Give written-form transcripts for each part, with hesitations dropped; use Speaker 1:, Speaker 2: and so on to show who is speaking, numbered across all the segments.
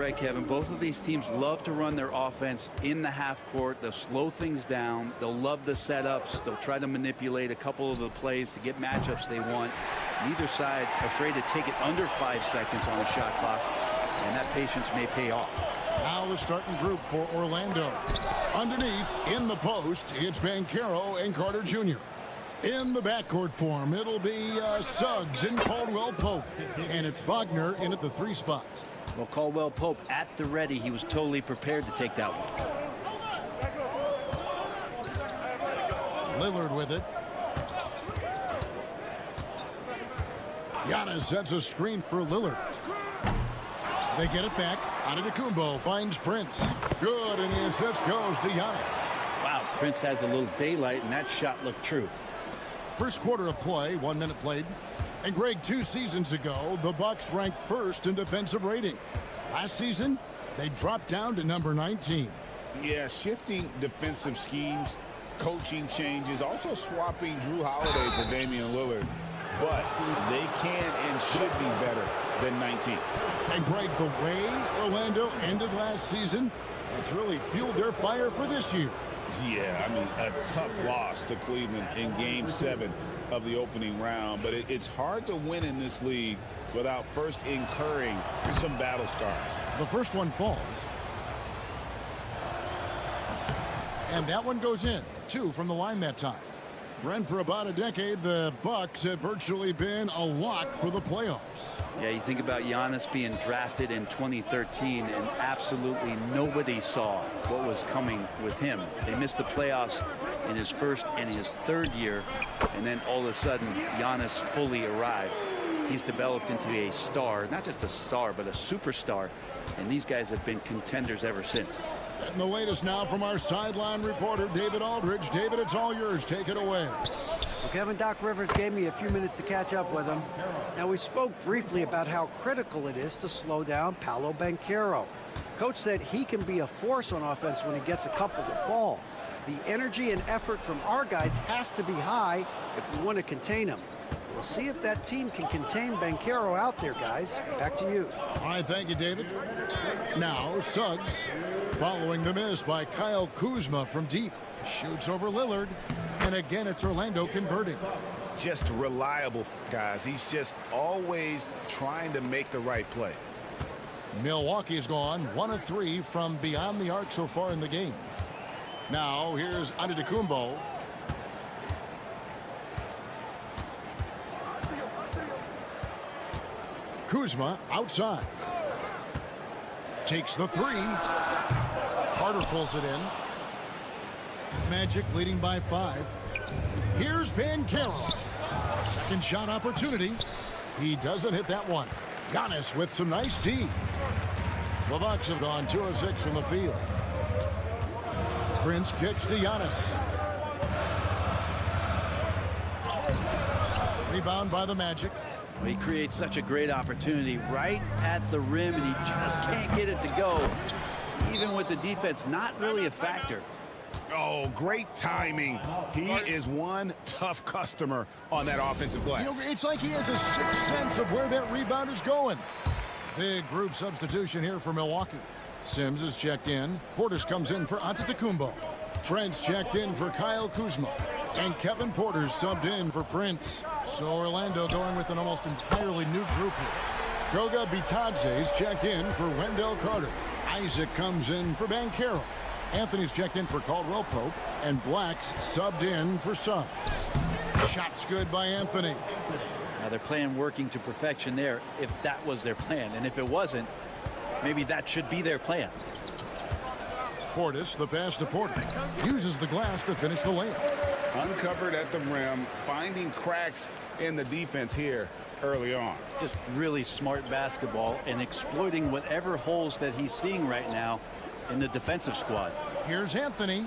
Speaker 1: right, Kevin. Both of these teams love to run their offense in the half court. They'll slow things down. They'll love the setups. They'll try to manipulate a couple of the plays to get matchups they want. Neither side afraid to take it under 5 seconds on the shot clock, and that patience may pay off.
Speaker 2: Now the starting group for Orlando. Underneath, in the post, it's Banchero and Carter Jr. In the backcourt form, it'll be Suggs and Caldwell Pope. And it's Wagner in at the 3 spot.
Speaker 1: Well, Caldwell Pope at the ready. He was totally prepared to take that one.
Speaker 2: Lillard with it. Giannis sets a screen for Lillard. They get it back. Antetokounmpo finds Prince. Good, and the assist goes to Giannis.
Speaker 1: Wow, Prince has a little daylight, and that shot looked true.
Speaker 2: First quarter of play, 1 minute played. And Greg, 2 seasons ago, the Bucks ranked first in defensive rating. Last season, they dropped down to number 19.
Speaker 3: Yeah, shifting defensive schemes, coaching changes, also swapping Drew Holiday for Damian Lillard. But they can and should be better than 19.
Speaker 2: And Greg, the way Orlando ended last season, it's really fueled their fire for this year.
Speaker 3: Yeah, I mean, a tough loss to Cleveland in Game 7 of the opening round. But it's hard to win in this league without first incurring some battle scars.
Speaker 2: The first one falls. And that one goes in. 2 from the line that time. Brent, for about a decade, the Bucks have virtually been a lock for the playoffs.
Speaker 1: Yeah, you think about Giannis being drafted in 2013, and absolutely nobody saw what was coming with him. They missed the playoffs in his first and his third year, and then all of a sudden, Giannis fully arrived. He's developed into a star, not just a star, but a superstar, and these guys have been contenders ever since.
Speaker 2: And the latest now from our sideline reporter, David Aldridge. David, it's all yours. Take it away.
Speaker 4: Well, Kevin, Doc Rivers gave me a few minutes to catch up with him. Now, we spoke briefly about how critical it is to slow down Paolo Banchero. Coach said he can be a force on offense when he gets a couple to fall. The energy and effort from our guys has to be high if we want to contain him. We'll see if that team can contain Banchero out there, guys. Back to you.
Speaker 2: All right, thank you, David. Now, Suggs, following the miss by Kyle Kuzma from deep. Shoots over Lillard, and again, it's Orlando converting.
Speaker 3: Just reliable, guys. He's just always trying to make the right play.
Speaker 2: Milwaukee's gone 1 of 3 from beyond the arc so far in the game. Now, here's Antetokounmpo. Kuzma outside. Takes the 3. Carter pulls it in. Magic leading by 5. Here's Banchero. Second shot opportunity. He doesn't hit that one. Giannis with some nice D. The Bucks have gone 2 of 6 from the field. Prince kicks to Giannis. Rebound by the Magic.
Speaker 1: He creates such a great opportunity right at the rim, and he just can't get it to go. Even with the defense not really a factor.
Speaker 3: Oh, great timing. He is one tough customer on that offensive glass.
Speaker 2: You know, it's like he has a sixth sense of where that rebound is going. Big group substitution here for Milwaukee. Sims is checked in. Portis comes in for Antetokounmpo. Trent's checked in for Kyle Kuzma. And Kevin Porter's subbed in for Prince. So Orlando going with an almost entirely new group here. Goga Bitadze's checked in for Wendell Carter. Isaac comes in for Banchero. Anthony's checked in for Caldwell Pope. And Black's subbed in for Suggs. Shots good by Anthony.
Speaker 1: Now they're playing working to perfection there, if that was their plan. And if it wasn't, maybe that should be their plan.
Speaker 2: Portis, the pass to Porter. Uses the glass to finish the layup.
Speaker 3: Uncovered at the rim, finding cracks in the defense here early on.
Speaker 1: Just really smart basketball and exploiting whatever holes that he's seeing right now in the defensive squad.
Speaker 2: Here's Anthony,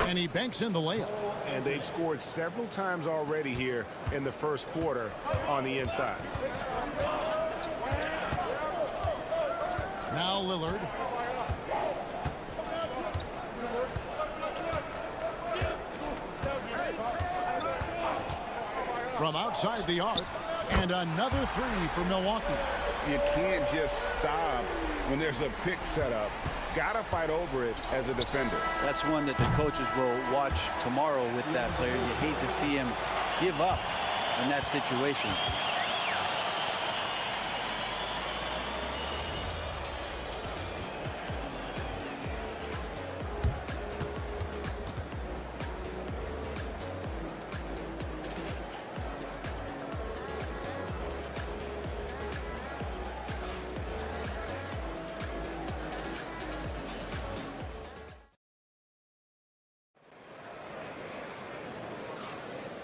Speaker 2: and he banks in the layup.
Speaker 3: And they've scored several times already here in the first quarter on the inside.
Speaker 2: Now Lillard. From outside the arc, and another 3 for Milwaukee.
Speaker 3: You can't just stop when there's a pick set up. Gotta fight over it as a defender.
Speaker 1: That's one that the coaches will watch tomorrow with that player. You hate to see him give up in that situation.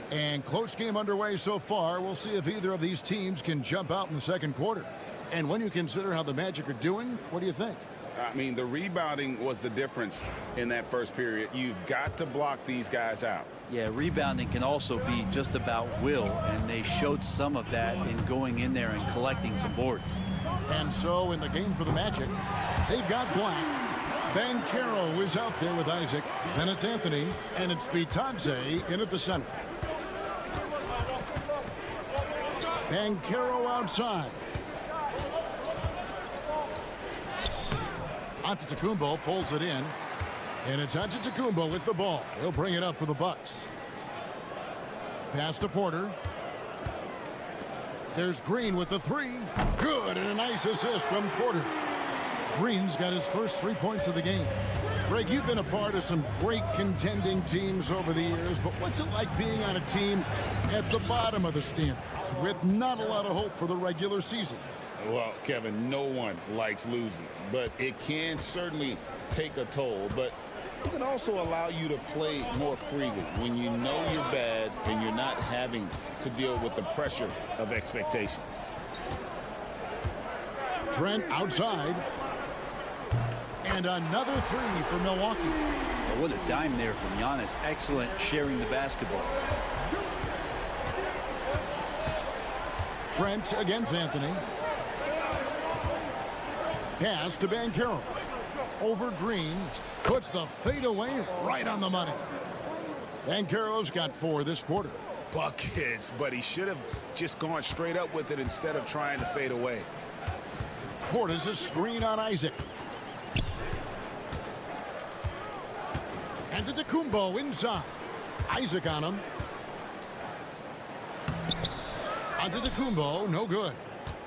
Speaker 2: And close game underway so far. We'll see if either of these teams can jump out in the second quarter. And when you consider how the Magic are doing, what do you think?
Speaker 3: I mean, the rebounding was the difference in that first period. You've got to block these guys out.
Speaker 1: Yeah, rebounding can also be just about will, and they showed some of that in going in there and collecting some boards.
Speaker 2: And so in the game for the Magic, they've got Black. Banchero is out there with Isaac. Then it's Anthony, and it's Bitadze in at the center. Banchero outside. Antetokounmpo pulls it in. And it's Antetokounmpo with the ball. He'll bring it up for the Bucks. Pass to Porter. There's Green with the three. Good, and a nice assist from Porter. Green's got his first 3 points of the game. Greg, you've been a part of some great contending teams over the years, but what's it like being on a team at the bottom of the standings with not a lot of hope for the regular season?
Speaker 3: Well, Kevin, no one likes losing, but it can certainly take a toll. But it can also allow you to play more freely when you know you're bad and you're not having to deal with the pressure of expectations.
Speaker 2: Trent outside. And another three for Milwaukee.
Speaker 1: Oh, what a dime there from Giannis. Excellent sharing the basketball.
Speaker 2: Trent against Anthony. Pass to Banchero. Over Green. Puts the fadeaway right on the money. Banchero's got 4 this quarter.
Speaker 3: Buckets, but he should have just gone straight up with it instead of trying to fade away.
Speaker 2: Portis a screen on Isaac. Antetokounmpo inside. Isaac on him. Antetokounmpo, no good.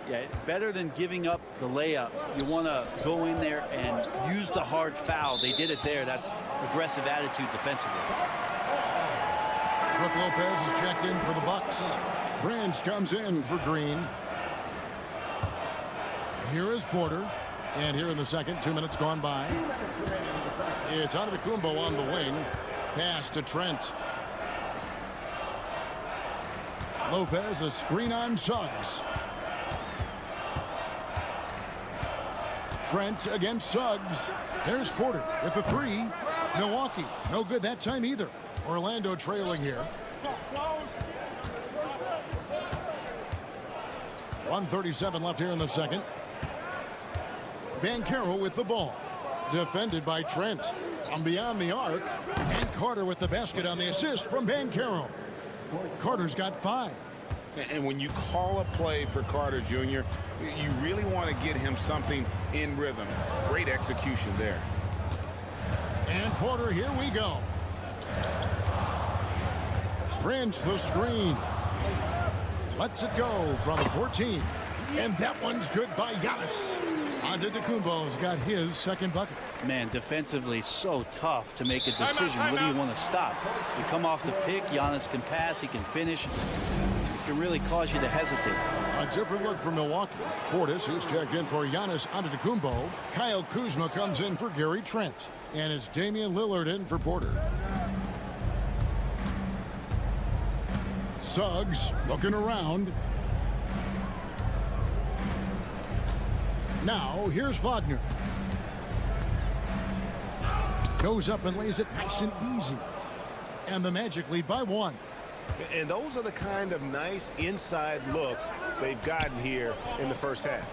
Speaker 1: Yeah, better than giving up the layup. You want to go in there and use the hard foul. They did it there. That's aggressive attitude defensively.
Speaker 2: Brook Lopez is checked in for the Bucks. Branch comes in for Green. Here is Porter. And here in the second, 2 minutes gone by. It's Antetokounmpo on the wing. Pass to Trent. Lopez a screen on Suggs. Trent against Suggs. There's Porter with the three. Milwaukee, no good that time either. Orlando trailing here. 1:37 left here in the second. Banchero with the ball. Defended by Trent. From beyond the arc. And Carter with the basket on the assist from Banchero. Carter's got 5.
Speaker 3: And when you call a play for Carter Jr., you really want to get him something in rhythm. Great execution there.
Speaker 2: And Porter, here we go. Prince the screen. Lets it go from 14. And that one's good by Giannis. Antetokounmpo's got his second bucket.
Speaker 1: Man, defensively so tough to make a decision. What do you want to stop? You come off the pick, Giannis can pass, he can finish. It can really cause you to hesitate.
Speaker 2: A different look for Milwaukee. Portis, who's checked in for Giannis Antetokounmpo. Kyle Kuzma comes in for Gary Trent. And it's Damian Lillard in for Porter. Suggs looking around. Now, here's Wagner. Goes up and lays it nice and easy. And the Magic lead by 1.
Speaker 5: And those are the kind of nice inside looks they've gotten here in the first half.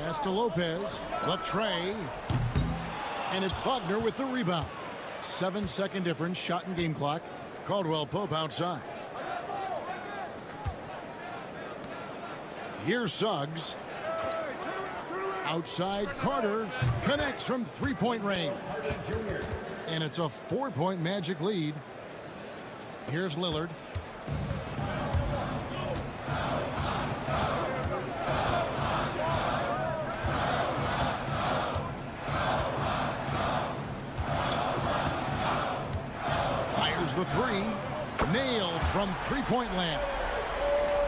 Speaker 2: Pass to Lopez. Latre. And it's Wagner with the rebound. 7-second difference, shot and game clock. Caldwell Pope outside. Here's Suggs. Outside, Carter connects from three-point range. And it's a 4-point Magic lead. Here's Lillard. Fires the three. Nailed from three-point land.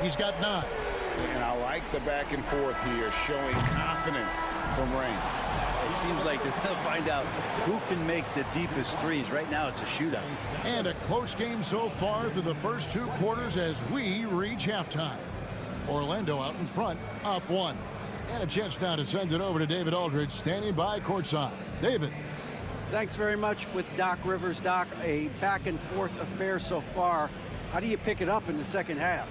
Speaker 2: He's got 9.
Speaker 3: And I like the back and forth here, showing confidence from range.
Speaker 1: It seems like they're going to find out who can make the deepest threes. Right now, it's a shootout.
Speaker 2: And a close game so far through the first 2 quarters as we reach halftime. Orlando out in front, up 1. And a chance now to send it over to David Aldridge, standing by courtside. David.
Speaker 4: Thanks very much with Doc Rivers. Doc, a back-and-forth affair so far. How do you pick it up in the second half?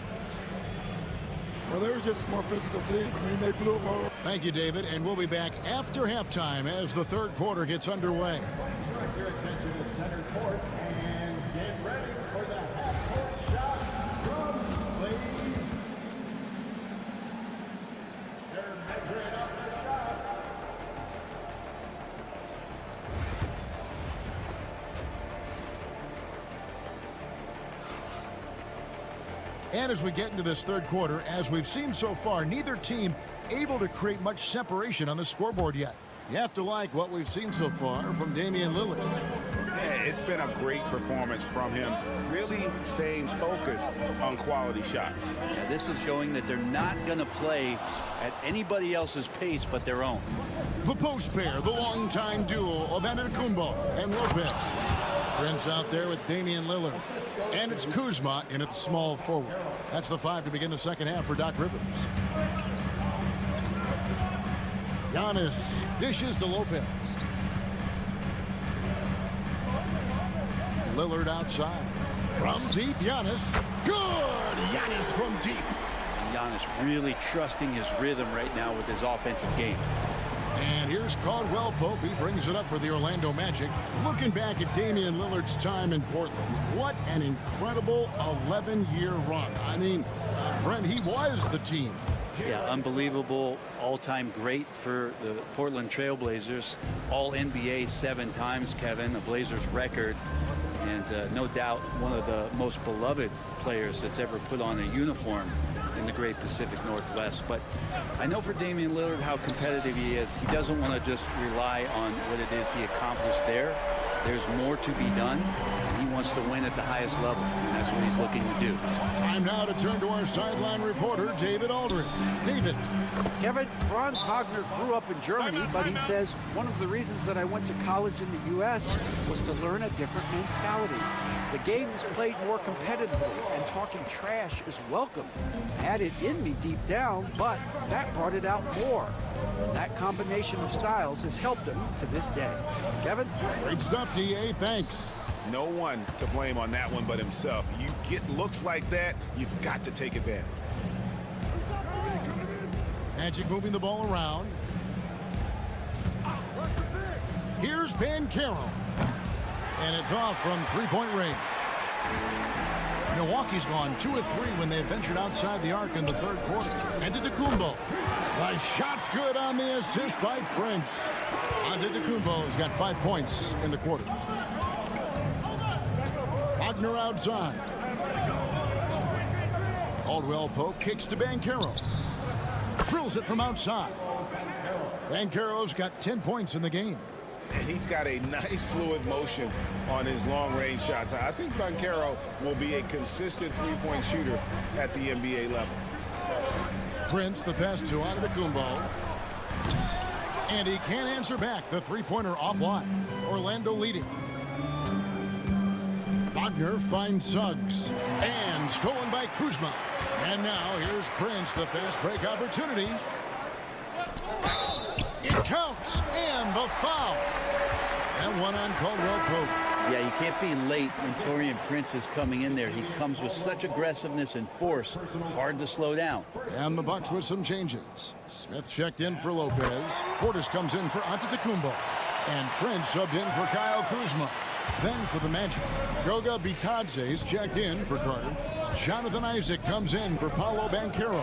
Speaker 6: Well, they were just a more physical team. I mean, they blew a ball.
Speaker 2: Thank you, David. And we'll be back after halftime as the third quarter gets underway.
Speaker 7: Direct your attention to center court and get ready for the half-court shot from ladies. They're measuring up their shot.
Speaker 2: And as we get into this third quarter, as we've seen so far, neither team able to create much separation on the scoreboard yet. You have to like what we've seen so far from Damian Lillard.
Speaker 3: Yeah, it's been a great performance from him, really staying focused on quality shots.
Speaker 1: Yeah, this is showing that they're not going to play at anybody else's pace but their own.
Speaker 2: The post pair, the longtime duo of Antetokounmpo and Lopez. Prince out there with Damian Lillard. And it's Kuzma in at small forward. That's the 5 to begin the second half for Doc Rivers. Giannis dishes to Lopez. Lillard outside. From deep, Giannis. Good! Giannis from deep.
Speaker 1: Giannis really trusting his rhythm right now with his offensive game.
Speaker 2: And here's Caldwell Pope. He brings it up for the Orlando Magic. Looking back at Damian Lillard's time in Portland, what an incredible 11-year run. I mean, Brent, he was the team.
Speaker 1: Yeah, unbelievable, all-time great for the Portland Trailblazers. All NBA 7 times, Kevin, a Blazers record. And no doubt one of the most beloved players that's ever put on a uniform in the great Pacific Northwest. But I know for Damian Lillard how competitive he is. He doesn't want to just rely on what it is he accomplished there. There's more to be done. He wants to win at the highest level, and that's what he's looking to do.
Speaker 2: Time now to turn to our sideline reporter, David Aldridge. David.
Speaker 4: Kevin, Franz Wagner grew up in Germany, but he says one of the reasons that I went to college in the U.S. was to learn a different mentality. The game is played more competitively, and talking trash is welcome. I had it in me deep down, but that brought it out more. And that combination of styles has helped him to this day. Kevin?
Speaker 2: Great stuff, D.A. Thanks.
Speaker 5: No one to blame on that one but himself. You get looks like that, you've got to take advantage.
Speaker 2: Magic moving the ball around. Here's Banchero. And it's off from three-point range. Milwaukee's gone 2 of 3 when they ventured outside the arc in the third quarter. Antetokounmpo. The shot's good on the assist by Prince. Antetokounmpo's got 5 points in the quarter. Wagner outside. Caldwell Pope kicks to Banchero. Drills it from outside. Banchero's got 10 points in the game.
Speaker 5: And he's got a nice fluid motion on his long-range shots. I think Banchero will be a consistent three-point shooter at the NBA level.
Speaker 2: Prince, the pass to Antetokounmpo. And he can't answer back. The three-pointer offline. Orlando leading. Wagner finds Suggs. And stolen by Kuzma. And now here's Prince, the fast break opportunity. It counts. And the foul. And one on Caldwell Pope.
Speaker 1: Yeah, you can't be late when Taurean Prince is coming in there. He comes with such aggressiveness and force, hard to slow down.
Speaker 2: And the Bucks with some changes. Smith checked in for Lopez. Portis comes in for Antetokounmpo. And Trent subbed in for Kyle Kuzma. Then for the Magic, Goga Bitadze's checked in for Carter. Jonathan Isaac comes in for Paolo Banchero.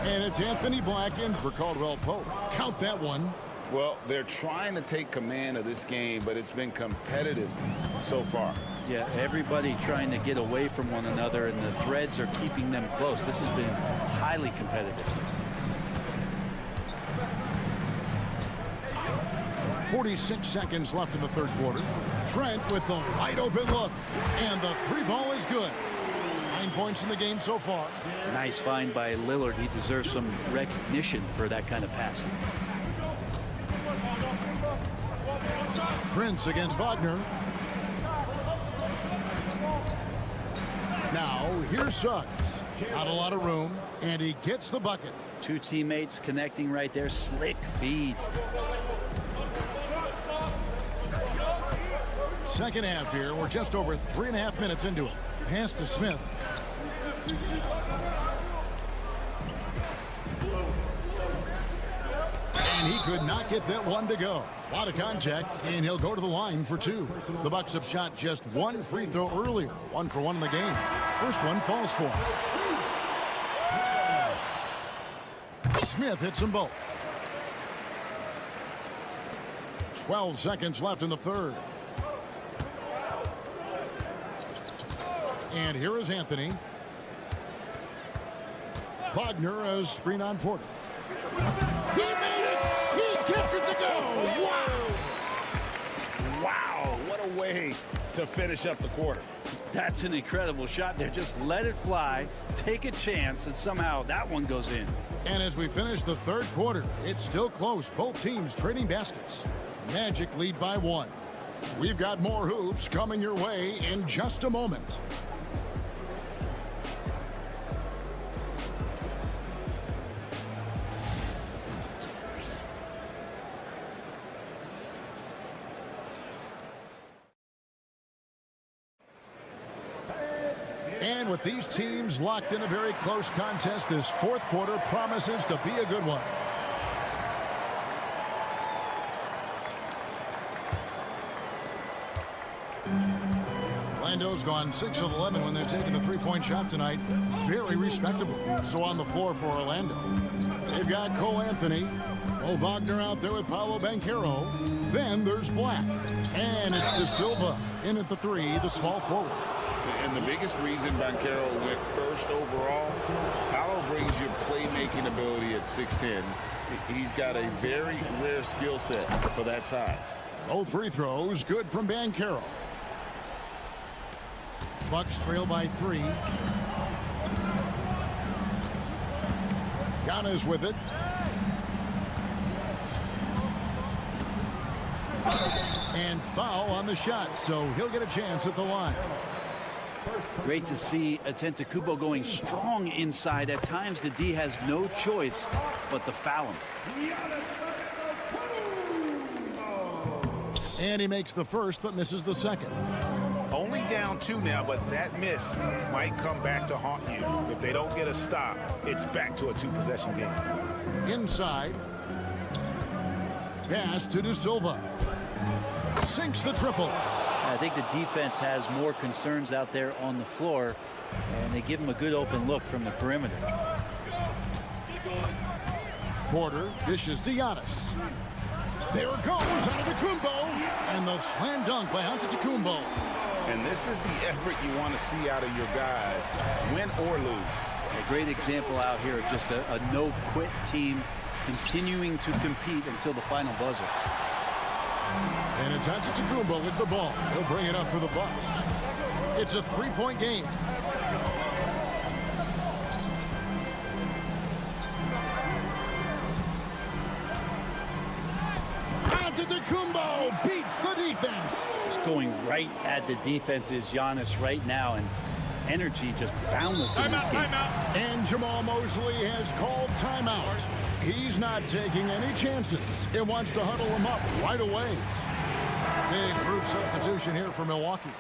Speaker 2: And it's Anthony Black in for Caldwell Pope. Count that one.
Speaker 3: Well, they're trying to take command of this game, but it's been competitive so far.
Speaker 1: Yeah, everybody trying to get away from one another, and the threads are keeping them close. This has been highly competitive.
Speaker 2: 46 seconds left in the third quarter. Trent with the wide open look. And the three ball is good. 9 points in the game so far.
Speaker 1: Nice find by Lillard. He deserves some recognition for that kind of passing.
Speaker 2: Prince against Wagner. Now here's Suggs. Not a lot of room, and he gets the bucket.
Speaker 1: Two teammates connecting right there. Slick feed.
Speaker 2: Second half here. We're just over 3.5 minutes into it. Pass to Smith. And he could not get that one to go. A lot of contact, and he'll go to the line for two. The Bucks have shot just one free throw earlier. 1 for 1 in the game. First one falls for him. Smith hits them both. 12 seconds left in the third. And here is Anthony. Wagner as screen on Porter. He made it! He gets it to go! Wow!
Speaker 3: Wow, what a way to finish up the quarter.
Speaker 1: That's an incredible shot there. Just let it fly, take a chance, and somehow that one goes in.
Speaker 2: And as we finish the third quarter, it's still close. Both teams trading baskets. Magic lead by 1. We've got more hoops coming your way in just a moment. And with these teams locked in a very close contest, this fourth quarter promises to be a good one. Orlando's gone 6 of 11 when they're taking the three-point shot tonight. Very respectable. So on the floor for Orlando, they've got Cole Anthony. Mo Wagner out there with Paolo Banchero. Then there's Black. And it's De Silva in at the 3, the small forward.
Speaker 3: And the biggest reason Banchero went first overall, Paolo brings you playmaking ability at 6'10". He's got a very rare skill set for that size.
Speaker 2: Both free throws good from Banchero. Bucks trail by 3. Giannis with it. And foul on the shot, so he'll get a chance at the line.
Speaker 1: Great to see Antetokounmpo going strong inside. At times, the D has no choice but to foul him.
Speaker 2: And he makes the first, but misses the second.
Speaker 5: Only down 2 now, but that miss might come back to haunt you. If they don't get a stop, it's back to a 2-possession game.
Speaker 2: Inside. Pass to De Silva. Sinks the triple.
Speaker 1: I think the defense has more concerns out there on the floor, and they give him a good open look from the perimeter.
Speaker 2: Porter dishes to Giannis. There goes Antetokounmpo, and the slam dunk by Antetokounmpo.
Speaker 3: And this is the effort you want to see out of your guys, win or lose.
Speaker 1: A great example out here of just a no-quit team continuing to compete until the final buzzer.
Speaker 2: And it's Antetokounmpo with the ball. He'll bring it up for the Bucks. It's a 3-point game. Antetokounmpo beats the defense.
Speaker 1: Just going right at the defense is Giannis right now, and energy just boundless in this game.
Speaker 2: And Jamal Mosley has called timeout. He's not taking any chances. It wants to huddle him up right away. Big group substitution here for Milwaukee.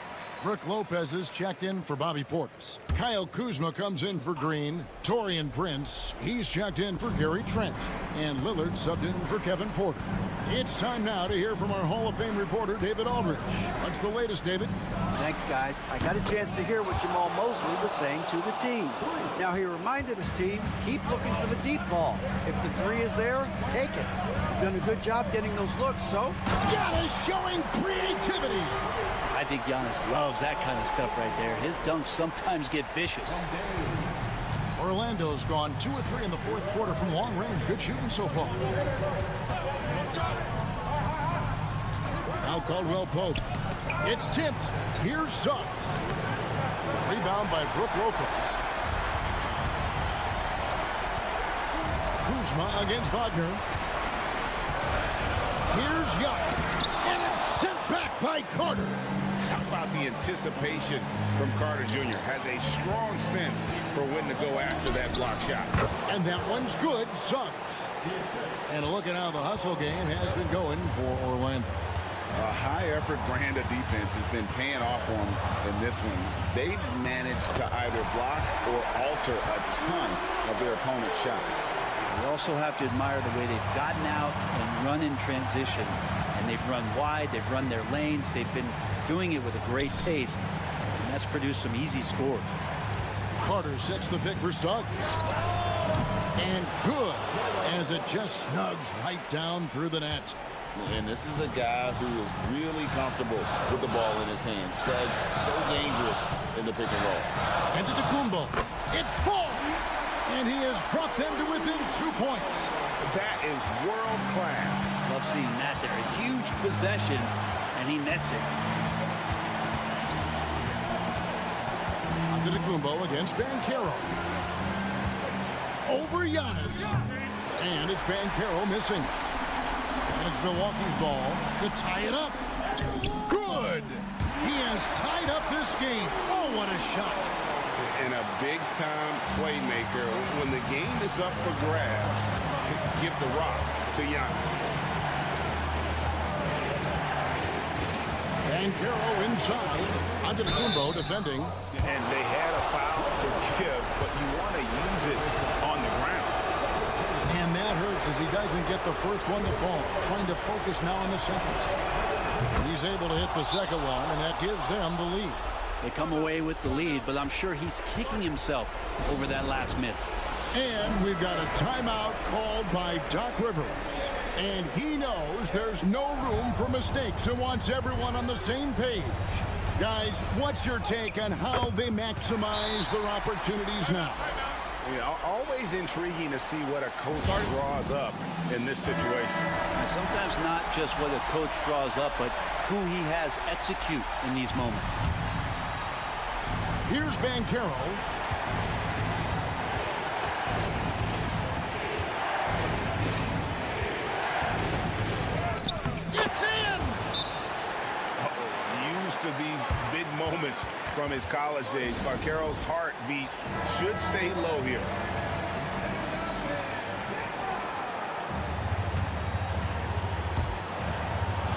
Speaker 2: Brook Lopez is checked in for Bobby Portis. Kyle Kuzma comes in for Green. Torian Prince, he's checked in for Gary Trent. And Lillard subbed in for Kevin Porter. It's time now to hear from our Hall of Fame reporter, David Aldridge. What's the latest, David?
Speaker 4: Thanks, guys. I got a chance to hear what Jamal Mosley was saying to the team. Now, he reminded his team, keep looking for the deep ball. If the three is there, take it. You've done a good job getting those looks, so...
Speaker 2: Giannis showing creativity.
Speaker 1: I think Giannis loves that kind of stuff right there. His dunks sometimes get vicious.
Speaker 2: Orlando's gone 2 of 3 in the fourth quarter from long range. Good shooting so far. Now Caldwell Pope. It's tipped. Here's Suggs. Rebound by Brook Lopez. Kuzma against Wagner. Here's Giannis. And it's sent back by Carter.
Speaker 5: How about the anticipation from Carter Jr.? Has a strong sense for when to go after that block shot.
Speaker 2: And that one's good. Suggs. And look at how the hustle game has been going for Orlando.
Speaker 5: A high-effort brand of defense has been paying off for them in this one. They've managed to either block or alter a ton of their opponent's shots.
Speaker 1: You also have to admire the way they've gotten out and run in transition. And they've run wide, they've run their lanes, they've been doing it with a great pace. And that's produced some easy scores.
Speaker 2: Carter sets the pick for Suggs. And good, as it just snugs right down through the net.
Speaker 3: And this is a guy who is really comfortable with the ball in his hands. Suggs so dangerous in the pick and roll.
Speaker 2: And to Tacumbo. It falls. And he has brought them to within 2 points.
Speaker 5: That is world class.
Speaker 1: Love seeing that there. A huge possession, and he nets it.
Speaker 2: Antetokounmpo against Banchero. Over Giannis. And it's Banchero missing. And it's Milwaukee's ball to tie it up. Good! He has tied up this game. Oh, what a shot.
Speaker 5: And a big-time playmaker. When the game is up for grabs, give the rock to Giannis.
Speaker 2: Banchero inside. Antetokounmpo defending.
Speaker 5: And they had a foul to give, but you want to use it on the ground.
Speaker 2: And that hurts as he doesn't get the first one to fall. Trying to focus now on the second. He's able to hit the second one, and that gives them the lead.
Speaker 1: They come away with the lead, but I'm sure he's kicking himself over that last miss.
Speaker 2: And we've got a timeout called by Doc Rivers. And he knows there's no room for mistakes and wants everyone on the same page. Guys, what's your take on how they maximize their opportunities now?
Speaker 5: Yeah, always intriguing to see what a coach draws up in this situation.
Speaker 1: And sometimes not just what a coach draws up, but who he has execute in these moments.
Speaker 2: Here's Banchero. It's in!
Speaker 5: Used to these big moments from his college days. Banchero's heartbeat should stay low here.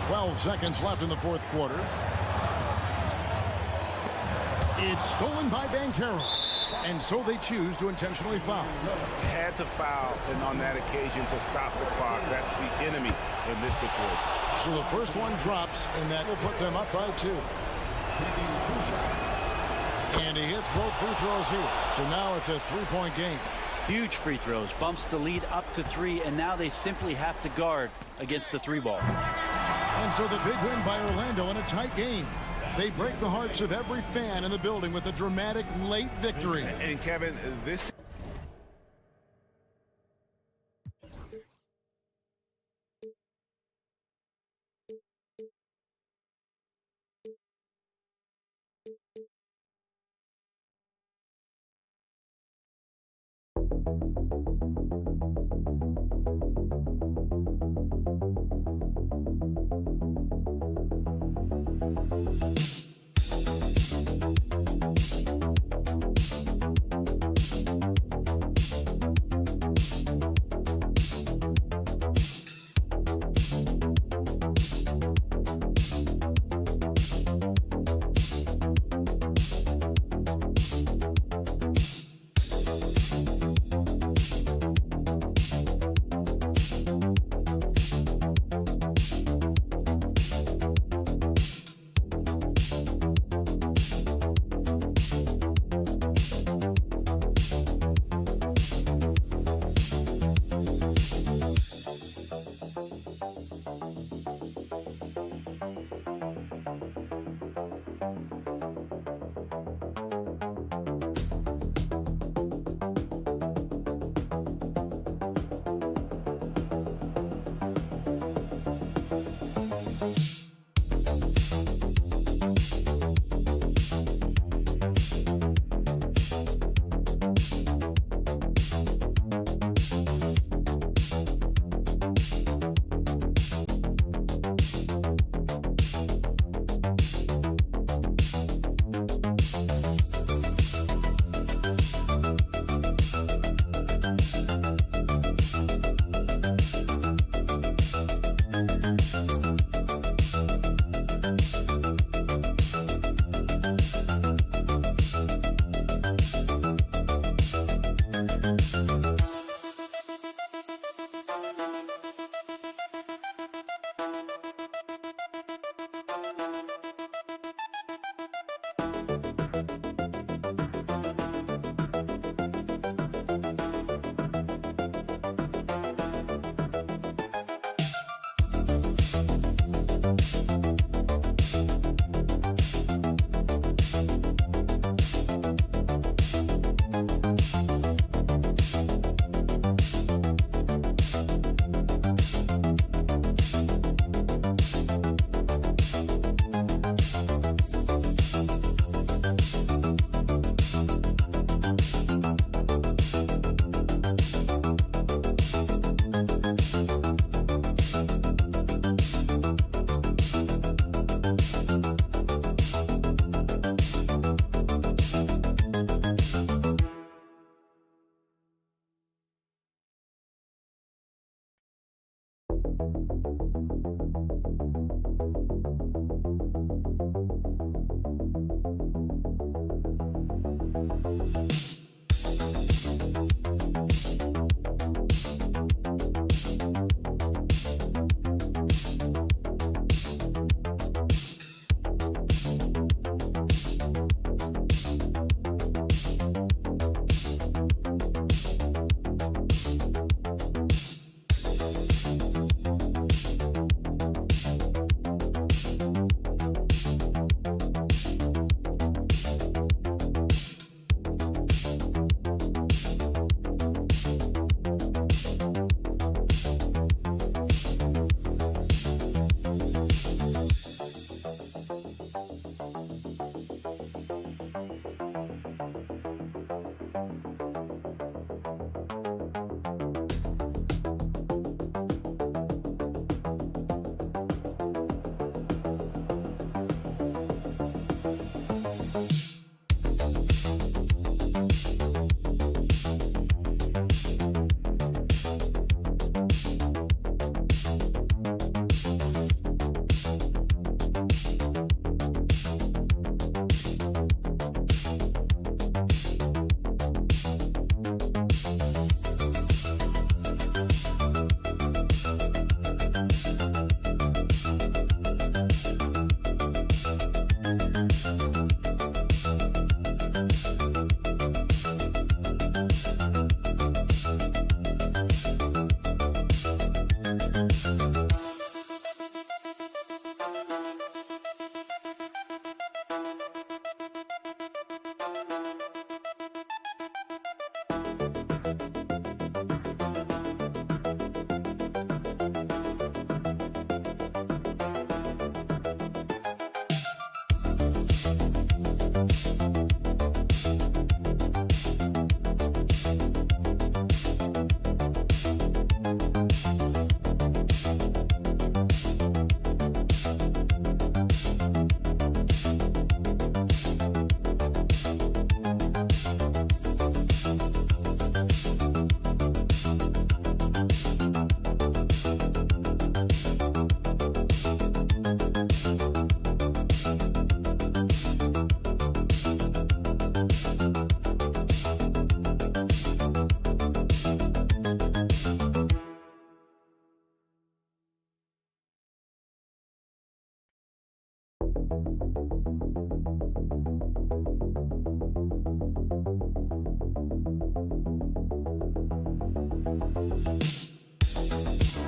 Speaker 2: "12 seconds left in the fourth quarter. It's stolen by Banchero. And so they choose to intentionally foul.
Speaker 5: Had to foul, and on that occasion to stop the clock. That's the enemy in this situation.
Speaker 2: So the first one drops, and that will put them up by 2. And he hits both free throws here. So now it's a 3-point game.
Speaker 1: Huge free throws, bumps the lead up to 3, and now they simply have to guard against the 3-ball.
Speaker 2: And so the big win by Orlando in a tight game. They break the hearts of every fan in the building with a dramatic late victory.
Speaker 5: And Kevin, this...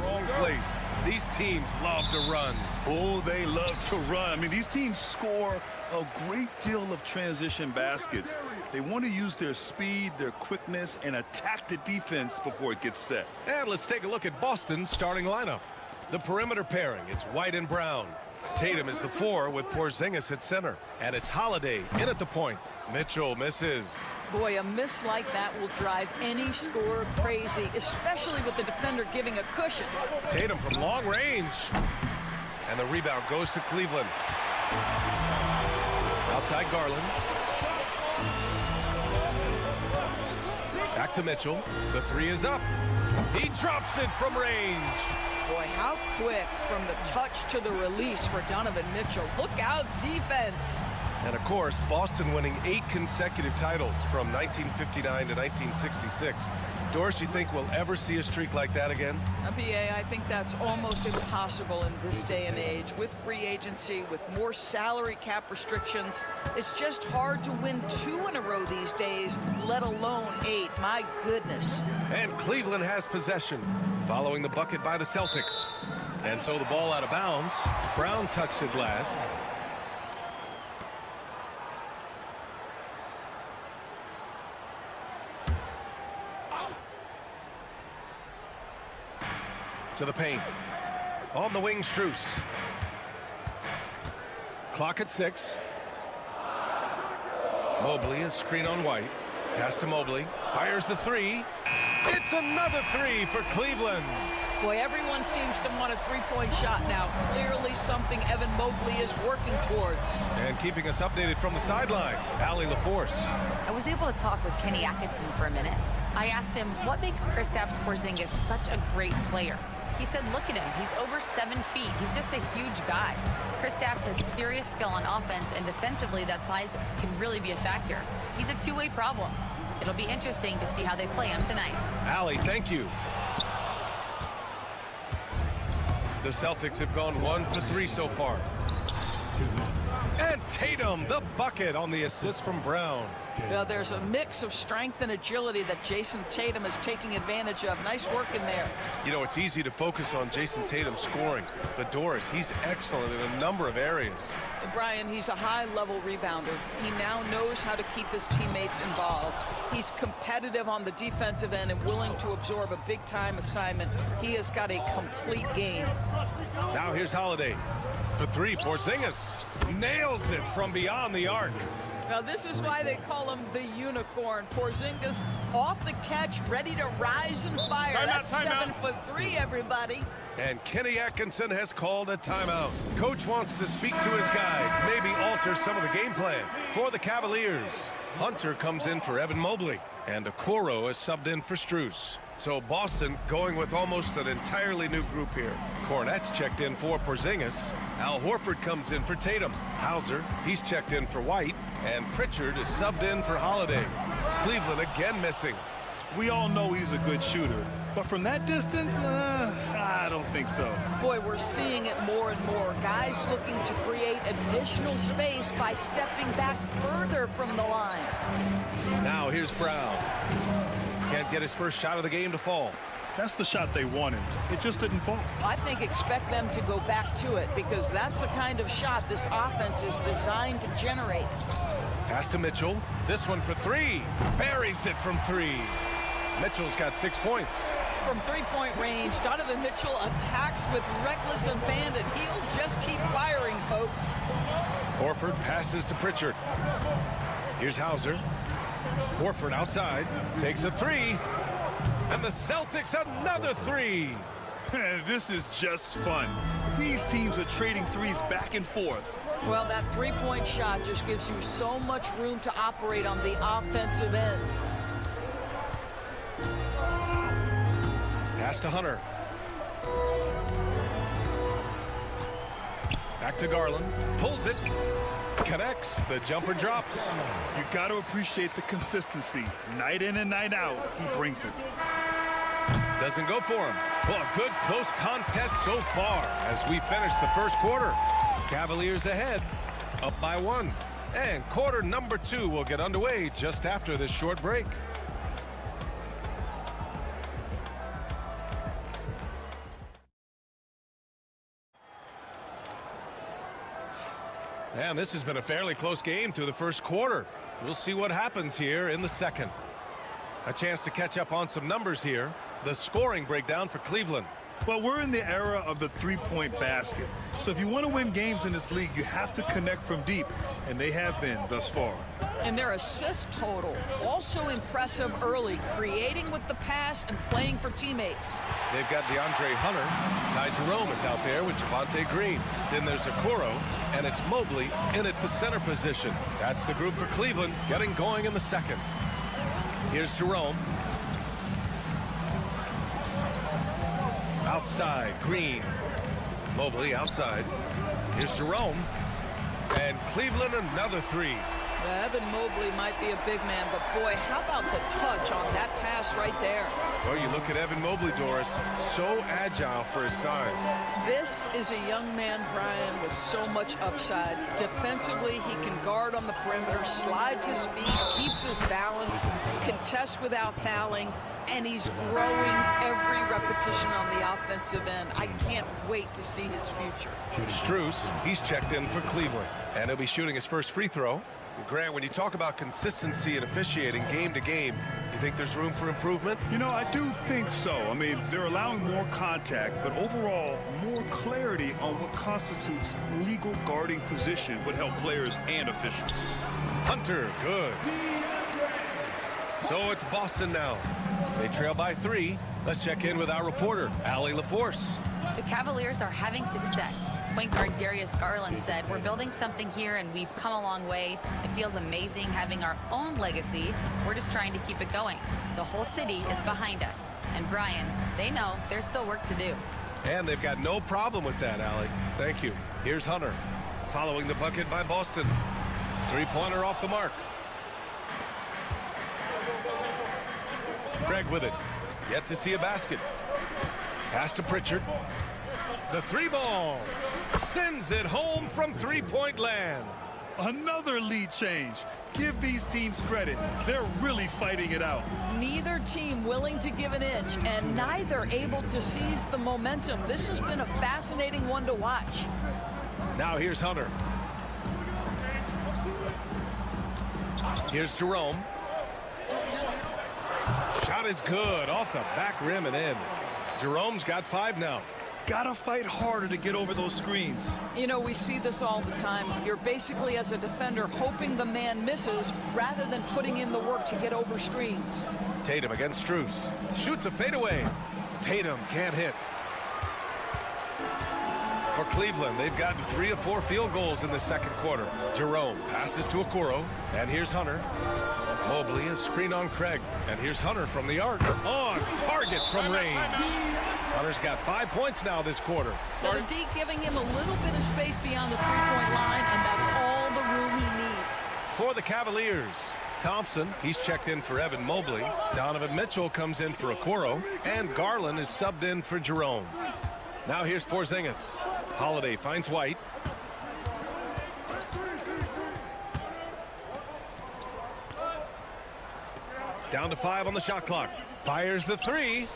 Speaker 8: Wrong place. These teams love to run.
Speaker 9: Oh, they love to run. I mean, these teams score a great deal of transition baskets. They want to use their speed, their quickness, and attack the defense before it gets set.
Speaker 8: And let's take a look at Boston's starting lineup. The perimeter pairing, it's White and Brown. Tatum is the 4 with Porzingis at center. And it's Holiday in at the point. Mitchell misses.
Speaker 10: Boy, a miss like that will drive any scorer crazy, especially with the defender giving a cushion.
Speaker 8: Tatum from long range. And the rebound goes to Cleveland. Outside Garland. Back to Mitchell. The 3 is up. He drops it from range.
Speaker 10: Boy, how quick from the touch to the release for Donovan Mitchell. Look out, defense.
Speaker 8: And, of course, Boston winning 8 consecutive titles from 1959 to 1966. Doris, you think we'll ever see a streak like that again?
Speaker 10: BA, I think that's almost impossible in this day and age. With free agency, with more salary cap restrictions, it's just hard to win 2 in a row these days, let alone 8. My goodness.
Speaker 8: And Cleveland has possession, following the bucket by the Celtics. And so the ball out of bounds. Brown touched it last. To the paint. On the wing, Strus. Clock at 6. Mobley, a screen on White. Pass to Mobley. Fires the 3. It's another 3 for Cleveland.
Speaker 10: Boy, everyone seems to want a three-point shot now. Clearly something Evan Mobley is working towards.
Speaker 8: And keeping us updated from the sideline, Allie LaForce.
Speaker 11: I was able to talk with Kenny Atkinson for a minute. I asked him what makes Kristaps Porzingis such a great player. He said, look at him. He's over 7 feet. He's just a huge guy. Kristaps has serious skill on offense, and defensively, that size can really be a factor. He's a two-way problem. It'll be interesting to see how they play him tonight.
Speaker 8: Allie, thank you. The Celtics have gone 1 for 3 so far. And Tatum, the bucket on the assist from Brown.
Speaker 10: Well, there's a mix of strength and agility that Jason Tatum is taking advantage of. Nice work in there.
Speaker 8: You know, it's easy to focus on Jason Tatum scoring, but Doris, he's excellent in a number of areas.
Speaker 10: Brian, he's a high-level rebounder. He now knows how to keep his teammates involved. He's competitive on the defensive end and willing to absorb a big-time assignment. He has got a complete game.
Speaker 8: Now here's Holiday. For 3, Porzingis nails it from beyond the arc.
Speaker 10: Now, this is why they call him the unicorn. Porzingis off the catch, ready to rise and fire. That's 7'3", everybody.
Speaker 8: And Kenny Atkinson has called a timeout. Coach wants to speak to his guys, maybe alter some of the game plan. For the Cavaliers, Hunter comes in for Evan Mobley, and Okoro is subbed in for Strus. So Boston going with almost an entirely new group here. Cornette's checked in for Porzingis. Al Horford comes in for Tatum. Hauser, he's checked in for White. And Pritchard is subbed in for Holiday. Cleveland again missing.
Speaker 9: We all know he's a good shooter, but from that distance, I don't think so.
Speaker 10: Boy, we're seeing it more and more. Guys looking to create additional space by stepping back further from the line.
Speaker 8: Now here's Brown. Can't get his first shot of the game to fall.
Speaker 9: That's the shot they wanted. It just didn't fall.
Speaker 10: I think expect them to go back to it because that's the kind of shot this offense is designed to generate.
Speaker 8: Pass to Mitchell. This one for 3. Buries it from 3. Mitchell's got 6 points.
Speaker 10: From three-point range, Donovan Mitchell attacks with reckless abandon. He'll just keep firing, folks.
Speaker 8: Horford passes to Pritchard. Here's Hauser. Horford outside. Takes a 3. And the Celtics another 3.
Speaker 9: This is just fun. These teams are trading threes back and forth.
Speaker 10: Well, that three-point shot just gives you so much room to operate on the offensive end.
Speaker 8: Pass to Hunter. Back to Garland. Pulls it. Connects. The jumper drops.
Speaker 9: You got to appreciate the consistency. Night in and night out, he brings it.
Speaker 8: Doesn't go for him. Well, a good close contest so far as we finish the first quarter. Cavaliers ahead, up by 1. And quarter number 2 will get underway just after this short break. And this has been a fairly close game through the first quarter. We'll see what happens here in the second. A chance to catch up on some numbers here. The scoring breakdown for Cleveland.
Speaker 9: Well, we're in the era of the three-point basket. So if you want to win games in this league, you have to connect from deep, and they have been thus far.
Speaker 10: And their assist total, also impressive early, creating with the pass and playing for teammates.
Speaker 8: They've got DeAndre Hunter. Ty Jerome is out there with Javonte Green. Then there's Okoro, and it's Mobley in at the center position. That's the group for Cleveland getting going in the second. Here's Jerome. Outside, Green. Mobley outside. Here's Jerome. And Cleveland another three.
Speaker 10: Evan Mobley might be a big man, but boy, how about the touch on that pass right there?
Speaker 8: Well, you look at Evan Mobley, Doris, so agile for his size.
Speaker 10: This is a young man, Brian, with so much upside. Defensively, he can guard on the perimeter, slides his feet, keeps his balance, contests without fouling, and he's growing every repetition on the offensive end. I can't wait to see his future.
Speaker 8: Strus, he's checked in for Cleveland, and he'll be shooting his first free throw. Grant, when you talk about consistency and officiating game to game, you think there's room for improvement?
Speaker 9: You know, I do think so. I mean, they're allowing more contact, but overall, more clarity on what constitutes legal guarding position would help players and officials.
Speaker 8: Hunter, good. So it's Boston now. They trail by 3. Let's check in with our reporter, Allie LaForce.
Speaker 11: The Cavaliers are having success. Point guard Darius Garland said, "We're building something here and we've come a long way. It feels amazing having our own legacy. We're just trying to keep it going. The whole city is behind us." And Brian, they know there's still work to do.
Speaker 8: And they've got no problem with that, Allie. Thank you. Here's Hunter. Following the bucket by Boston. Three-pointer off the mark. Craig with it. Yet to see a basket. Pass to Pritchard. The three ball. Sends it home from three-point land.
Speaker 9: Another lead change. Give these teams credit. They're really fighting it out.
Speaker 10: Neither team willing to give an inch, and neither able to seize the momentum. This has been a fascinating one to watch.
Speaker 8: Now here's Hunter. Here's Jerome. Shot is good. Off the back rim and in. Jerome's got 5 now.
Speaker 9: Gotta fight harder to get over those screens.
Speaker 10: You know, we see this all the time. You're basically, as a defender, hoping the man misses rather than putting in the work to get over screens.
Speaker 8: Tatum against Strus. Shoots a fadeaway. Tatum can't hit. For Cleveland, they've gotten 3 of 4 field goals in the second quarter. Jerome passes to Okoro. And here's Hunter. Mobley, a screen on Craig. And here's Hunter from the arc. On target from range. Hunter's got 5 points now this quarter.
Speaker 10: Now the D giving him a little bit of space beyond the three-point line, and that's all the room he needs.
Speaker 8: For the Cavaliers, Thompson, he's checked in for Evan Mobley. Donovan Mitchell comes in for Okoro. And Garland is subbed in for Jerome. Now here's Porzingis. Holiday finds White. Down to 5 on the shot clock. Fires the 3.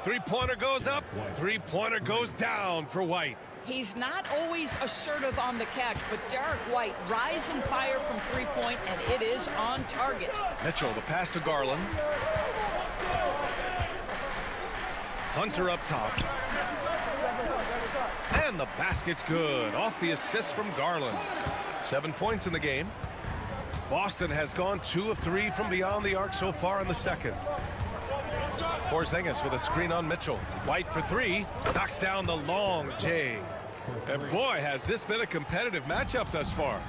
Speaker 8: Three-pointer goes up. Three-pointer goes down for White.
Speaker 10: He's not always assertive on the catch, but Derek White rise and fire from three-point, and it is on target.
Speaker 8: Mitchell, the pass to Garland. Hunter up top. And the basket's good. Off the assist from Garland. 7 points in the game. Boston has gone 2 of 3 from beyond the arc so far in the second. Porzingis with a screen on Mitchell. White for 3. Knocks down the long J. And boy, has this been a competitive matchup thus far.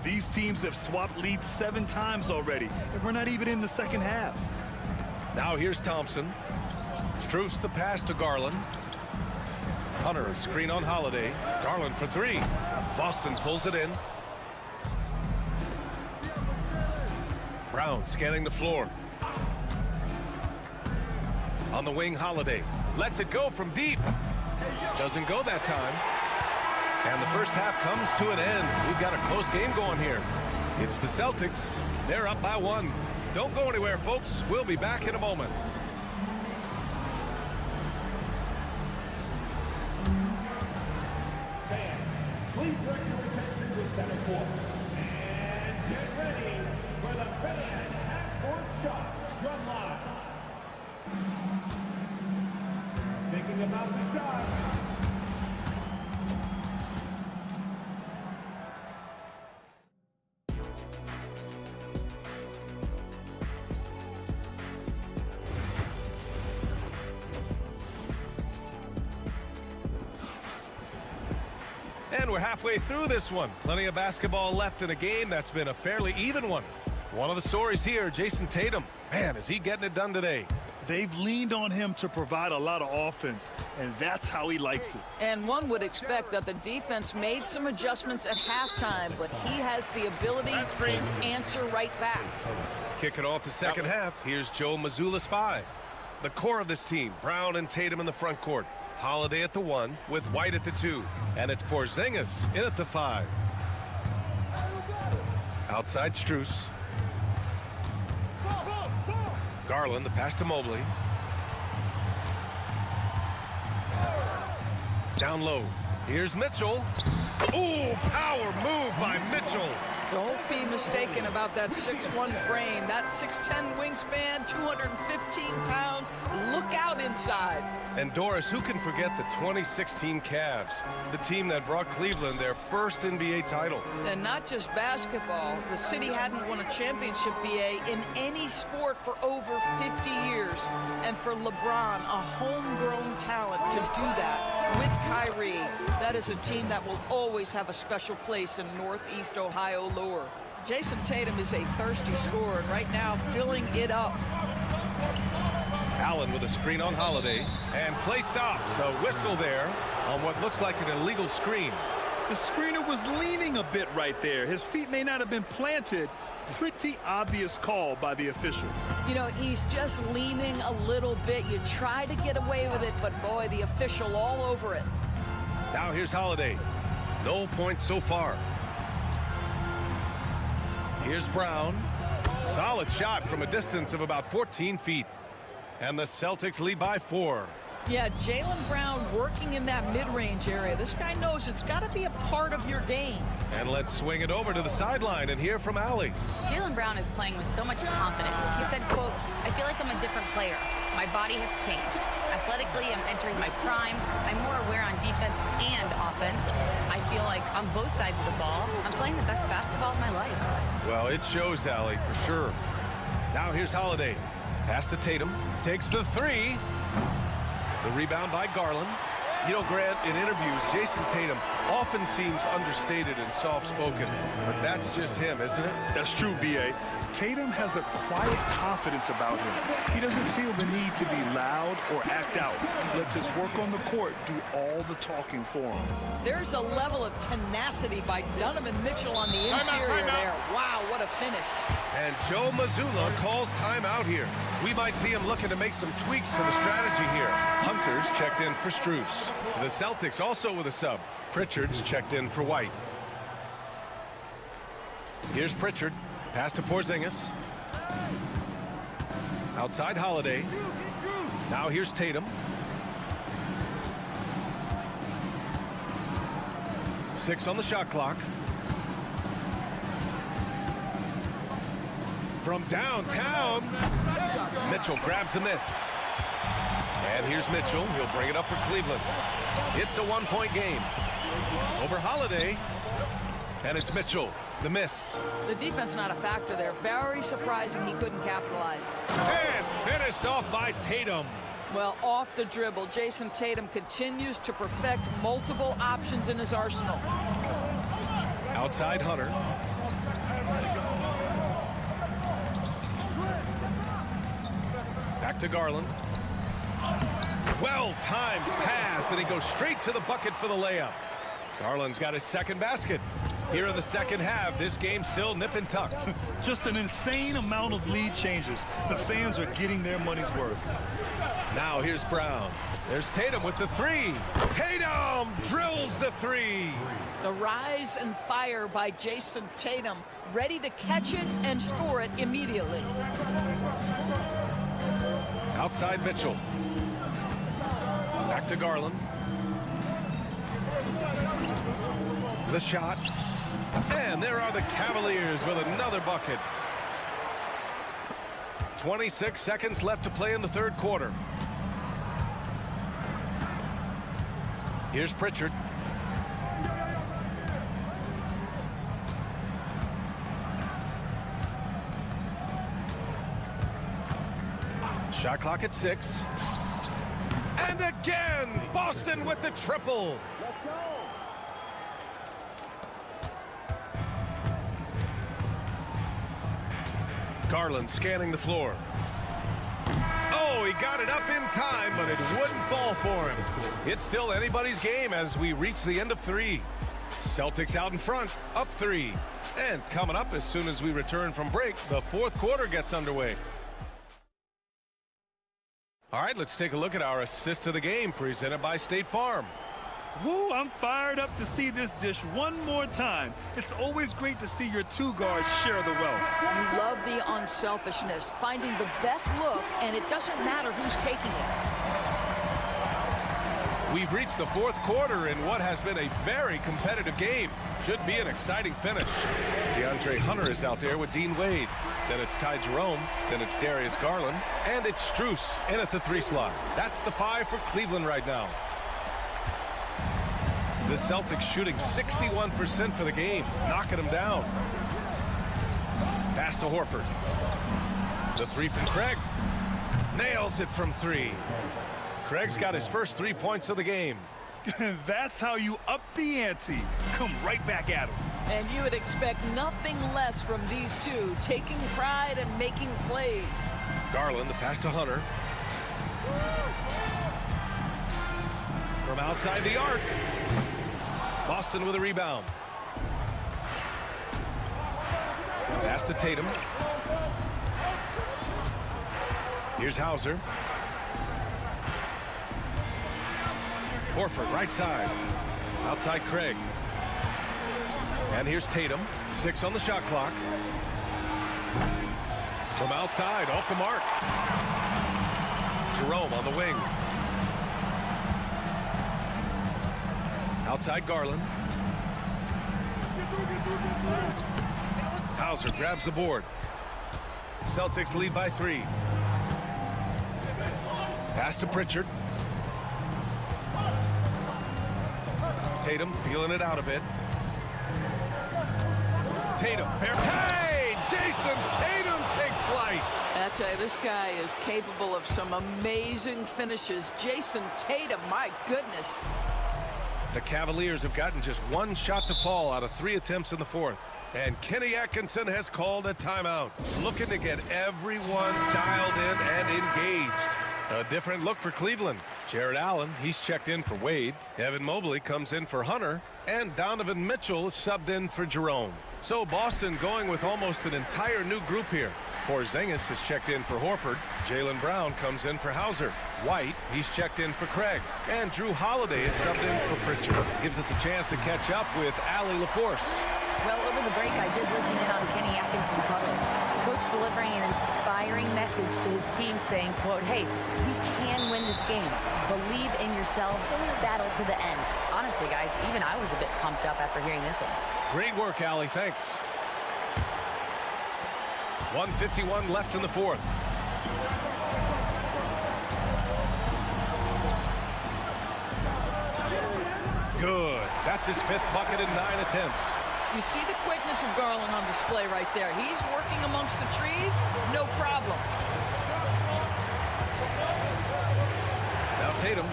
Speaker 9: These teams have swapped leads 7 times already, and we're not even in the second half.
Speaker 8: Now here's Thompson. Strus the pass to Garland. Hunter, a screen on Holiday. Garland for 3. Boston pulls it in. Brown scanning the floor. On the wing, Holiday. Lets it go from deep. Doesn't go that time. And the first half comes to an end. We've got a close game going here. It's the Celtics. They're up by 1. Don't go anywhere, folks. We'll be back in a moment.
Speaker 7: Please direct your attention to the center court. And get ready for the finish half-court shot. Drum line. Thinking about the shot.
Speaker 8: And we're halfway through this one. Plenty of basketball left in a game that's been a fairly even one. One of the stories here, Jason Tatum. Man, is he getting it done today?
Speaker 9: They've leaned on him to provide a lot of offense, and that's how he likes it.
Speaker 10: And one would expect that the defense made some adjustments at halftime, but he has the ability to answer right back.
Speaker 8: Kicking off the second half, here's Joe Mazzulla's 5. The core of this team, Brown and Tatum in the front court. Holiday at the 1 with White at the 2. And it's Porzingis in at the 5. Outside Strus. Garland, the pass to Mobley. Down low. Here's Mitchell. Ooh, power move by Mitchell.
Speaker 10: Don't be mistaken about that 6'1" frame. That 6'10" wingspan, 215 pounds. Look out inside.
Speaker 8: And Doris, who can forget the 2016 Cavs, the team that brought Cleveland their first NBA title?
Speaker 10: And not just basketball. The city hadn't won a championship, BA, in any sport for over 50 years. And for LeBron, a homegrown talent, to do that with Kyrie, that is a team that will always have a special place in Northeast Ohio lore. Jason Tatum is a thirsty scorer, and right now filling it up.
Speaker 8: Allen with a screen on Holiday, and play stops. A whistle there on what looks like an illegal screen.
Speaker 9: The screener was leaning a bit right there. His feet may not have been planted. Pretty obvious call by the officials.
Speaker 10: You know, he's just leaning a little bit. You try to get away with it, but boy, the official all over it.
Speaker 8: Now here's Holiday. No points so far. Here's Brown. Solid shot from a distance of about 14 feet. And the Celtics lead by 4.
Speaker 10: Yeah, Jaylen Brown working in that mid-range area. This guy knows it's got to be a part of your game.
Speaker 8: And let's swing it over to the sideline and hear from Allie.
Speaker 11: Jaylen Brown is playing with so much confidence. He said, quote, "I feel like I'm a different player. My body has changed. Athletically, I'm entering my prime. I'm more aware on defense and offense. I feel like on both sides of the ball, I'm playing the best basketball of my life."
Speaker 8: Well, it shows, Allie, for sure. Now here's Holiday. Pass to Tatum. Takes the 3. The rebound by Garland. You know, Grant, in interviews, Jason Tatum often seems understated and soft-spoken, but that's just him, isn't it?
Speaker 9: That's true, B.A. Tatum has a quiet confidence about him. He doesn't feel the need to be loud or act out. He lets his work on the court do all the talking for him.
Speaker 10: There's a level of tenacity by Donovan Mitchell on the interior there. Wow, what a finish.
Speaker 8: And Joe Mazzulla calls timeout here. We might see him looking to make some tweaks to the strategy here. Hunter's checked in for Strus. The Celtics also with a sub. Pritchard's checked in for White. Here's Pritchard. Pass to Porzingis. Outside Holiday. Now here's Tatum. Six on the shot clock. From downtown, Mitchell grabs a miss. And here's Mitchell. He'll bring it up for Cleveland. It's a one-point game. Over Holiday. And it's Mitchell. The miss.
Speaker 10: The defense not a factor there. Very surprising he couldn't capitalize.
Speaker 8: And finished off by Tatum.
Speaker 10: Well, off the dribble, Jason Tatum continues to perfect multiple options in his arsenal.
Speaker 8: Outside Hunter. Back to Garland. Well-timed pass, and he goes straight to the bucket for the layup. Garland's got his second basket. Here in the second half, this game's still nip and tuck.
Speaker 9: Just an insane amount of lead changes. The fans are getting their money's worth.
Speaker 8: Now here's Brown. There's Tatum with the 3. Tatum drills the 3.
Speaker 10: The rise and fire by Jason Tatum, ready to catch it and score it immediately.
Speaker 8: Outside Mitchell. Back to Garland. The shot. And there are the Cavaliers with another bucket. 26 seconds left to play in the third quarter. Here's Pritchard. Shot clock at 6. And again, Boston with the triple. Garland scanning the floor. Oh, he got it up in time, but it wouldn't fall for him. It's still anybody's game as we reach the end of 3. Celtics out in front, up 3. And coming up as soon as we return from break, the fourth quarter gets underway. All right, let's take a look at our assist of the game presented by State Farm.
Speaker 9: Woo, I'm fired up to see this dish one more time. It's always great to see your two guards share the wealth.
Speaker 10: You love the unselfishness, finding the best look, and it doesn't matter who's taking it.
Speaker 8: We've reached the fourth quarter in what has been a very competitive game. Should be an exciting finish. DeAndre Hunter is out there with Dean Wade. Then it's Ty Jerome. Then it's Darius Garland. And it's Strus in at the 3 slot. That's the 5 for Cleveland right now. The Celtics shooting 61% for the game, knocking them down. Pass to Horford. The 3 from Craig. Nails it from 3. Craig's got his first 3 points of the game.
Speaker 9: That's how you up the ante. Come right back at him.
Speaker 10: And you would expect nothing less from these two, taking pride and making plays.
Speaker 8: Garland, the pass to Hunter. From outside the arc. Boston with a rebound. Pass to Tatum. Here's Hauser. Horford, right side. Outside Craig. And here's Tatum. 6 on the shot clock. From outside, off the mark. Jerome on the wing. Outside Garland. Hauser grabs the board. Celtics lead by 3. Pass to Pritchard. Tatum feeling it out a bit. Tatum. Hey! Jason Tatum takes flight.
Speaker 10: I tell you, this guy is capable of some amazing finishes. Jason Tatum, my goodness.
Speaker 8: The Cavaliers have gotten just 1 shot to fall out of 3 attempts in the fourth. And Kenny Atkinson has called a timeout, looking to get everyone dialed in and engaged. A different look for Cleveland. Jared Allen, he's checked in for Wade. Evan Mobley comes in for Hunter. And Donovan Mitchell is subbed in for Jerome. So Boston going with almost an entire new group here. Porzingis is checked in for Horford. Jaylen Brown comes in for Hauser. White, he's checked in for Craig. And Drew Holiday is subbed in for Pritchard. Gives us a chance to catch up with Allie LaForce.
Speaker 11: Well, over the break, I did listen in on Kenny Atkinson's huddle. Coach delivering an inspiring message to his team saying, quote, hey, we can win this game. Believe in yourselves. Battle to the end. Honestly, guys, even I was a bit pumped up after hearing this one.
Speaker 8: Great work, Allie. Thanks. 1:51 left in the fourth. Good. That's his 5th bucket in 9 attempts.
Speaker 10: You see the quickness of Garland on display right there. He's working amongst the trees, no problem.
Speaker 8: Now Tatum.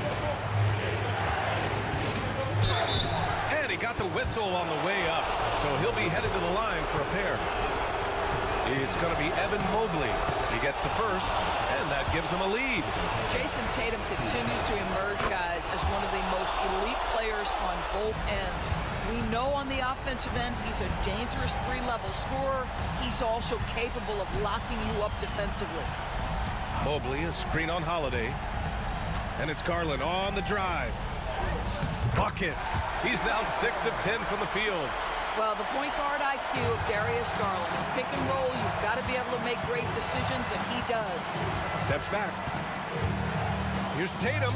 Speaker 8: And he got the whistle on the way up, so he'll be headed to the line for a pair. It's going to be Evan Mobley. He gets the first, and that gives him a lead.
Speaker 10: Jason Tatum continues to emerge, guys, as one of the most elite players on both ends. We know on the offensive end he's a dangerous 3-level scorer. He's also capable of locking you up defensively.
Speaker 8: Mobley, a screen on Holiday. And it's Garland on the drive. Buckets. He's now 6 of 10 from the field.
Speaker 10: Well, the point guard IQ of Darius Garland. In pick and roll, you've got to be able to make great decisions, and he does.
Speaker 8: Steps back. Here's Tatum.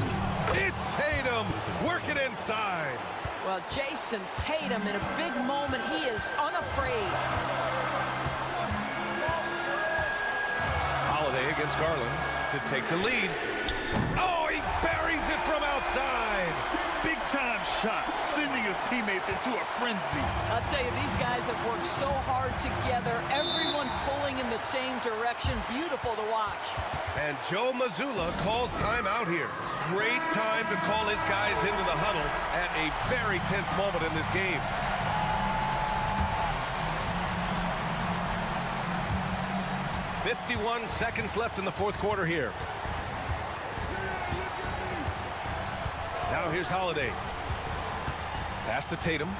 Speaker 8: It's Tatum working inside.
Speaker 10: Well, Jason Tatum in a big moment. He is unafraid.
Speaker 8: Holiday against Garland to take the lead. Oh, he buries it from outside.
Speaker 9: Big time shot, sending his teammates into a frenzy.
Speaker 10: I'll tell you, these guys have worked so hard together. Everyone pulling in the same direction. Beautiful to watch.
Speaker 8: And Joe Mazzulla calls timeout here. Great time to call his guys into the huddle at a very tense moment in this game. "51 seconds left in the fourth quarter here. Now here's Holiday. Pass to Tatum.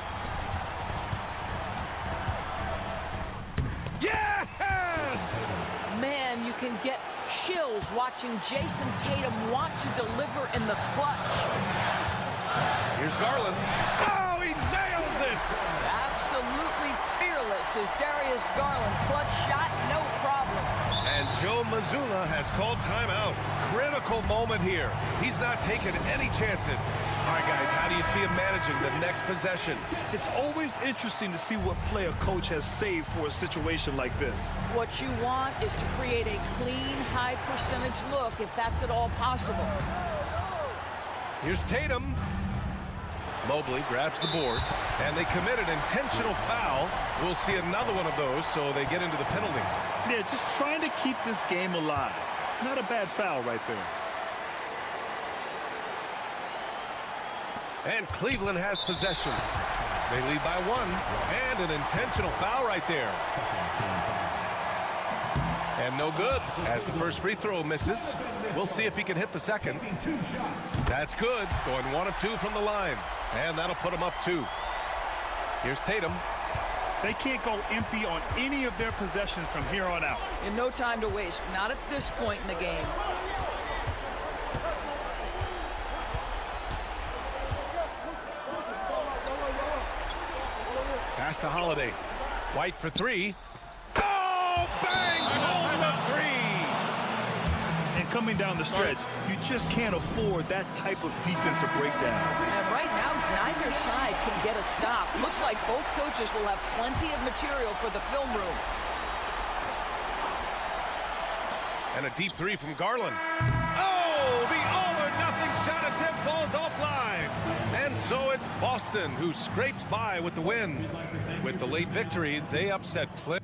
Speaker 8: Yes!
Speaker 10: Man, you can get chills watching Jason Tatum want to deliver in the clutch.
Speaker 8: Here's Garland. Oh, he nails it!
Speaker 10: Absolutely fearless is Darius Garland. Clutch shot, no problem.
Speaker 8: And Joe Mazzulla has called timeout. Critical moment here. He's not taking any chances. All right, guys, how do you see him managing the next possession?
Speaker 9: It's always interesting to see what play a coach has saved for a situation like this.
Speaker 10: What you want is to create a clean, high percentage look, if that's at all possible.
Speaker 8: Here's Tatum. Mobley grabs the board, and they commit an intentional foul. We'll see another one of those, so they get into the penalty.
Speaker 9: Yeah, just trying to keep this game alive. Not a bad foul right there.
Speaker 8: And Cleveland has possession. They lead by one, and an intentional foul right there. And no good, as the first free throw misses. We'll see if he can hit the second. That's good, going 1 of 2 from the line. And that'll put him up 2. Here's Tatum.
Speaker 9: They can't go empty on any of their possessions from here on out.
Speaker 10: And no time to waste, not at this point in the game.
Speaker 8: Pass to Holiday. White for 3. Oh, bangs home the 3.
Speaker 9: And coming down the stretch, you just can't afford that type of defensive breakdown.
Speaker 10: And right now, neither side can get a stop. Looks like both coaches will have plenty of material for the film room.
Speaker 8: And a deep 3 from Garland. Oh, the all-or-nothing shot attempt falls offline. And so it's Boston who scrapes by with the win. With the late victory, they upset Cleveland.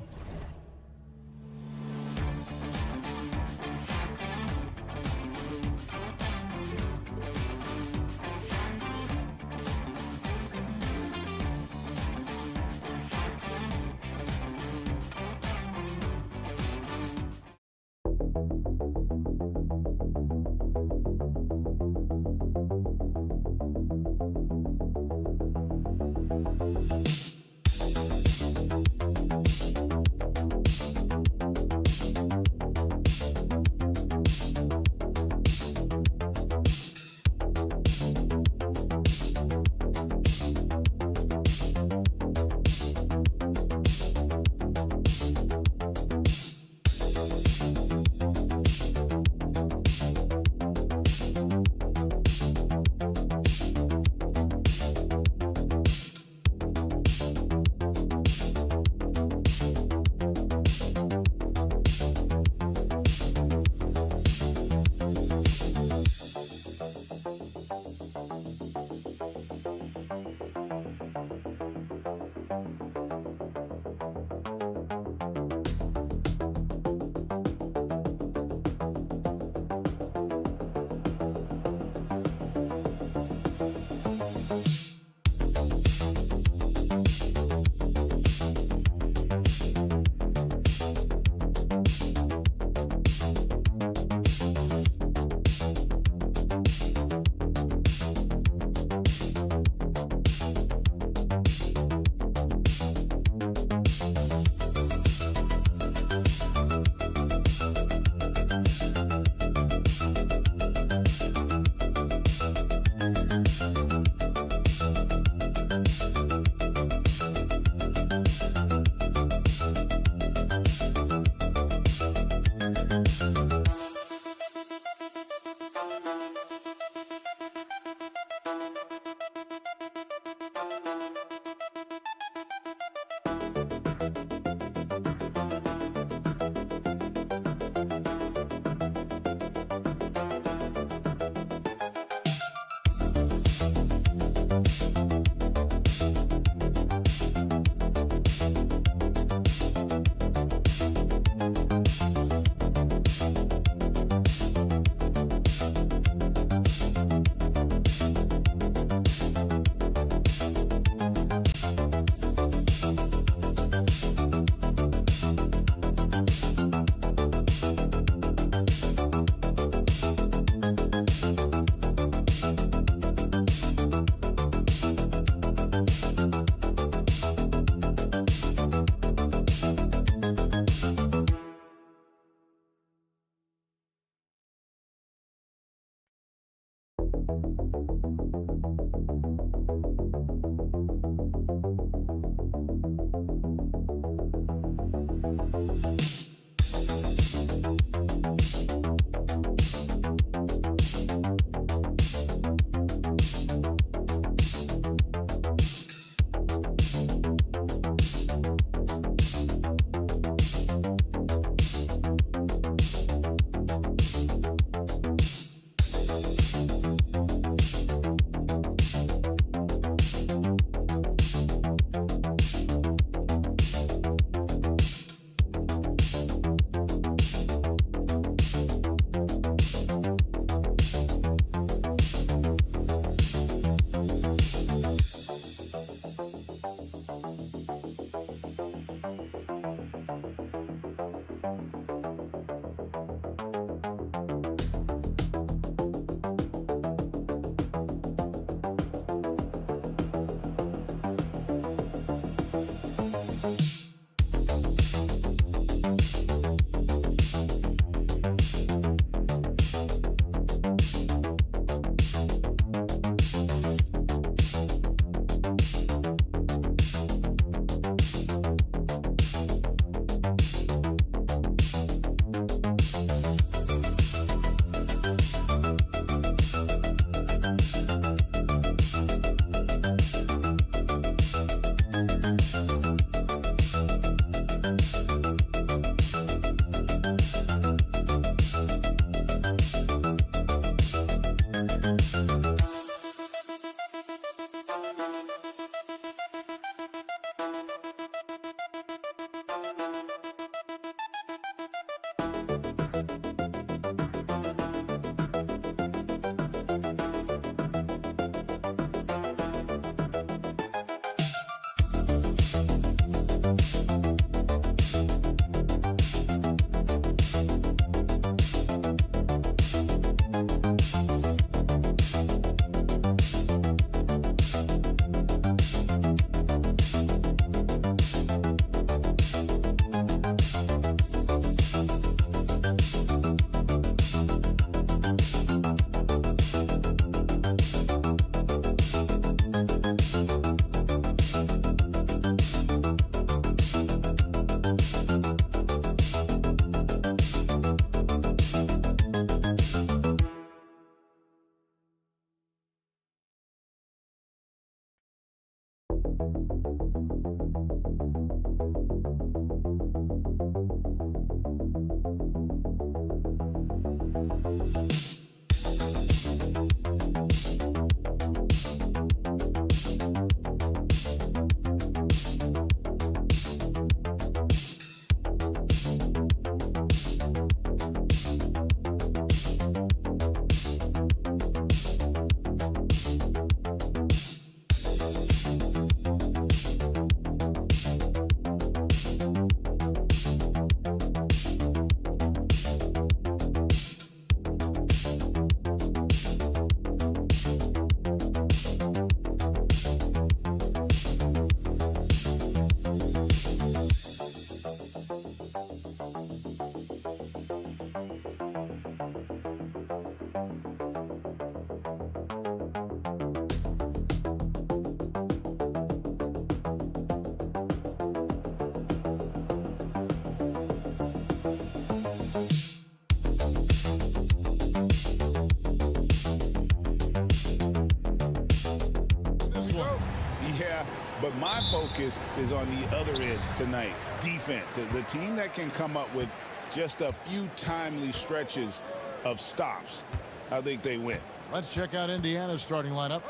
Speaker 3: But my focus is on the other end tonight, defense. The team that can come up with just a few timely stretches of stops, I think they win.
Speaker 2: Let's check out Indiana's starting lineup.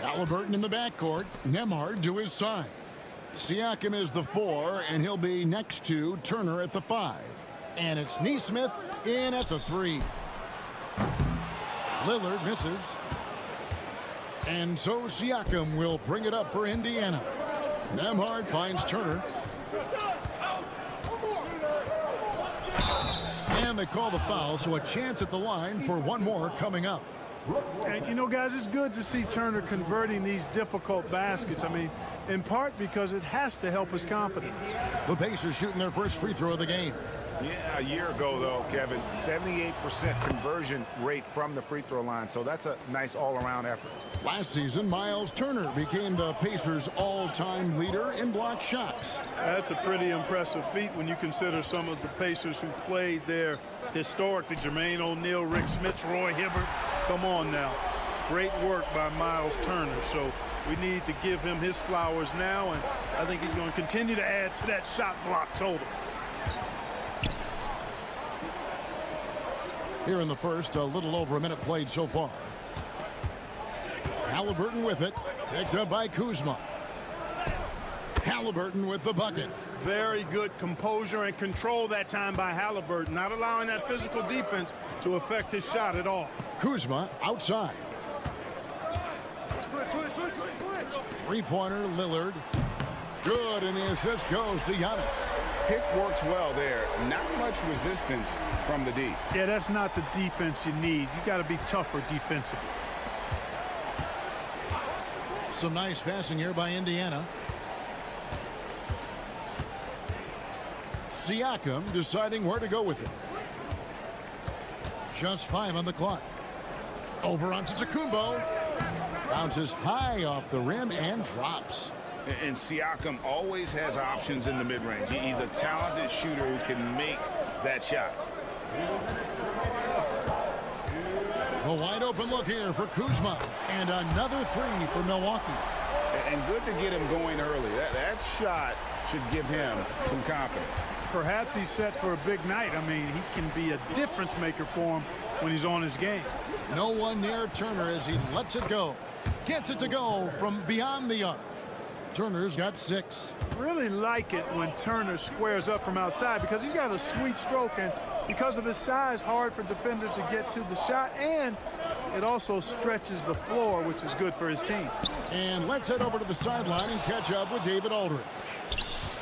Speaker 2: Halliburton in the backcourt. Nembhard to his side. Siakam is the 4, and he'll be next to Turner at the 5. And it's Nesmith in at the 3. Lillard misses. And so Siakam will bring it up for Indiana. Nembhard finds Turner. And they call the foul, so a chance at the line for one more coming up.
Speaker 12: And, you know, guys, it's good to see Turner converting these difficult baskets. I mean, in part because it has to help his confidence.
Speaker 2: The Pacers shooting their first free throw of the game.
Speaker 5: Yeah, a year ago, though, Kevin, 78% conversion rate from the free throw line. So that's a nice all-around effort.
Speaker 2: Last season, Miles Turner became the Pacers' all-time leader in block shots.
Speaker 12: That's a pretty impressive feat when you consider some of the Pacers who played there historically. Jermaine O'Neal, Rick Smith, Roy Hibbert. Come on now. Great work by Miles Turner. So we need to give him his flowers now, and I think he's going to continue to add to that shot block total.
Speaker 2: Here in the first, a little over a minute played so far. Halliburton with it, picked up by Kuzma. Halliburton with the bucket.
Speaker 12: Very good composure and control that time by Halliburton, not allowing that physical defense to affect his shot at all.
Speaker 2: Kuzma outside. Three-pointer, Lillard. Good, and the assist goes to Giannis.
Speaker 5: Pick works well there. Not much resistance from the D.
Speaker 12: Yeah, that's not the defense you need. You got to be tougher defensively.
Speaker 2: Some nice passing here by Indiana. Siakam deciding where to go with it. Just 5 on the clock. Over onto Tacumbo. Bounces high off the rim and drops.
Speaker 5: And Siakam always has options in the mid-range. He's a talented shooter who can make that shot.
Speaker 2: The wide open look here for Kuzma. And another 3 for Milwaukee.
Speaker 5: And good to get him going early. That shot should give him some confidence.
Speaker 12: Perhaps he's set for a big night. I mean, he can be a difference maker for him when he's on his game.
Speaker 2: No one near Turner as he lets it go. Gets it to go from beyond the arc. Turner's got 6.
Speaker 12: Really like it when Turner squares up from outside because he's got a sweet stroke, and because of his size, hard for defenders to get to the shot, and it also stretches the floor, which is good for his team.
Speaker 2: And let's head over to the sideline and catch up with David Aldridge.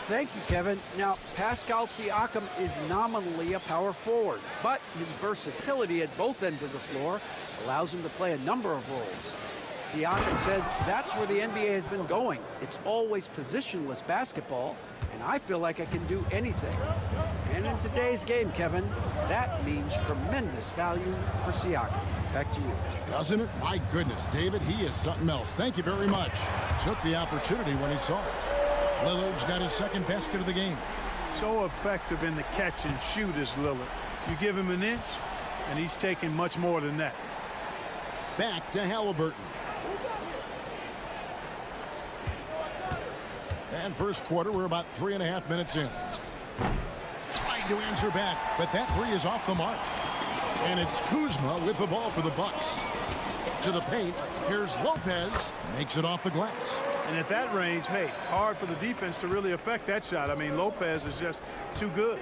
Speaker 4: Thank you, Kevin. Now, Pascal Siakam is nominally a power forward, but his versatility at both ends of the floor allows him to play a number of roles. Siakam says that's where the NBA has been going. It's always positionless basketball, and I feel like I can do anything. And in today's game, Kevin, that means tremendous value for Siakam. Back to you.
Speaker 2: Doesn't it? My goodness, David, he is something else. Thank you very much. Took the opportunity when he saw it. Lillard's got his second basket of the game.
Speaker 12: So effective in the catch and shoot is Lillard. You give him an inch, and he's taking much more than that.
Speaker 2: Back to Halliburton. And first quarter, we're about 3.5 minutes in. Trying to answer back, but that 3 is off the mark. And it's Kuzma with the ball for the Bucks. To the paint, here's Lopez, makes it off the glass.
Speaker 12: And at that range, hey, hard for the defense to really affect that shot. I mean, Lopez is just too good.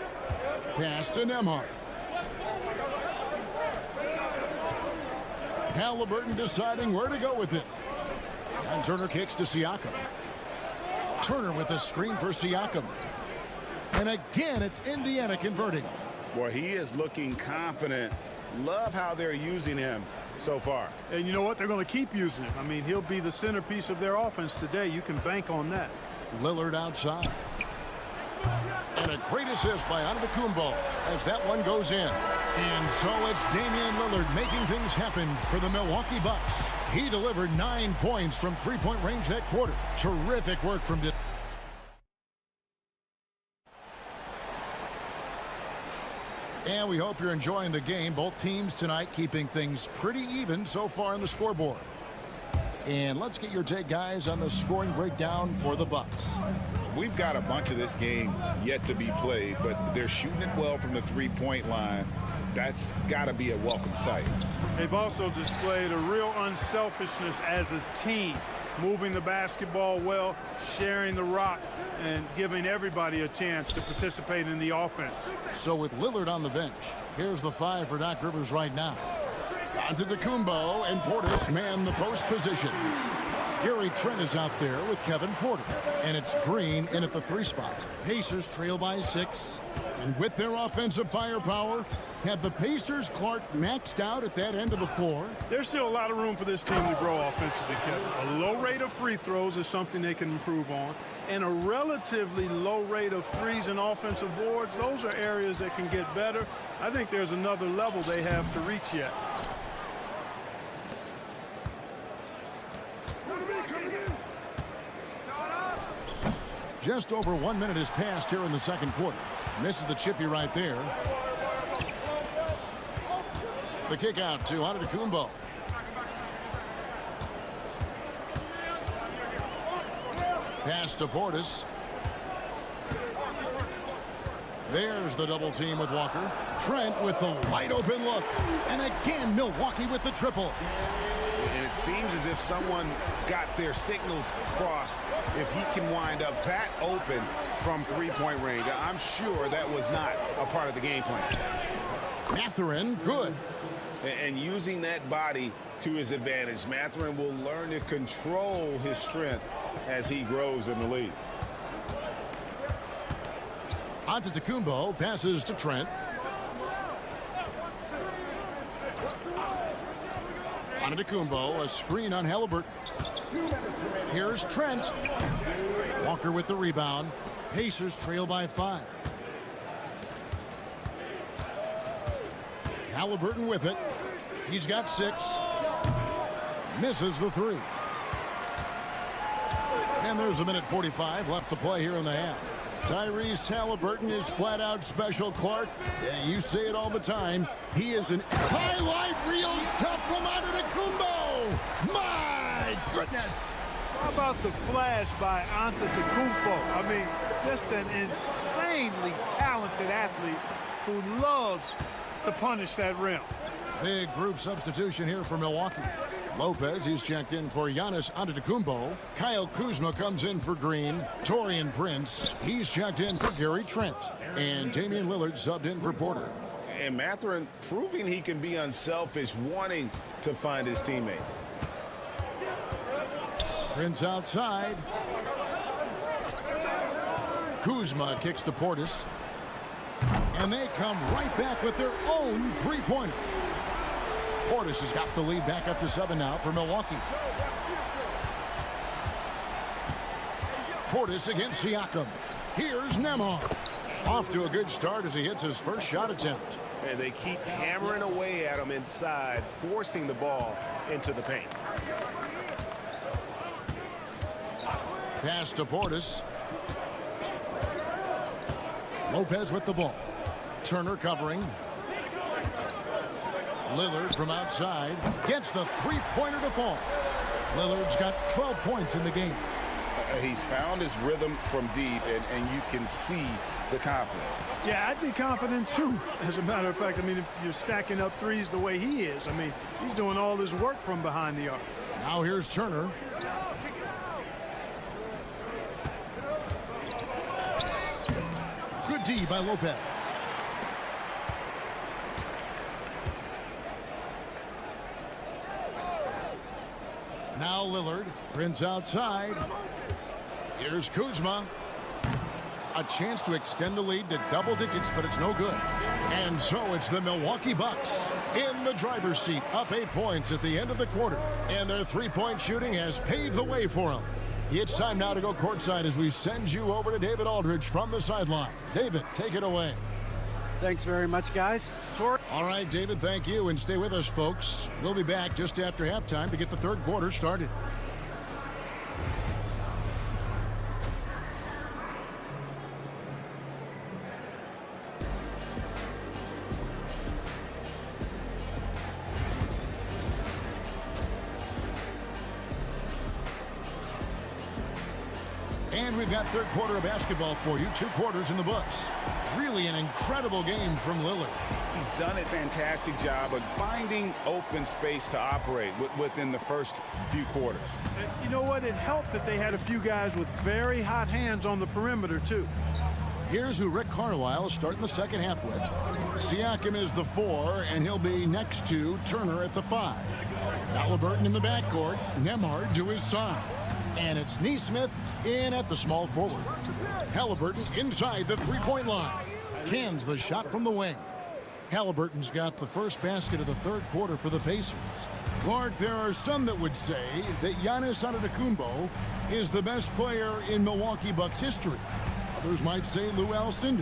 Speaker 2: Pass to Nembhard. Halliburton deciding where to go with it. And Turner kicks to Siakam. Turner with a screen for Siakam. And again, it's Indiana converting.
Speaker 5: Boy, he is looking confident. Love how they're using him so far.
Speaker 12: And you know what? They're going to keep using him. I mean, he'll be the centerpiece of their offense today. You can bank on that.
Speaker 2: Lillard outside. And a great assist by Antetokounmpo as that one goes in. And so it's Damian Lillard making things happen for the Milwaukee Bucks. He delivered 9 points from three-point range that quarter. Terrific work from this. And we hope you're enjoying the game. Both teams tonight keeping things pretty even so far on the scoreboard. And let's get your take, guys, on the scoring breakdown for the Bucks.
Speaker 5: We've got a bunch of this game yet to be played, but they're shooting it well from the three-point line. That's got to be a welcome sight.
Speaker 12: They've also displayed a real unselfishness as a team, moving the basketball well, sharing the rock, and giving everybody a chance to participate in the offense.
Speaker 2: So with Lillard on the bench, here's the 5 for Doc Rivers right now. Antetokounmpo and Portis man the post positions. Gary Trent is out there with Kevin Porter. And it's Green in at the 3 spot. Pacers trail by 6. And with their offensive firepower, have the Pacers, Clark, maxed out at that end of the floor?
Speaker 12: There's still a lot of room for this team to grow offensively, Kevin. A low rate of free throws is something they can improve on. And a relatively low rate of threes and offensive boards, those are areas that can get better. I think there's another level they have to reach yet.
Speaker 2: Just over 1 minute has passed here in the second quarter. Misses the chippy right there. The kick out to Antetokounmpo. Pass to Portis. There's the double team with Walker. Trent with the wide open look. And again, Milwaukee with the triple.
Speaker 5: And it seems as if someone got their signals crossed. If he can wind up that open from three-point range, I'm sure that was not a part of the game plan.
Speaker 2: Mathurin, good.
Speaker 5: And using that body to his advantage, Mathurin will learn to control his strength as he grows in the league.
Speaker 2: Antetokounmpo passes to Trent. Antetokounmpo, a screen on Halliburton. Here's Trent. Walker with the rebound. Pacers trail by 5. Halliburton with it. He's got 6. Misses the 3. And there's 1:45 left to play here in the half. Tyrese Halliburton is flat out special, Clark. You say it all the time. He is an highlight reel stuff from Antetokounmpo. My goodness.
Speaker 12: How about the flash by Antetokounmpo? I mean, just an insanely talented athlete who loves to punish that rim.
Speaker 2: Big group substitution here for Milwaukee. Lopez, he's checked in for Giannis Antetokounmpo. Kyle Kuzma comes in for Green. Taurean Prince, he's checked in for Gary Trent. And Damian Lillard subbed in for Porter.
Speaker 5: And Mathurin proving he can be unselfish, wanting to find his teammates.
Speaker 2: Prince outside. Kuzma kicks to Portis. And they come right back with their own three-pointer. Portis has got the lead back up to 7 now for Milwaukee. Portis against Siakam. Here's Nembhard. Off to a good start as he hits his first shot attempt.
Speaker 8: And they keep hammering away at him inside, forcing the ball into the paint.
Speaker 2: Pass to Portis. Lopez with the ball. Turner covering. Lillard from outside gets the three-pointer to fall. Lillard's got 12 points in the game.
Speaker 5: He's found his rhythm from deep, and you can see the confidence.
Speaker 12: Yeah, I'd be confident too. As a matter of fact, I mean, if you're stacking up threes the way he is, I mean, he's doing all his work from behind the arc.
Speaker 2: Now here's Turner. Good D by Lopez. Now Lillard. Prince outside. Here's Kuzma. A chance to extend the lead to double digits, but it's no good. And so it's the Milwaukee Bucks in the driver's seat, up 8 points at the end of the quarter. And their three-point shooting has paved the way for them. It's time now to go courtside as we send you over to David Aldridge from the sideline. David, take it away.
Speaker 4: Thanks very much, guys.
Speaker 2: All right, David, thank you. And stay with us, folks. We'll be back just after halftime to get the third quarter started. And we've got third quarter of basketball for you. 2 quarters in the books. Really an incredible game from Lillard.
Speaker 5: He's done a fantastic job of finding open space to operate within the first few quarters.
Speaker 12: You know what? It helped that they had a few guys with very hot hands on the perimeter, too.
Speaker 2: Here's who Rick Carlisle is starting the second half with. Siakam is the 4, and he'll be next to Turner at the 5. Halliburton in the backcourt, Nembhard to his side. And it's Nesmith in at the small forward. Halliburton inside the three-point line. Cans the shot from the wing. Halliburton's got the first basket of the third quarter for the Pacers. Clark, there are some that would say that Giannis Antetokounmpo is the best player in Milwaukee Bucks history. Others might say Lou Alcindor.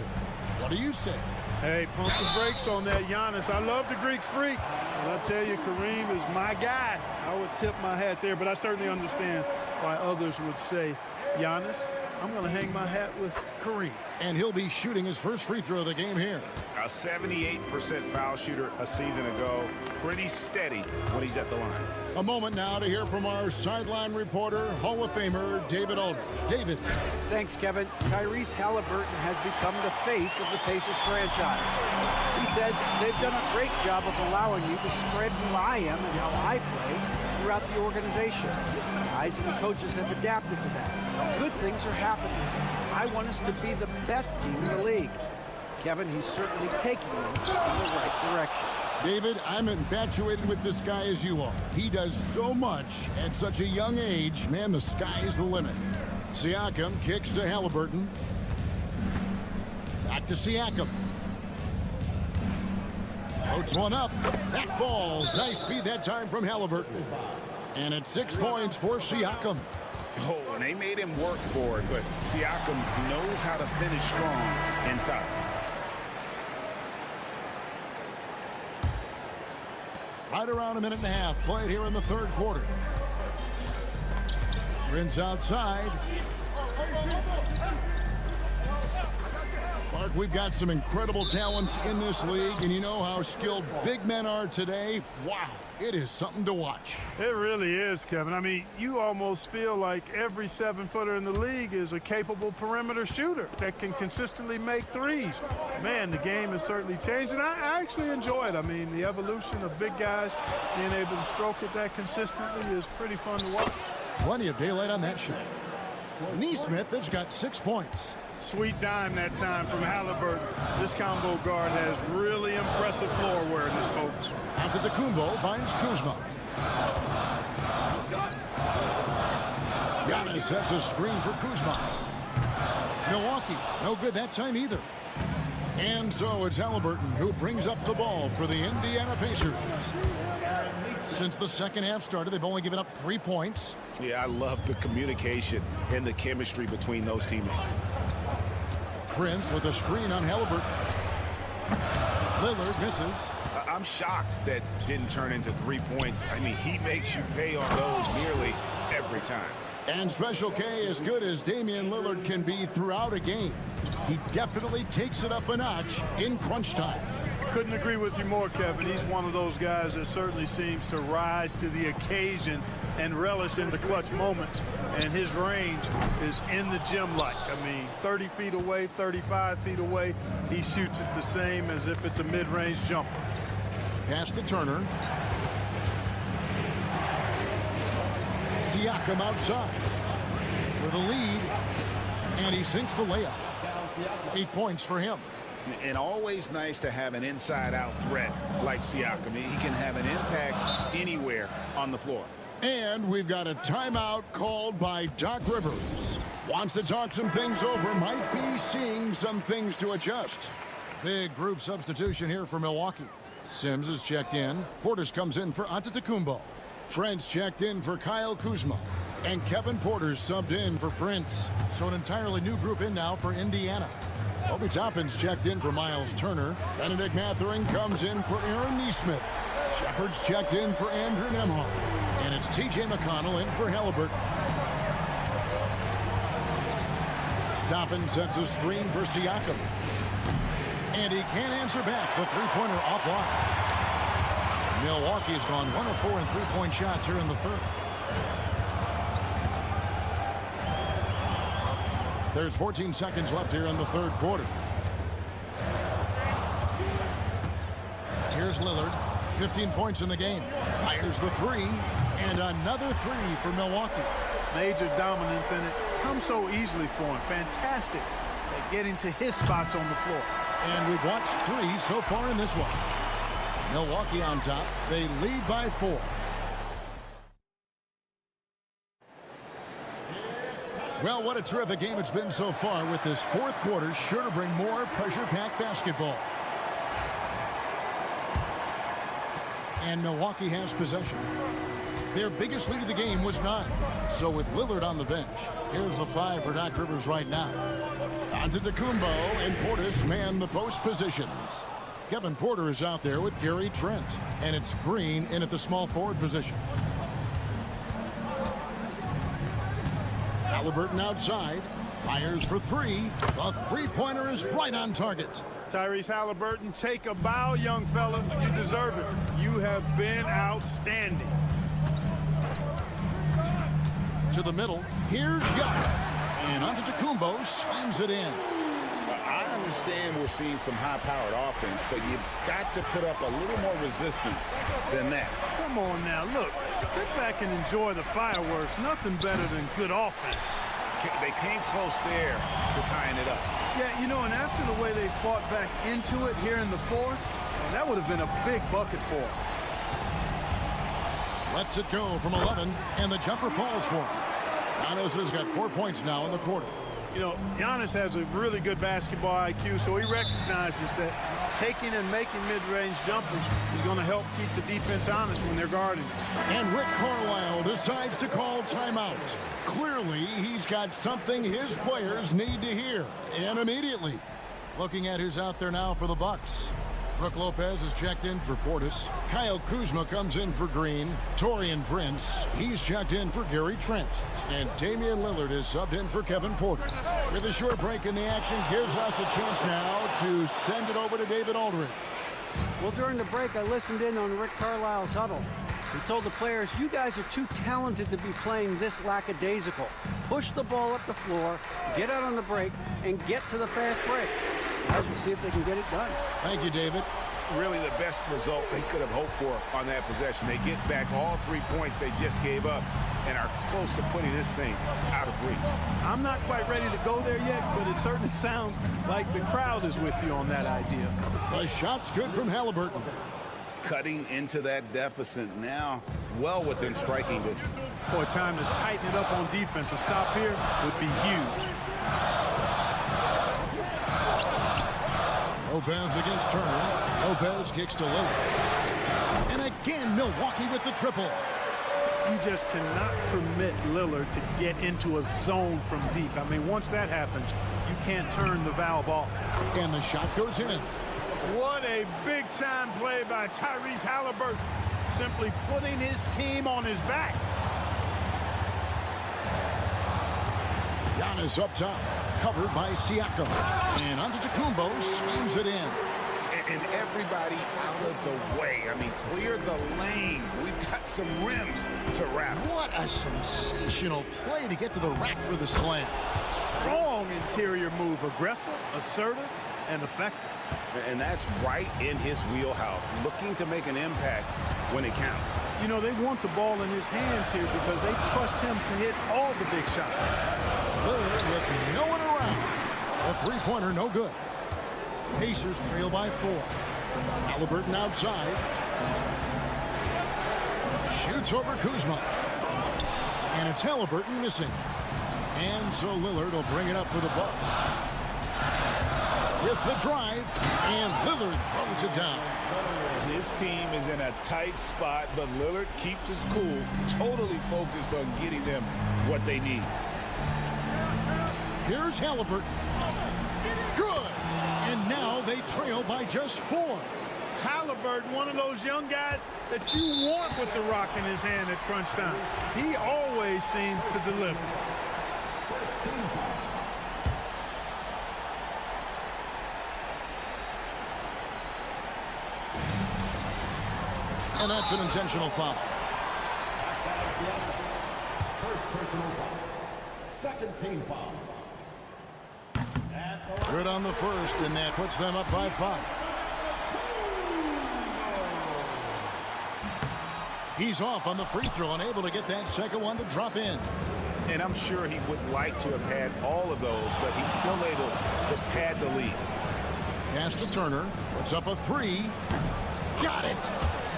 Speaker 2: What do you say?
Speaker 12: Hey, pump the brakes on that Giannis. I love the Greek freak. And I tell you, Kareem is my guy. I would tip my hat there, but I certainly understand why others would say Giannis. I'm going to hang my hat with Kareem.
Speaker 2: And he'll be shooting his first free throw of the game here.
Speaker 5: A 78% foul shooter a season ago. Pretty steady when he's at the line.
Speaker 2: A moment now to hear from our sideline reporter, Hall of Famer David Aldridge. David.
Speaker 4: Thanks, Kevin. Tyrese Halliburton has become the face of the Pacers franchise. He says they've done a great job of allowing me to spread who I am and how I play throughout the organization. The guys and the coaches have adapted to that. Good things are happening. I want us to be the best team in the league. Kevin, he's certainly taking them in the right direction.
Speaker 2: David, I'm infatuated with this guy as you are. He does so much at such a young age. Man, the sky is the limit. Siakam kicks to Halliburton. Back to Siakam. Floats one up. That falls. Nice feed that time from Halliburton. And it's 6 points for Siakam.
Speaker 5: Oh, and they made him work for it, but Siakam knows how to finish strong inside.
Speaker 2: Right around a minute and a half played here in the third quarter. Prince outside. Mark, we've got some incredible talents in this league, and you know how skilled big men are today. Wow, it is something to watch.
Speaker 12: It really is, Kevin. I mean, you almost feel like every 7-footer in the league is a capable perimeter shooter that can consistently make threes. Man, the game has certainly changed, and I actually enjoy it. I mean, the evolution of big guys being able to stroke it that consistently is pretty fun to watch.
Speaker 2: Plenty of daylight on that shot. Nesmith has got 6 points.
Speaker 12: Sweet dime that time from Halliburton. This combo guard has really impressive floor awareness, folks.
Speaker 2: Antetokounmpo finds Kuzma. Giannis sets a screen for Kuzma. Milwaukee, no good that time either. And so it's Halliburton who brings up the ball for the Indiana Pacers. Since the second half started, they've only given up 3 points.
Speaker 5: Yeah, I love the communication and the chemistry between those teammates.
Speaker 2: Prince with a screen on Halliburton. Lillard misses.
Speaker 5: I'm shocked that didn't turn into 3 points. I mean, he makes you pay on those nearly every time.
Speaker 2: And Special K, as good as Damian Lillard can be throughout a game, he definitely takes it up a notch in crunch time.
Speaker 12: Couldn't agree with you more, Kevin. He's one of those guys that certainly seems to rise to the occasion and relish in the clutch moments. And his range is in the gym-like. I mean, 30 feet away, 35 feet away, he shoots it the same as if it's a mid-range jumper.
Speaker 2: Pass to Turner. Siakam outside for the lead, and he sinks the layup. 8 points for him.
Speaker 3: And always nice to have an inside-out threat like Siakam. He can have an impact anywhere on the floor.
Speaker 2: And we've got a timeout called by Doc Rivers. Wants to talk some things over, might be seeing some things to adjust. Big group substitution here for Milwaukee. Sims is checked in. Portis comes in for Antetokounmpo. Trent's checked in for Kyle Kuzma. And Kevin Porter's subbed in for Prince. So an entirely new group in now for Indiana. Obi Toppin's checked in for Miles Turner. Benedict Mathurin comes in for Aaron Nesmith. Shepard's checked in for Andrew Nembhard. And it's T.J. McConnell in for Halliburton. Toppin sets a screen for Siakam. And he can't answer back. The three-pointer offline. Milwaukee's gone 1 of 4 in three-point shots here in the third. There's 14 seconds left here in the third quarter. Here's Lillard. 15 points in the game. Fires the three. And another three for Milwaukee.
Speaker 12: Major dominance, and it comes so easily for him. Fantastic at getting to his spots on the floor.
Speaker 2: And we've watched three so far in this one. Milwaukee on top. They lead by 4. Well, what a terrific game it's been so far, with this fourth quarter sure to bring more pressure-packed basketball. And Milwaukee has possession. Their biggest lead of the game was 9. So with Lillard on the bench, here's the 5 for Doc Rivers right now. Antetokounmpo and Portis man the post positions. Kevin Porter is out there with Gary Trent. And it's Green in at the small forward position. Halliburton outside. Fires for 3. The three-pointer is right on target.
Speaker 12: Tyrese Halliburton, take a bow, young fella. You deserve it. You have been outstanding.
Speaker 2: To the middle. Here's Giannis. And Antetokounmpo slams it in.
Speaker 3: I understand we're seeing some high-powered offense, but you've got to put up a little more resistance than that.
Speaker 12: Come on now, look. Sit back and enjoy the fireworks. Nothing better than good offense.
Speaker 5: They came close there to tying it up.
Speaker 12: Yeah, you know, and after the way they fought back into it here in the fourth, that would have been a big bucket for them.
Speaker 2: Lets it go from 11, and the jumper falls for him. Giannis has got 4 points now in the quarter.
Speaker 12: You know, Giannis has a really good basketball IQ, so he recognizes that taking and making mid-range jumpers is going to help keep the defense honest when they're guarding.
Speaker 2: And Rick Carlisle decides to call timeout. Clearly, he's got something his players need to hear, and immediately. Looking at who's out there now for the Bucks. Brook Lopez is checked in for Portis. Kyle Kuzma comes in for Green. Taurean Prince, he's checked in for Gary Trent. And Damian Lillard is subbed in for Kevin Porter. With a short break in the action, gives us a chance now to send it over to David Aldridge.
Speaker 4: Well, during the break, I listened in on Rick Carlisle's huddle. He told the players, you guys are too talented to be playing this lackadaisical. Push the ball up the floor, get out on the break, and get to the fast break. Guys, we'll see if they can get it done.
Speaker 2: Thank you, David.
Speaker 5: Really the best result they could have hoped for on that possession. They get back all 3 points they just gave up and are close to putting this thing out of reach.
Speaker 12: I'm not quite ready to go there yet, but it certainly sounds like the crowd is with you on that idea.
Speaker 2: The shot's good from Halliburton.
Speaker 3: Cutting into that deficit now, well within striking distance.
Speaker 12: Boy, time to tighten it up on defense. A stop here would be huge.
Speaker 2: Lopez against Turner. Lopez kicks to Lillard. And again, Milwaukee with the triple.
Speaker 12: You just cannot permit Lillard to get into a zone from deep. I mean, once that happens, you can't turn the valve off.
Speaker 2: And the shot goes in.
Speaker 12: What a big-time play by Tyrese Halliburton. Simply putting his team on his back.
Speaker 2: Giannis up top, covered by Siakam. And Antetokounmpo slams it in.
Speaker 5: And everybody out of the way. I mean, clear the lane. We've got some rims to wrap.
Speaker 2: What a sensational play to get to the rack for the slam.
Speaker 12: Strong interior move. Aggressive, assertive, and effective.
Speaker 3: And that's right in his wheelhouse, looking to make an impact when it counts.
Speaker 12: You know, they want the ball in his hands here because they trust him to hit all the big shots.
Speaker 2: Lillard with no one around. A three-pointer, no good. Pacers trail by 4. Halliburton outside. Shoots over Kuzma. And it's Halliburton missing. And so Lillard will bring it up for the Bucks. With the drive, and Lillard throws it down.
Speaker 3: His team is in a tight spot, but Lillard keeps his cool, totally focused on getting them what they need.
Speaker 2: Here's Halliburton. Good! And now they trail by just 4.
Speaker 12: Halliburton, one of those young guys that you want with the rock in his hand at crunch time. He always seems to deliver.
Speaker 2: And that's an intentional foul.
Speaker 7: First personal foul. Second team foul.
Speaker 2: Good on the first, and that puts them up by 5. He's off on the free throw, unable to get that second one to drop in.
Speaker 5: And I'm sure he would like to have had all of those, but he's still able to pad the lead.
Speaker 2: Pass to Turner, puts up a 3. Got it!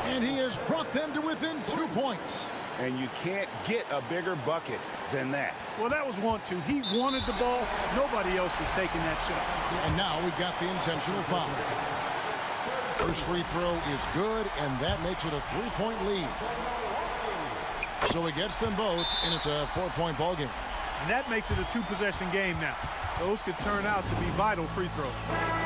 Speaker 2: And he has brought them to within 2 points.
Speaker 5: And you can't get a bigger bucket than that.
Speaker 12: Well, that was 1-2. He wanted the ball. Nobody else was taking that shot.
Speaker 2: And now we've got the intentional foul. First free throw is good, and that makes it a 3-point lead. So he gets them both, and it's a 4-point ball game.
Speaker 12: And that makes it a 2-possession game now. Those could turn out to be vital free throws.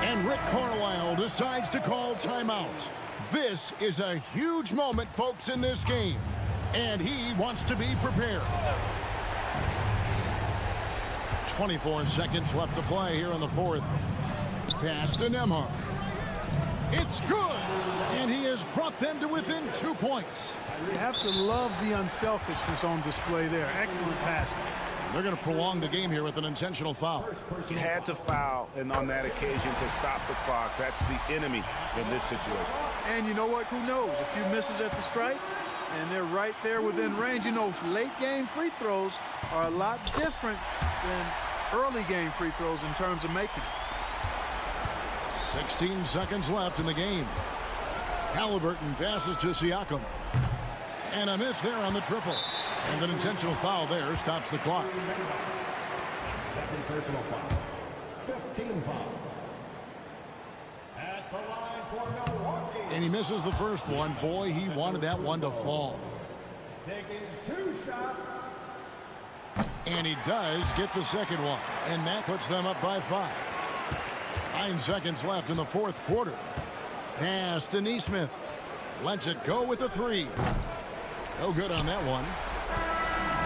Speaker 2: And Rick Carlisle decides to call timeout. This is a huge moment, folks, in this game. And he wants to be prepared. 24 seconds left to play here in the fourth. Pass to Nembhard. It's good! And he has brought them to within 2 points.
Speaker 12: You have to love the unselfishness on display there. Excellent passing.
Speaker 2: They're going to prolong the game here with an intentional foul.
Speaker 5: He had to foul, and on that occasion to stop the clock. That's the enemy in this situation.
Speaker 12: And you know what? Who knows? A few misses at the stripe, and they're right there within range. You know, late game free throws are a lot different than early game free throws in terms of making.
Speaker 2: 16 seconds left in the game. Halliburton passes to Siakam. And a miss there on the triple. And an intentional foul there stops the clock.
Speaker 7: Second personal foul. 15 foul. At the line for Milwaukee.
Speaker 2: And he misses the first one. Boy, he wanted that one to fall.
Speaker 7: Taking 2 shots.
Speaker 2: And he does get the second one. And that puts them up by 5. 9 seconds left in the fourth quarter. Pass to Nesmith. Lets it go with a 3. No good on that one.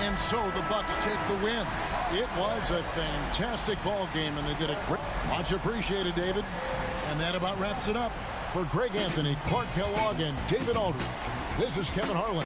Speaker 2: And so the Bucks take the win. It was a fantastic ball game, and they did it great. Much appreciated, David. And that about wraps it up. For Greg Anthony, Clark Kellogg, and David Aldridge, this is Kevin Harlan.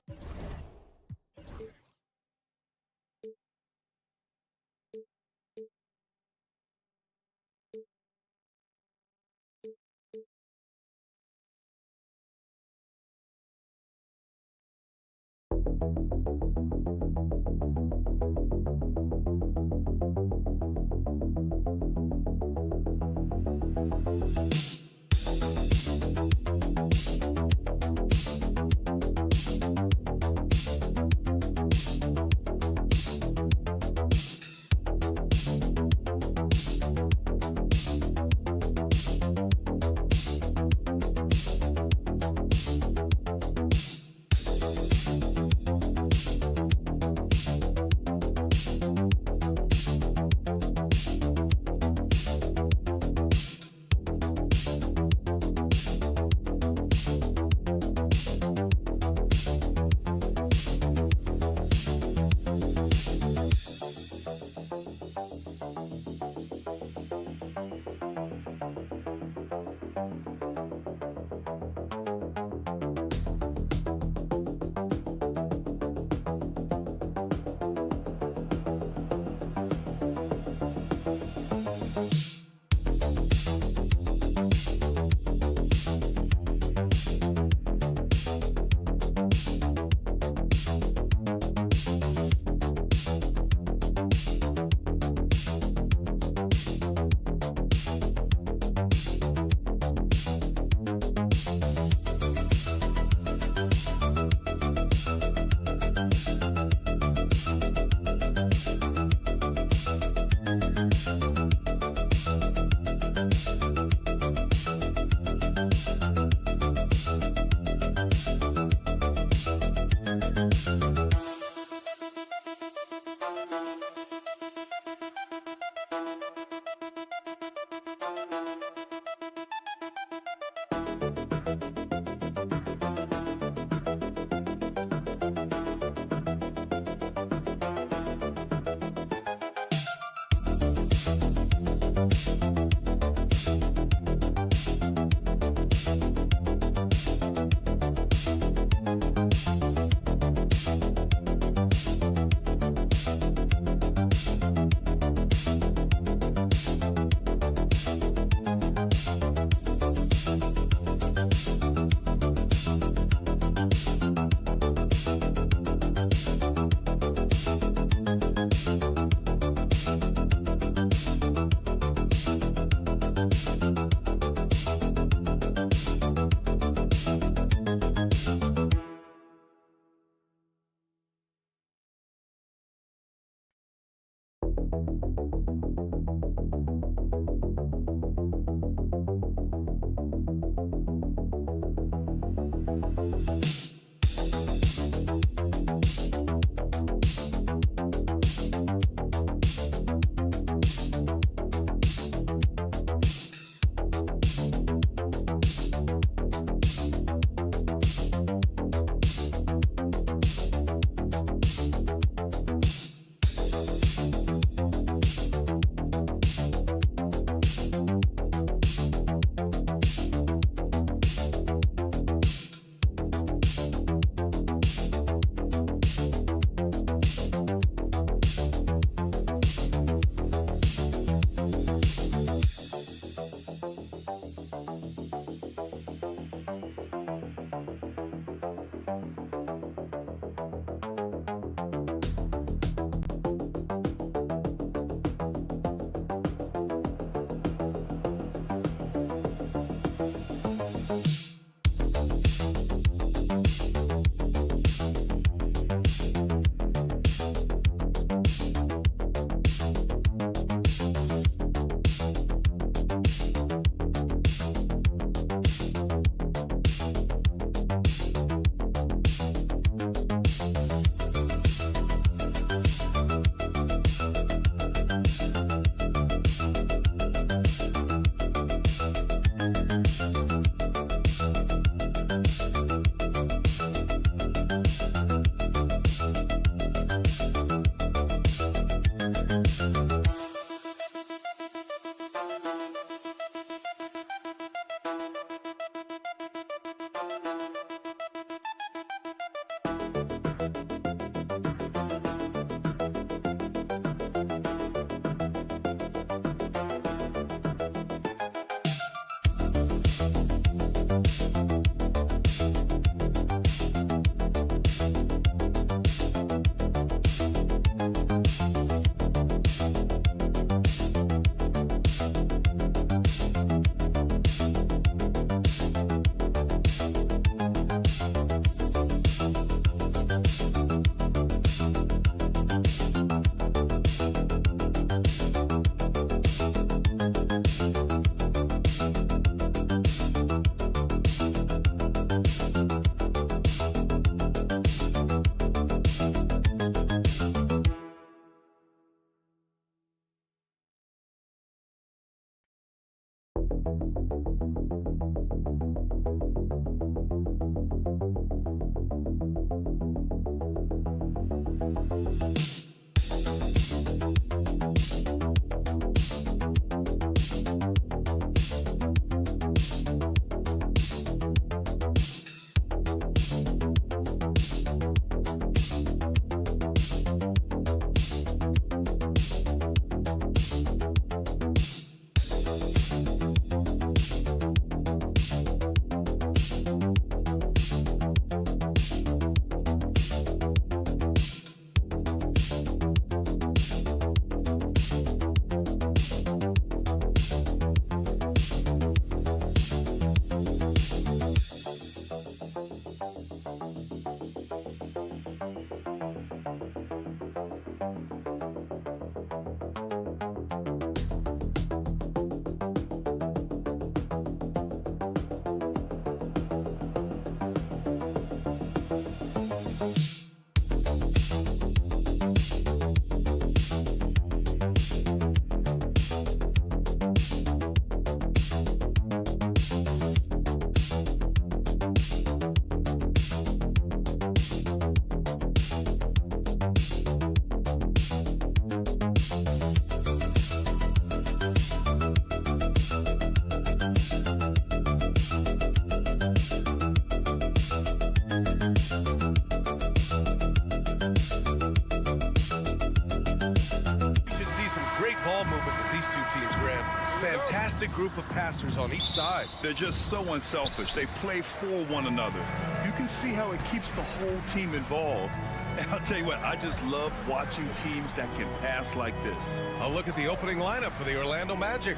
Speaker 8: Fantastic group of passers on each side.
Speaker 9: They're just so unselfish. They play for one another. You can see how it keeps the whole team involved. And I'll tell you what, I just love watching teams that can pass like this.
Speaker 8: A look at the opening lineup for the Orlando Magic.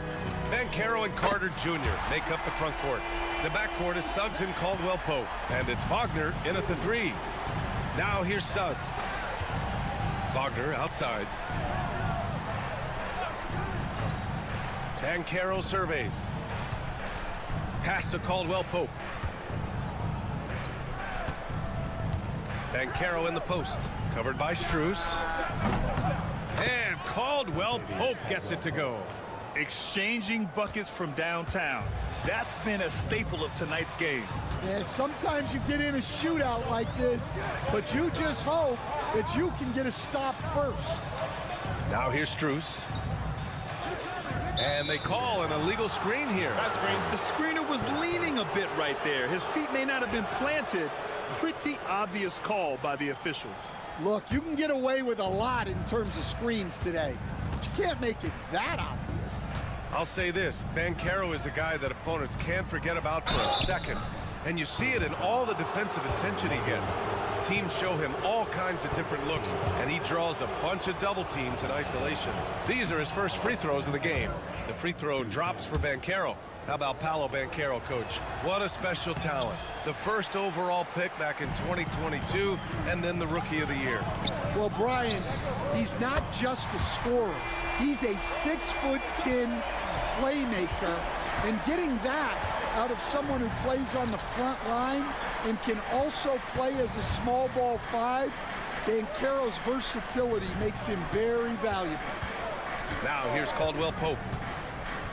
Speaker 8: Banchero and Carter Jr. make up the front court. The backcourt is Suggs and Caldwell-Pope. And it's Wagner in at the 3. Now here's Suggs. Wagner outside. Banchero surveys. Pass to Caldwell Pope. Banchero in the post. Covered by Strus. And Caldwell Pope gets it to go.
Speaker 9: Exchanging buckets from downtown. That's been a staple of tonight's game.
Speaker 6: Yeah, sometimes you get in a shootout like this, but you just hope that you can get a stop first.
Speaker 8: Now here's Strus. And they call an illegal screen here.
Speaker 9: That's great. The screener was leaning a bit right there. His feet may not have been planted. Pretty obvious call by the officials.
Speaker 6: Look, you can get away with a lot in terms of screens today, but you can't make it that obvious.
Speaker 8: I'll say this, Banchero is a guy that opponents can't forget about for a second, and you see it in all the defensive attention he gets. Teams show him all kinds of different looks, and he draws a bunch of double teams in isolation. These are his first free throws of the game. The free throw drops for Banchero. How about Paolo Banchero, coach? What a special talent. The first overall pick back in 2022, and then the Rookie of the Year.
Speaker 6: Well, Brian, he's not just a scorer. He's a 6'10" playmaker, and getting that out of someone who plays on the front line and can also play as a small ball 5, Banchero's versatility makes him very valuable.
Speaker 8: Now here's Caldwell Pope.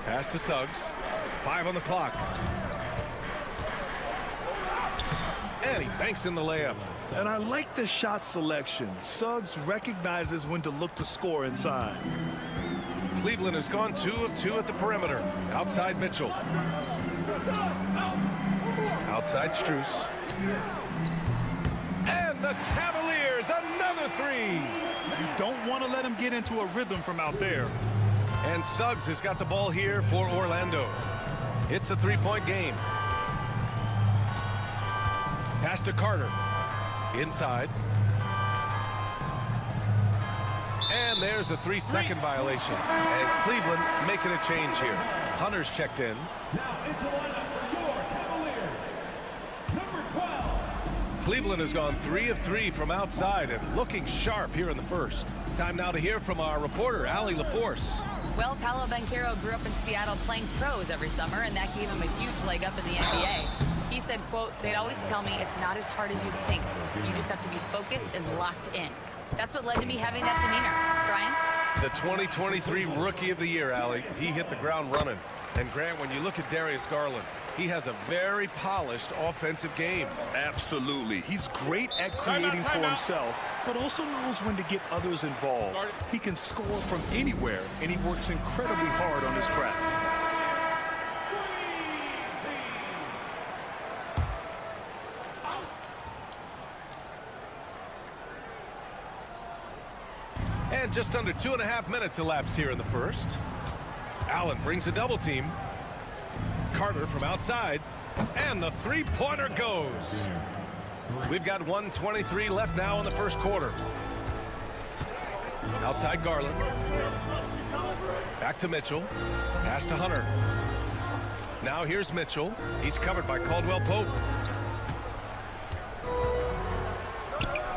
Speaker 8: Pass to Suggs. 5 on the clock. And he banks in the layup.
Speaker 9: And I like the shot selection. Suggs recognizes when to look to score inside.
Speaker 8: Cleveland has gone 2 of 2 at the perimeter. Outside Mitchell. Outside Strus. And the Cavaliers, another 3.
Speaker 9: You don't want to let him get into a rhythm from out there.
Speaker 8: And Suggs has got the ball here for Orlando. It's a 3-point game. Pass to Carter. Inside. And there's a 3-second violation. And Cleveland making a change here. Hunter's checked in.
Speaker 7: Now into the lineup for your Cavaliers, number 12.
Speaker 8: Cleveland has gone 3 of 3 from outside and looking sharp here in the first. Time now to hear from our reporter, Allie LaForce.
Speaker 11: Well, Paolo Banchero grew up in Seattle playing pros every summer, and that gave him a huge leg up in the NBA. He said, quote, "They'd always tell me it's not as hard as you think. You just have to be focused and locked in." That's what led to me having that demeanor. Brian?
Speaker 8: The 2023 Rookie of the Year, Allie. He hit the ground running. And Grant, when you look at Darius Garland, he has a very polished offensive game.
Speaker 9: Absolutely. He's great at creating for himself, but also knows when to get others involved. He can score from anywhere, and he works incredibly hard on his craft.
Speaker 8: And just under 2.5 minutes elapsed here in the first. Allen brings a double team. Carter from outside, and the 3-pointer goes. We've got 1:23 left now in the first quarter. Outside Garland. Back to Mitchell. Pass to Hunter. Now here's Mitchell. He's covered by Caldwell Pope.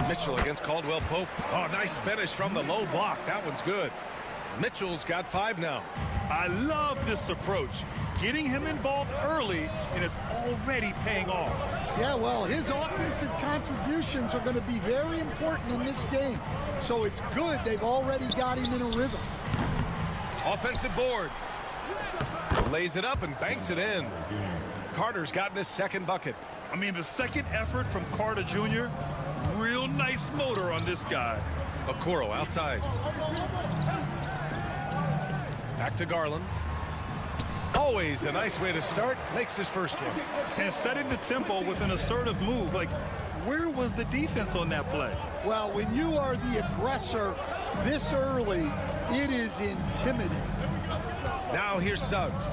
Speaker 8: Mitchell against Caldwell Pope. Oh, nice finish from the low block. That one's good. Mitchell's got 5 now.
Speaker 9: I love this approach. Getting him involved early, and it's already paying off.
Speaker 6: Yeah, well, his offensive contributions are going to be very important in this game. So it's good they've already got him in a rhythm.
Speaker 8: Offensive board. Lays it up and banks it in. Carter's gotten his second bucket.
Speaker 9: I mean, the second effort from Carter Jr., real nice motor on this guy.
Speaker 8: Okoro outside. Back to Garland. Always a nice way to start. Makes his first one.
Speaker 9: And setting the tempo with an assertive move. Like, where was the defense on that play?
Speaker 6: Well, when you are the aggressor this early, it is intimidating.
Speaker 8: Now here's Suggs.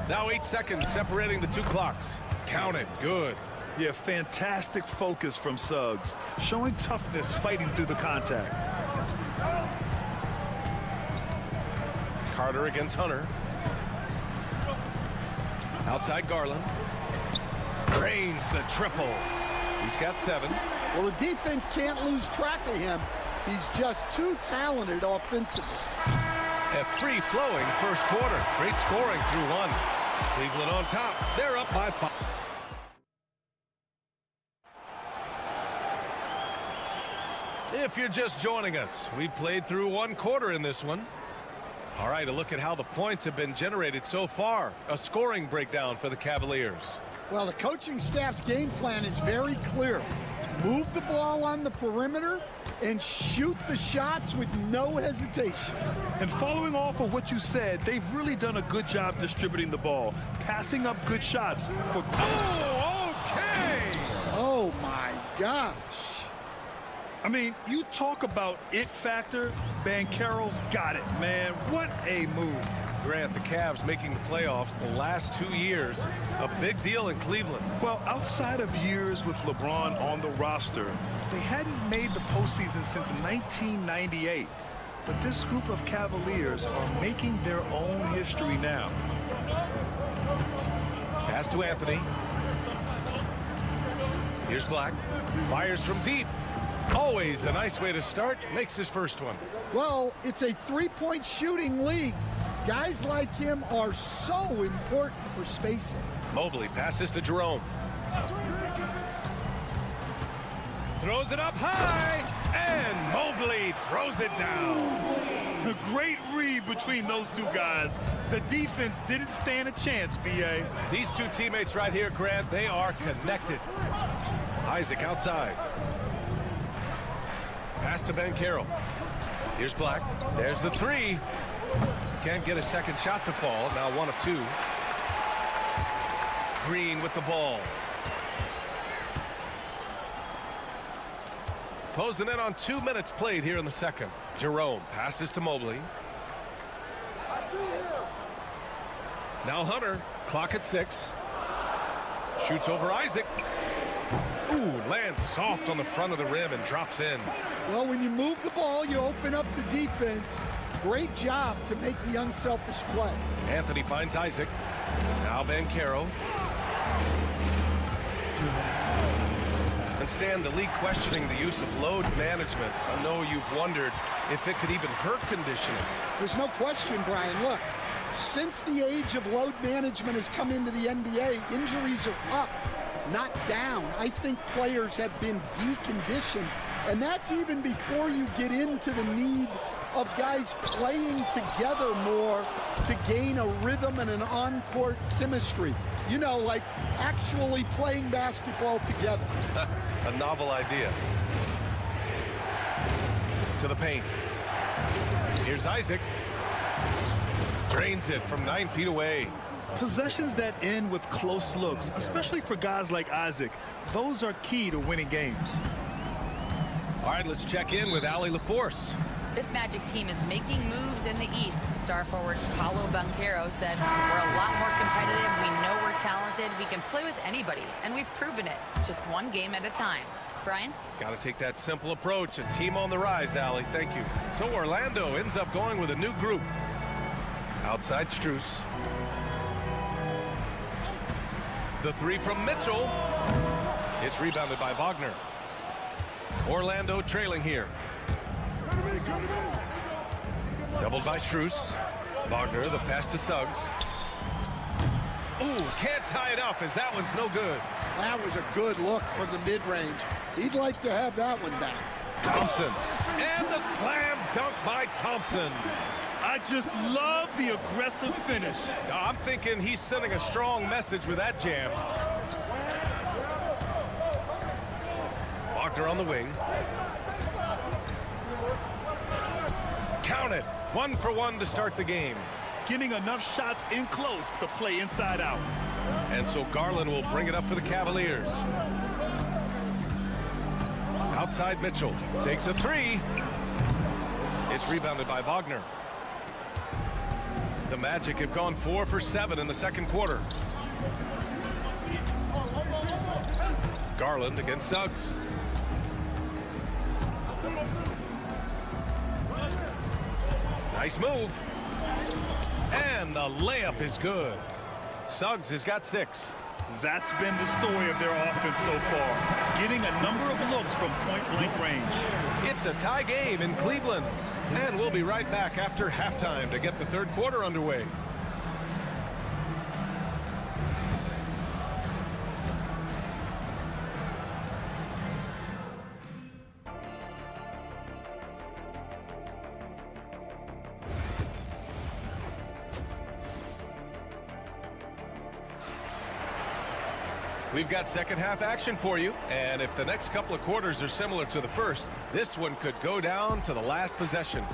Speaker 8: Now 8 seconds separating the 2 clocks. Count it. Good.
Speaker 9: Yeah, fantastic focus from Suggs. Showing toughness, fighting through the contact.
Speaker 8: Carter against Hunter. Outside Garland. Drains the triple. He's got 7.
Speaker 6: Well, the defense can't lose track of him. He's just too talented offensively.
Speaker 8: A free-flowing first quarter. Great scoring through one. Cleveland on top. They're up by 5. If you're just joining us, we played through one quarter in this one. All right, a look at how the points have been generated so far. A scoring breakdown for the Cavaliers.
Speaker 6: Well, the coaching staff's game plan is very clear. Move the ball on the perimeter and shoot the shots with no hesitation.
Speaker 9: And following off of what you said, they've really done a good job distributing the ball, passing up good shots for.
Speaker 8: Oh, okay!
Speaker 6: Oh, my gosh.
Speaker 9: I mean, you talk about it factor, Banchero's got it, man. What a move.
Speaker 8: Grant, the Cavs making the playoffs the last 2 years. A big deal in Cleveland.
Speaker 9: Well, outside of years with LeBron on the roster, they hadn't made the postseason since 1998. But this group of Cavaliers are making their own history now.
Speaker 8: Pass to Anthony. Here's Black. Fires from deep. Always a nice way to start. Makes his first one.
Speaker 6: Well, it's a three-point shooting league. Guys like him are so important for spacing.
Speaker 8: Mobley passes to Jerome. Throws it up high, and Mobley throws it down.
Speaker 9: A great read between those two guys. The defense didn't stand a chance, B.A.
Speaker 8: These two teammates right here, Grant, they are connected. Isaac outside. Pass to Banchero. Here's Black. There's the three. Can't get a second shot to fall. Now 1 of 2. Green with the ball. Closing in on 2 minutes played here in the second. Jerome passes to Mobley.
Speaker 6: I see him.
Speaker 8: Now Hunter. Clock at 6. Shoots over Isaac. Ooh, lands soft on the front of the rim and drops in.
Speaker 6: Well, when you move the ball, you open up the defense. Great job to make the unselfish play.
Speaker 8: Anthony finds Isaac. Now Banchero. And Stan, the league questioning the use of load management. I know you've wondered if it could even hurt conditioning.
Speaker 6: There's no question, Brian. Look, since the age of load management has come into the NBA, injuries are up, not down. I think players have been deconditioned, and that's even before you get into the need of guys playing together more to gain a rhythm and an on-court chemistry. You know, like actually playing basketball together.
Speaker 8: A novel idea. To the paint. Here's Isaac. Drains it from 9 feet away.
Speaker 9: Possessions that end with close looks, especially for guys like Isaac, those are key to winning games.
Speaker 8: All right, let's check in with Allie LaForce.
Speaker 11: This Magic team is making moves in the East. Star forward Paolo Banchero said, "We're a lot more competitive. We know we're talented. We can play with anybody, and we've proven it. Just one game at a time." Brian?
Speaker 8: Got to take that simple approach. A team on the rise, Allie. Thank you. So Orlando ends up going with a new group. Outside Strus. The three from Mitchell. It's rebounded by Wagner. Orlando trailing here. Doubled by Strus. Wagner, the pass to Suggs. Ooh, can't tie it up as that one's no good.
Speaker 6: That was a good look from the mid-range. He'd like to have that one back.
Speaker 8: Thompson. And the slam dunk by Thompson.
Speaker 9: I just love the aggressive finish.
Speaker 8: I'm thinking he's sending a strong message with that jam. Wagner on the wing. Count it. 1 for 1 to start the game.
Speaker 9: Getting enough shots in close to play inside out.
Speaker 8: And so Garland will bring it up for the Cavaliers. Outside Mitchell. Takes a three. It's rebounded by Wagner. The Magic have gone 4 for 7 in the second quarter. Garland against Suggs. Nice move. And the layup is good. Suggs has got 6.
Speaker 9: That's been the story of their offense so far. Getting a number of looks from point-blank range.
Speaker 8: It's a tie game in Cleveland. And we'll be right back after halftime to get the third quarter underway. We've got second half action for you, and if the next couple of quarters are similar to the first, this one could go down to the last possession.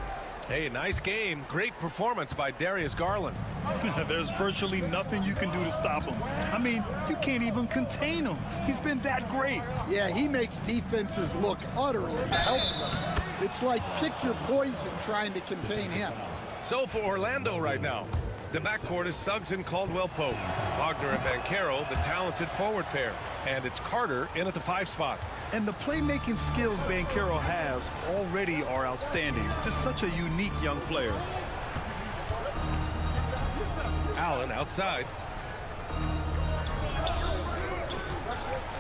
Speaker 8: Hey, nice game. Great performance by Darius Garland.
Speaker 9: There's virtually nothing you can do to stop him. I mean, you can't even contain him. He's been that great.
Speaker 6: Yeah, he makes defenses look utterly helpless. It's like pick your poison trying to contain him.
Speaker 8: So for Orlando right now, the backcourt is Suggs and Caldwell-Pope. Wagner and Banchero, the talented forward pair. And it's Carter in at the 5 spot.
Speaker 9: And the playmaking skills Banchero has already are outstanding. Just such a unique young player.
Speaker 8: Allen outside.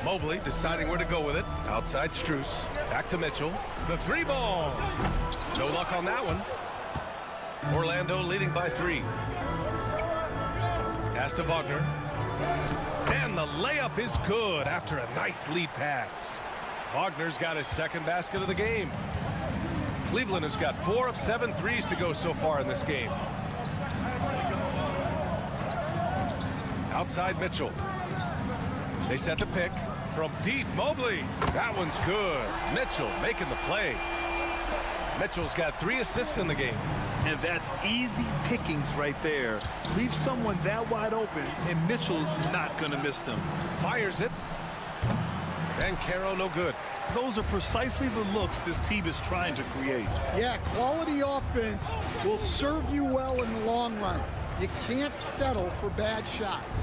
Speaker 8: Mobley deciding where to go with it. Outside Strus. Back to Mitchell. The 3 ball. No luck on that one. Orlando leading by 3. Pass to Wagner. And the layup is good after a nice lead pass. Wagner's got his second basket of the game. Cleveland has got 4 of 7 threes to go so far in this game. Outside Mitchell. They set the pick from deep. Mobley. That one's good. Mitchell making the play. Mitchell's got 3 assists in the game.
Speaker 9: And that's easy pickings right there. Leave someone that wide open, and Mitchell's not going to miss them.
Speaker 8: Fires it. Banchero no good.
Speaker 9: Those are precisely the looks this team is trying to create.
Speaker 6: Yeah, quality offense will serve you well in the long run. You can't settle for bad shots.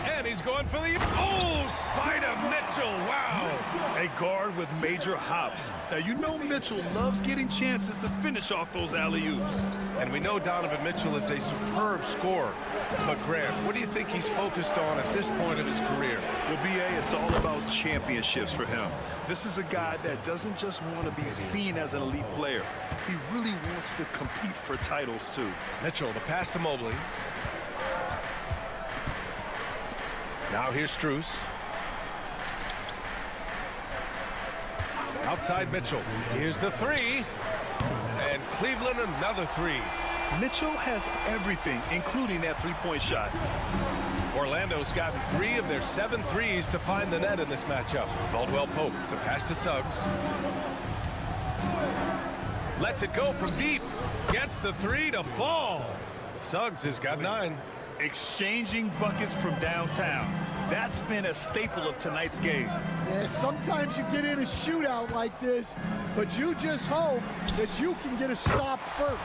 Speaker 8: And he's going for the... Oh, Spider Mitchell, wow.
Speaker 9: A guard with major hops. Now, you know Mitchell loves getting chances to finish off those alley-oops.
Speaker 8: And we know Donovan Mitchell is a superb scorer. But, Grant, what do you think he's focused on at this point of his career?
Speaker 9: Well, B.A., it's all about championships for him. This is a guy that doesn't just want to be seen as an elite player. He really wants to compete for titles, too.
Speaker 8: Mitchell, the pass to Mobley. Now here's Strus. Outside Mitchell. Here's the 3. And Cleveland another 3.
Speaker 9: Mitchell has everything, including that three-point shot.
Speaker 8: Orlando's gotten 3 of their 7 threes to find the net in this matchup. Caldwell-Pope, the pass to Suggs. Lets it go from deep. Gets the 3 to fall. Suggs has got 9.
Speaker 9: Exchanging buckets from downtown. That's been a staple of tonight's game.
Speaker 6: Yeah, sometimes you get in a shootout like this, but you just hope that you can get a stop first.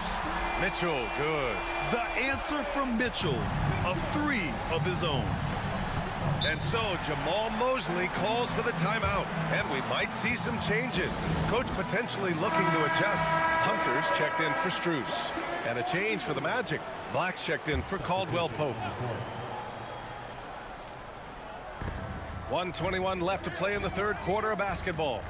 Speaker 8: Mitchell, good.
Speaker 9: The answer from Mitchell, a 3 of his own.
Speaker 8: And so Jamal Mosley calls for the timeout, and we might see some changes. Coach potentially looking to adjust. Hunter's checked in for Strus. And a change for the Magic. Black's checked in for Caldwell-Pope. 1:21 left to play in the third quarter of basketball.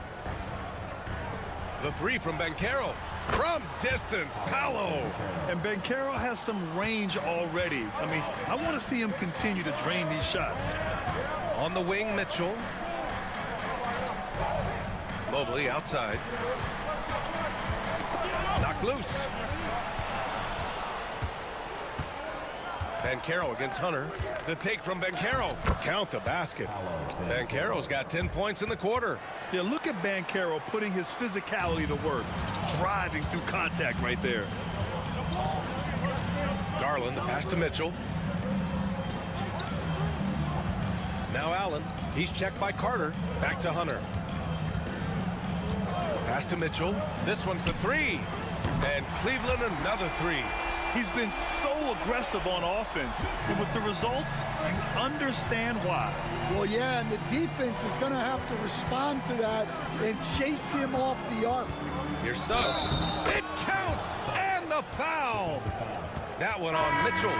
Speaker 8: The 3 from Banchero. From distance, Paolo.
Speaker 9: And Banchero has some range already. I mean, I want to see him continue to drain these shots.
Speaker 8: On the wing, Mitchell. Mobley outside. Knocked loose. Banchero against Hunter. The take from Banchero. Count the basket. Banchero's got 10 points in the quarter.
Speaker 9: Yeah, look at Banchero putting his physicality to work. Driving through contact right there.
Speaker 8: Garland, the pass to Mitchell. Now Allen. He's checked by Carter. Back to Hunter. Pass to Mitchell. This one for 3. And Cleveland another 3.
Speaker 9: He's been so aggressive on offense, and with the results, you understand why.
Speaker 6: Well, yeah, and the defense is going to have to respond to that and chase him off the arc.
Speaker 8: Here's Suggs. It counts, and the foul. That one on Mitchell.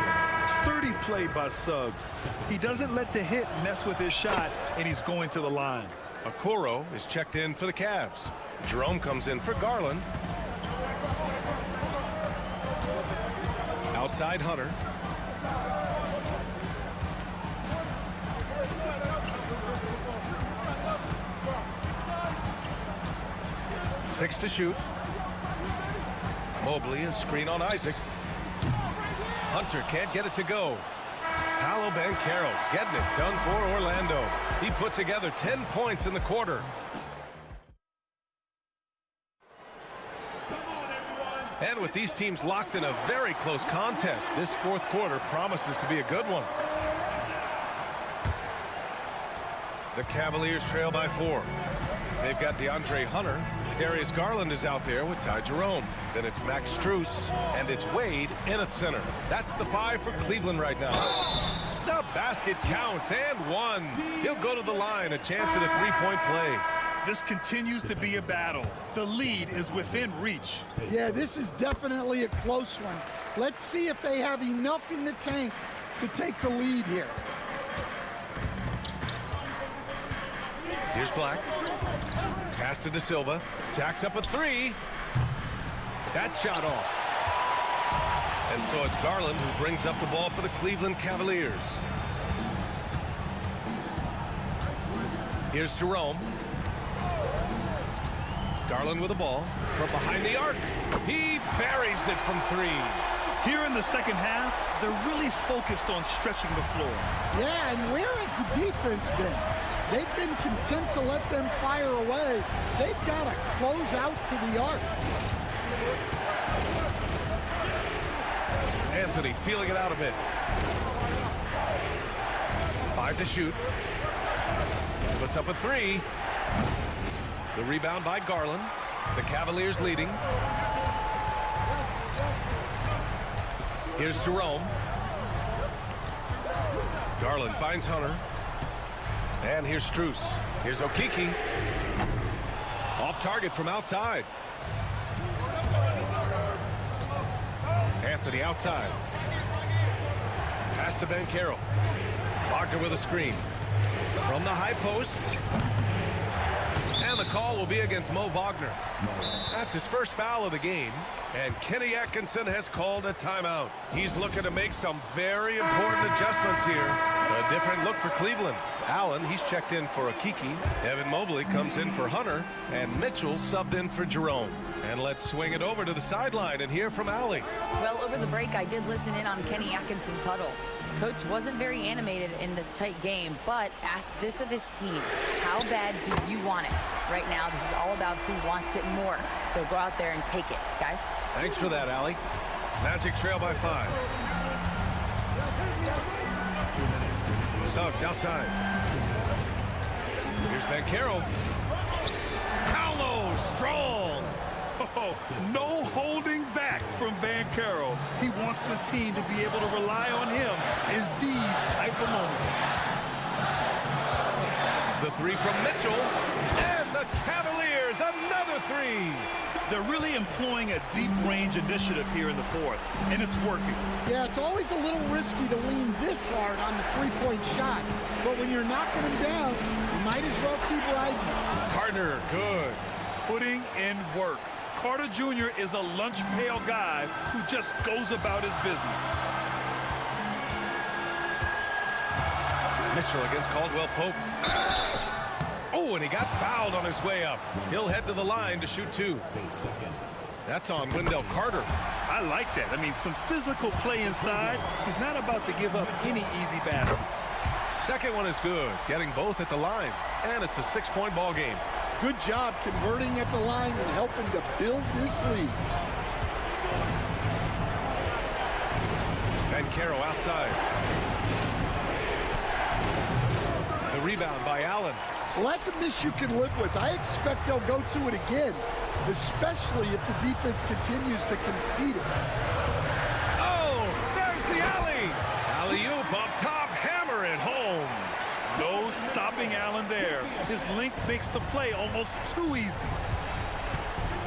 Speaker 9: Sturdy play by Suggs. He doesn't let the hit mess with his shot, and he's going to the line.
Speaker 8: Okoro is checked in for the Cavs. Jerome comes in for Garland. Outside Hunter. Six to shoot. Mobley, a screen on Isaac. Hunter can't get it to go. Paolo Banchero getting it done for Orlando. He put together 10 points in the quarter. And with these teams locked in a very close contest, this fourth quarter promises to be a good one. The Cavaliers trail by 4. They've got DeAndre Hunter. Darius Garland is out there with Ty Jerome. Then it's Max Strus, and it's Wade in at center. That's the 5 for Cleveland right now. The basket counts, and one. He'll go to the line, a chance at a three-point play.
Speaker 9: This continues to be a battle. The lead is within reach.
Speaker 6: Yeah, this is definitely a close one. Let's see if they have enough in the tank to take the lead here.
Speaker 8: Here's Black. Pass to De Silva. Jacks up a 3. That shot off. And so it's Garland who brings up the ball for the Cleveland Cavaliers. Here's Jerome. Garland with the ball from behind the arc. He buries it from 3.
Speaker 9: Here in the second half, they're really focused on stretching the floor.
Speaker 6: Yeah, and where has the defense been? They've been content to let them fire away. They've got to close out to the arc.
Speaker 8: Anthony feeling it out a bit. 5 to shoot. Puts up a 3. The rebound by Garland. The Cavaliers leading. Here's Jerome. Garland finds Hunter. And here's Strus. Here's Okeke. Off target from outside. Anthony outside. Pass to Banchero. Wagner with a screen. From the high post. And the call will be against Mo Wagner. That's his first foul of the game. And Kenny Atkinson has called a timeout. He's looking to make some very important adjustments here. A different look for Cleveland. Allen, he's checked in for Okeke. Evan Mobley comes in for Hunter. And Mitchell subbed in for Jerome. And let's swing it over to the sideline and hear from Allie.
Speaker 11: Well, over the break, I did listen in on Kenny Atkinson's huddle. Coach wasn't very animated in this tight game, but asked this of his team. How bad do you want it? Right now, this is all about who wants it more. So go out there and take it, guys.
Speaker 8: Thanks for that, Allie. Magic trail by 5. Suggs outside. Here's Banchero. Paolo strong.
Speaker 9: Oh, no holding back from Banchero. He wants this team to be able to rely on him in these type of moments.
Speaker 8: The 3 from Mitchell. And the Cavaliers, another 3.
Speaker 9: They're really employing a deep range initiative here in the fourth, and it's working.
Speaker 6: Yeah, it's always a little risky to lean this hard on the three-point shot. But when you're knocking them down, you might as well keep riding.
Speaker 8: Carter, good.
Speaker 9: Putting in work. Carter Jr. is a lunch pail guy who just goes about his business.
Speaker 8: Mitchell against Caldwell Pope. Oh, and he got fouled on his way up. He'll head to the line to shoot 2. That's on Wendell Carter.
Speaker 9: I like that. I mean, some physical play inside. He's not about to give up any easy baskets.
Speaker 8: Second one is good, getting both at the line. And it's a 6-point ball game.
Speaker 6: Good job converting at the line and helping to build this lead.
Speaker 8: Banchero outside. The rebound by Allen.
Speaker 6: Well, that's a miss you can live with. I expect they'll go to it again, especially if the defense continues to concede it.
Speaker 8: Oh, there's the alley. Alley-oop up top, hammer it home.
Speaker 9: No stopping Allen there. His length makes the play almost too easy.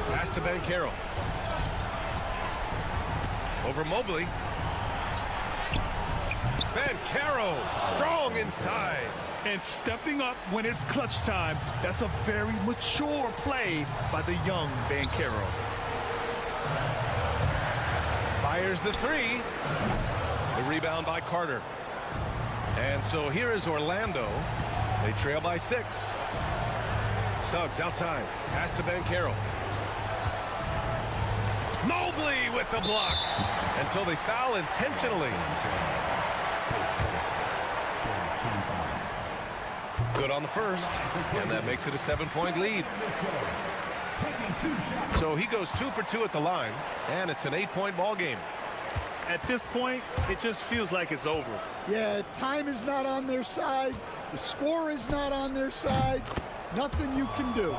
Speaker 8: Pass to Banchero. Over Mobley. Banchero, strong inside.
Speaker 9: And stepping up when it's clutch time. That's a very mature play by the young Banchero.
Speaker 8: Fires the three. The rebound by Carter. And so here is Orlando. They trail by 6. Suggs outside. Pass to Banchero. Mobley with the block. And so they foul intentionally. Good on the first. And that makes it a 7-point lead. So he goes 2 for 2 at the line. And it's an 8-point ball game.
Speaker 9: At this point, it just feels like it's over.
Speaker 6: Yeah, time is not on their side. The score is not on their side. Nothing you can do.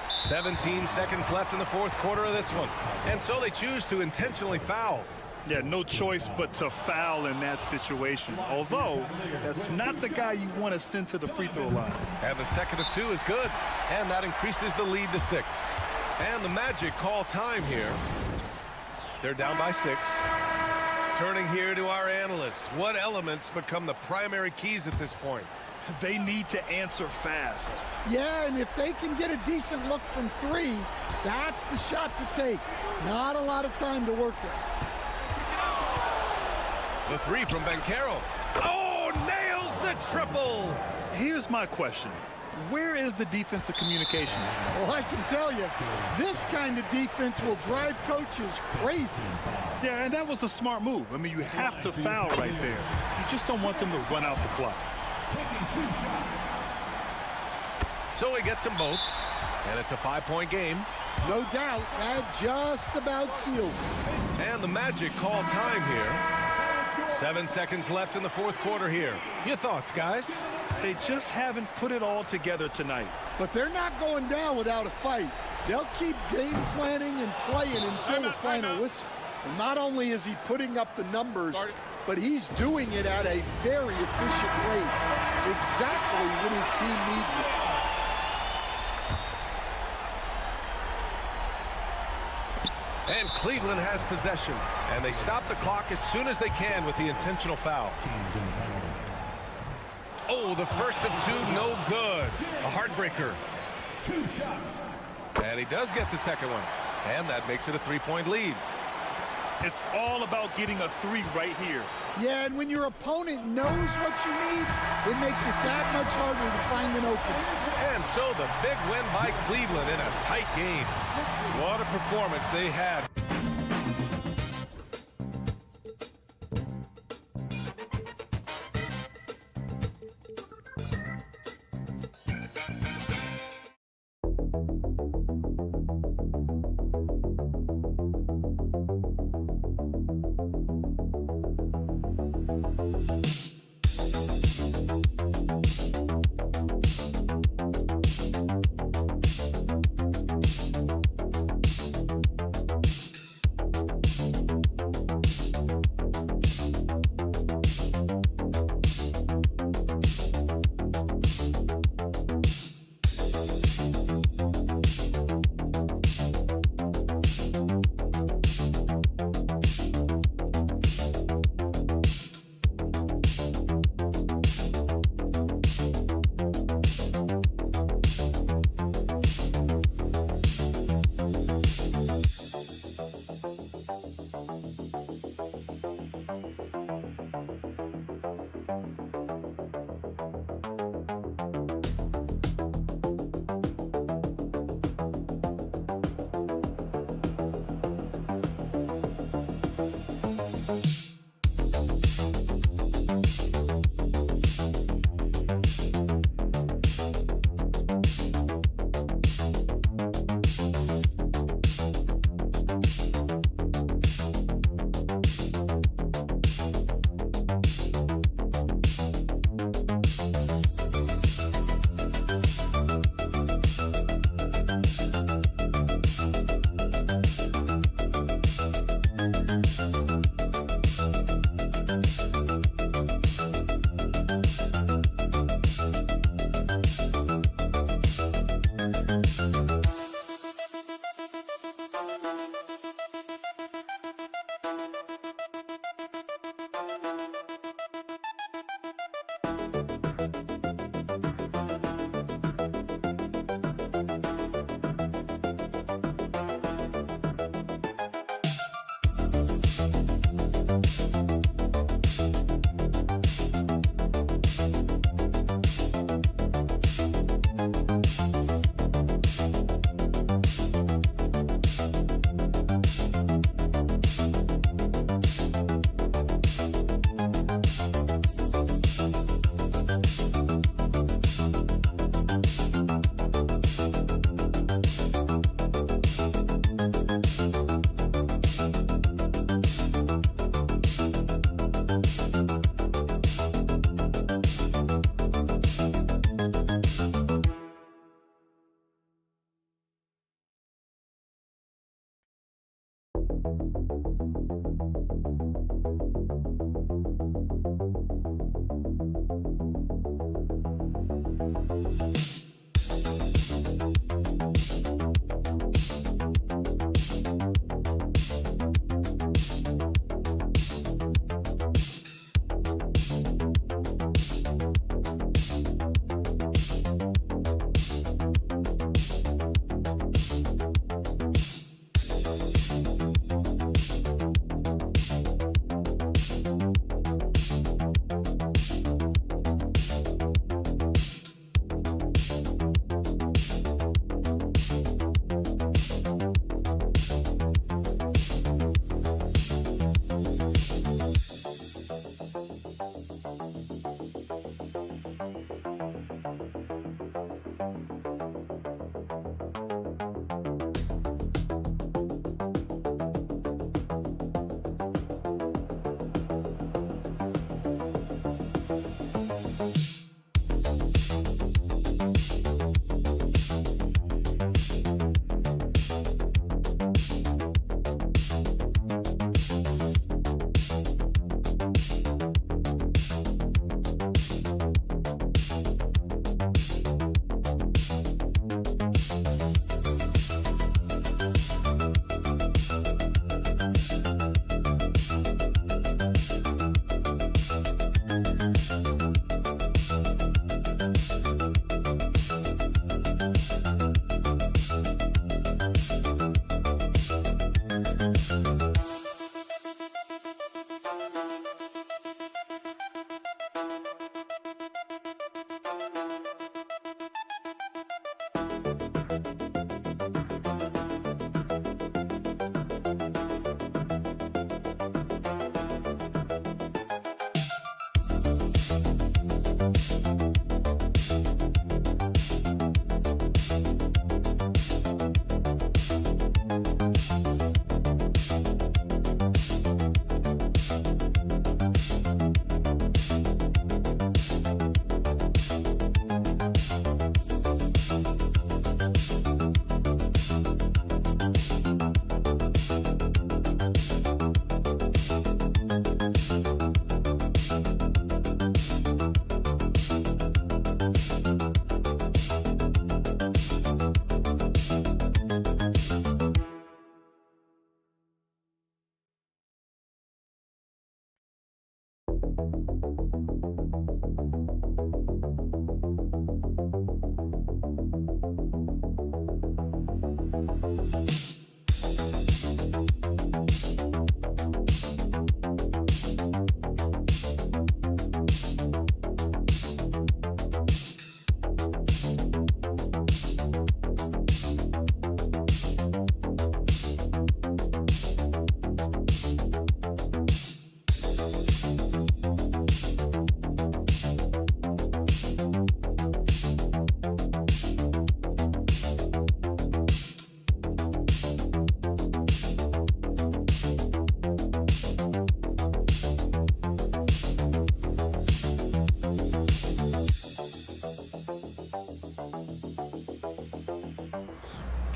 Speaker 8: "17 seconds left in the fourth quarter of this one. And so they choose to intentionally foul.
Speaker 9: Yeah, no choice but to foul in that situation. Although, that's not the guy you want to send to the free throw line.
Speaker 8: And the second of 2 is good. And that increases the lead to 6. And the Magic call time here. They're down by 6. Turning here to our analyst. What elements become the primary keys at this point?
Speaker 9: They need to answer fast.
Speaker 6: Yeah, and if they can get a decent look from 3, that's the shot to take. Not a lot of time to work with.
Speaker 8: The 3 from Banchero. Oh, nails the triple.
Speaker 9: Here's my question. Where is the defensive communication?
Speaker 6: Well, I can tell you, this kind of defense will drive coaches crazy.
Speaker 9: Yeah, and that was a smart move. I mean, you have to foul right there. You just don't want them to run out the clock.
Speaker 8: So he gets them both. And it's a 5-point game.
Speaker 6: No doubt, that just about seals it.
Speaker 8: And the Magic call time here. 7 seconds left in the fourth quarter here. Your thoughts, guys?
Speaker 9: They just haven't put it all together tonight.
Speaker 6: But they're not going down without a fight. They'll keep game planning and playing until the final whistle. And not only is he putting up the numbers, but he's doing it at a very efficient rate. Exactly when his team needs it.
Speaker 8: And Cleveland has possession. And they stop the clock as soon as they can with the intentional foul. Oh, the first of 2, no good. A heartbreaker. And he does get the second one. And that makes it a 3-point lead.
Speaker 9: It's all about getting a 3 right here.
Speaker 6: Yeah, and when your opponent knows what you need, it makes it that much harder to find an opening.
Speaker 8: And so the big win by Cleveland in a tight game. What a performance they had.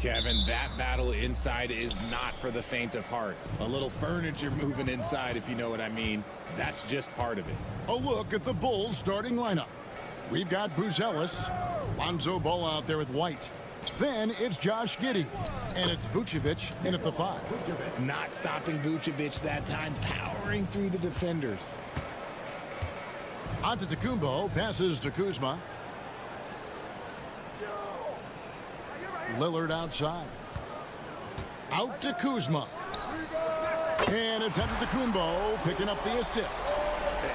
Speaker 13: Kevin, that battle inside is not for the faint of heart. A little furniture moving inside, if you know what I mean. That's just part of it.
Speaker 2: A look at the Bulls starting lineup. We've got Buzelis, Lonzo Ball out there with White. Then it's Josh Giddey, and it's Vucevic in at the 5.
Speaker 13: Not stopping Vucevic that time, powering through the defenders.
Speaker 2: Antetokounmpo passes to Kuzma. Lillard outside. Out to Kuzma. And it's Antetokounmpo picking up the assist.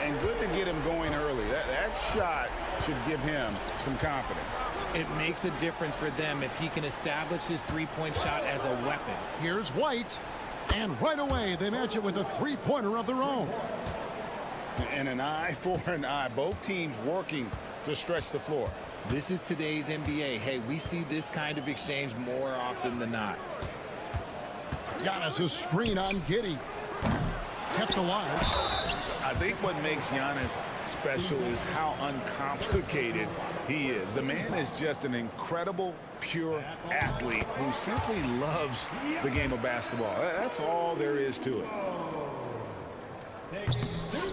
Speaker 3: And good to get him going early. That shot should give him some confidence.
Speaker 13: It makes a difference for them if he can establish his three-point shot as a weapon.
Speaker 2: Here's White. And right away, they match it with a three-pointer of their own.
Speaker 3: And an eye for an eye. Both teams working to stretch the floor.
Speaker 13: This is today's NBA. Hey, we see this kind of exchange more often than not.
Speaker 2: Giannis' screen on Giddey. kept alive.
Speaker 3: I think what makes Giannis special is how uncomplicated he is. The man is just an incredible, pure athlete who simply loves the game of basketball. That's all there is to it.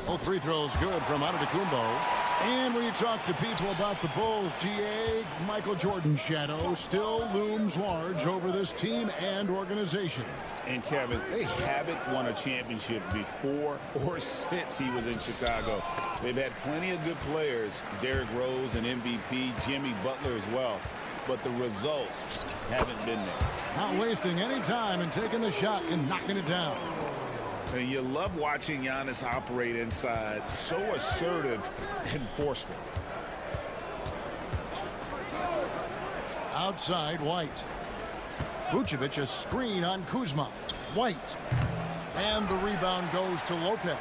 Speaker 2: Both free throws good from Antetokounmpo. And when you talk to people about the Bulls, GA, Michael Jordan's shadow still looms large over this team and organization.
Speaker 3: And Kevin, they haven't won a championship before or since he was in Chicago. They've had plenty of good players, Derrick Rose and MVP, Jimmy Butler as well. But the results haven't been there.
Speaker 2: Not wasting any time and taking the shot and knocking it down.
Speaker 3: And you love watching Giannis operate inside. So assertive and forceful.
Speaker 2: Outside, White. Vucevic a screen on Kuzma. White. And the rebound goes to Lopez.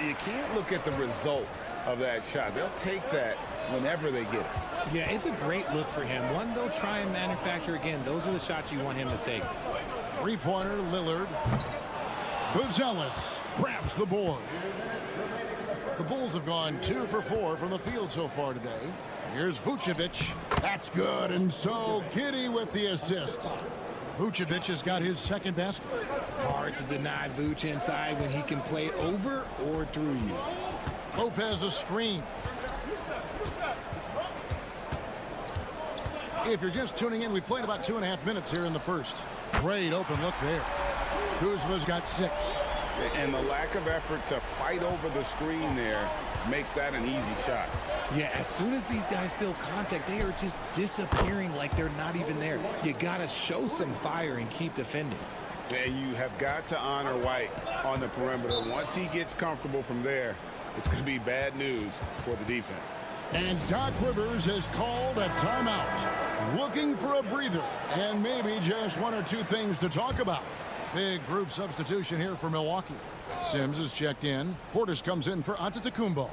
Speaker 3: You can't look at the result of that shot. They'll take that whenever they get it.
Speaker 13: Yeah, it's a great look for him. One they'll try and manufacture again. Those are the shots you want him to take.
Speaker 2: Three-pointer, Lillard. Buzelis grabs the board. The Bulls have gone 2 for 4 from the field so far today. Here's Vucevic. That's good, and so Giddey with the assist. Vucevic has got his second basket.
Speaker 13: Hard to deny Vuce inside when he can play over or through you.
Speaker 2: Lopez a screen. If you're just tuning in, we've played about 2.5 minutes here in the first. Great open look there. Kuzma's got 6.
Speaker 3: And the lack of effort to fight over the screen there makes that an easy shot.
Speaker 13: Yeah, as soon as these guys feel contact, they are just disappearing like they're not even there. You got to show some fire and keep defending.
Speaker 3: And you have got to honor White on the perimeter. Once he gets comfortable from there, it's going to be bad news for the defense.
Speaker 2: And Doc Rivers has called a timeout. Looking for a breather and maybe just 1 or 2 things to talk about. Big group substitution here for Milwaukee. Sims is checked in. Portis comes in for Antetokounmpo.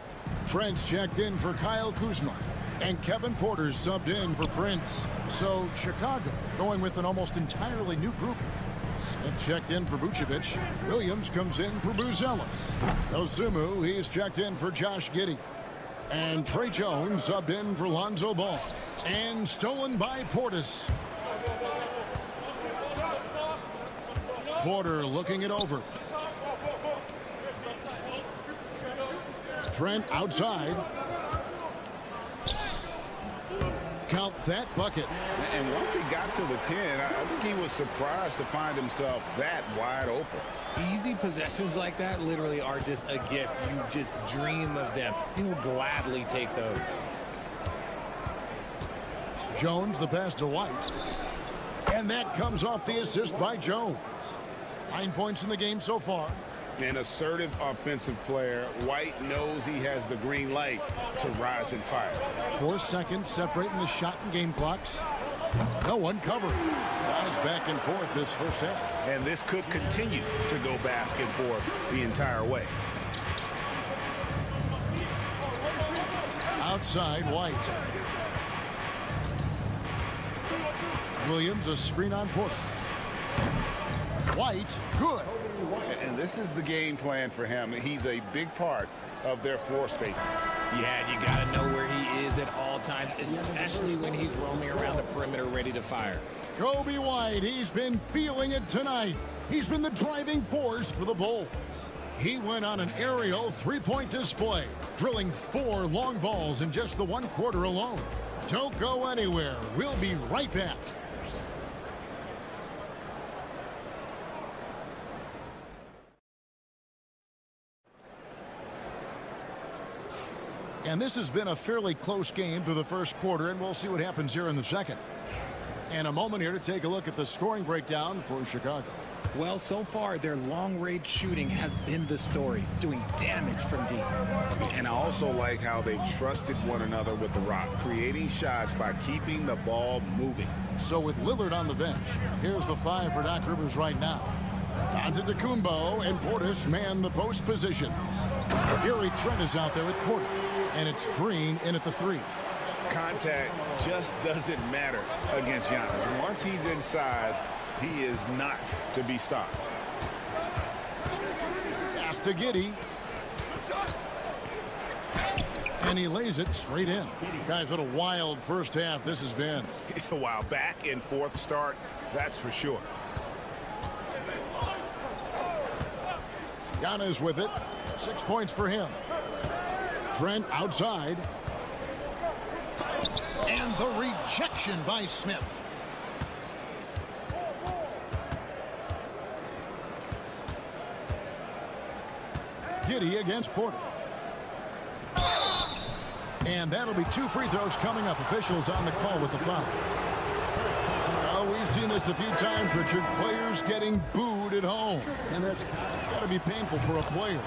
Speaker 2: Trent's checked in for Kyle Kuzma. And Kevin Porter's subbed in for Prince. So Chicago going with an almost entirely new group. Smith checked in for Vucevic. Williams comes in for Buzelis. Osumu, he's checked in for Josh Giddey. And Trey Jones subbed in for Lonzo Ball. And stolen by Portis. Porter looking it over. Trent outside. Count that bucket.
Speaker 3: And once he got to the 10, I think he was surprised to find himself that wide open.
Speaker 13: Easy possessions like that literally are just a gift. You just dream of them. He'll gladly take those.
Speaker 2: Jones the pass to White. And that comes off the assist by Jones. 9 points in the game so far.
Speaker 3: An assertive offensive player. White knows he has the green light to rise and fire.
Speaker 2: 4 seconds separating the shot and game clocks. No one covering. Guys back and forth this first half.
Speaker 5: And this could continue to go back and forth the entire way.
Speaker 2: Outside, White. Williams a screen on Porter. White, good.
Speaker 3: And this is the game plan for him. He's a big part of their floor spacing.
Speaker 13: Yeah, you got to know where he is at all times, especially when he's roaming around the perimeter ready to fire.
Speaker 2: Kobe White, he's been feeling it tonight. He's been the driving force for the Bulls. He went on an aerial 3-point display, drilling 4 long balls in just the 1 quarter alone. Don't go anywhere. We'll be right back. And this has been a fairly close game through the first quarter, and we'll see what happens here in the second. And a moment here to take a look at the scoring breakdown for Chicago.
Speaker 13: Well, so far, their long-range shooting has been the story, doing damage from deep.
Speaker 3: And I also like how they've trusted one another with the rock, creating shots by keeping the ball moving.
Speaker 2: So with Lillard on the bench, here's the 5 for Doc Rivers right now. Antetokounmpo and Portis man the post positions. Gary Trent is out there at Porter, and it's Green in at the 3.
Speaker 3: Contact just doesn't matter against Giannis. Once he's inside, he is not to be stopped.
Speaker 2: Pass to Giddey. And he lays it straight in. Guys, what a wild first half this has been.
Speaker 5: Wow, back and forth start, that's for sure.
Speaker 2: Giannis with it. 6 points for him. Trent outside. And the rejection by Smith. Giddey against Porter. And that'll be 2 free throws coming up. Officials on the call with the foul. Oh, we've seen this a few times, Richard. Players getting booed at home. And that's got to be painful for a player.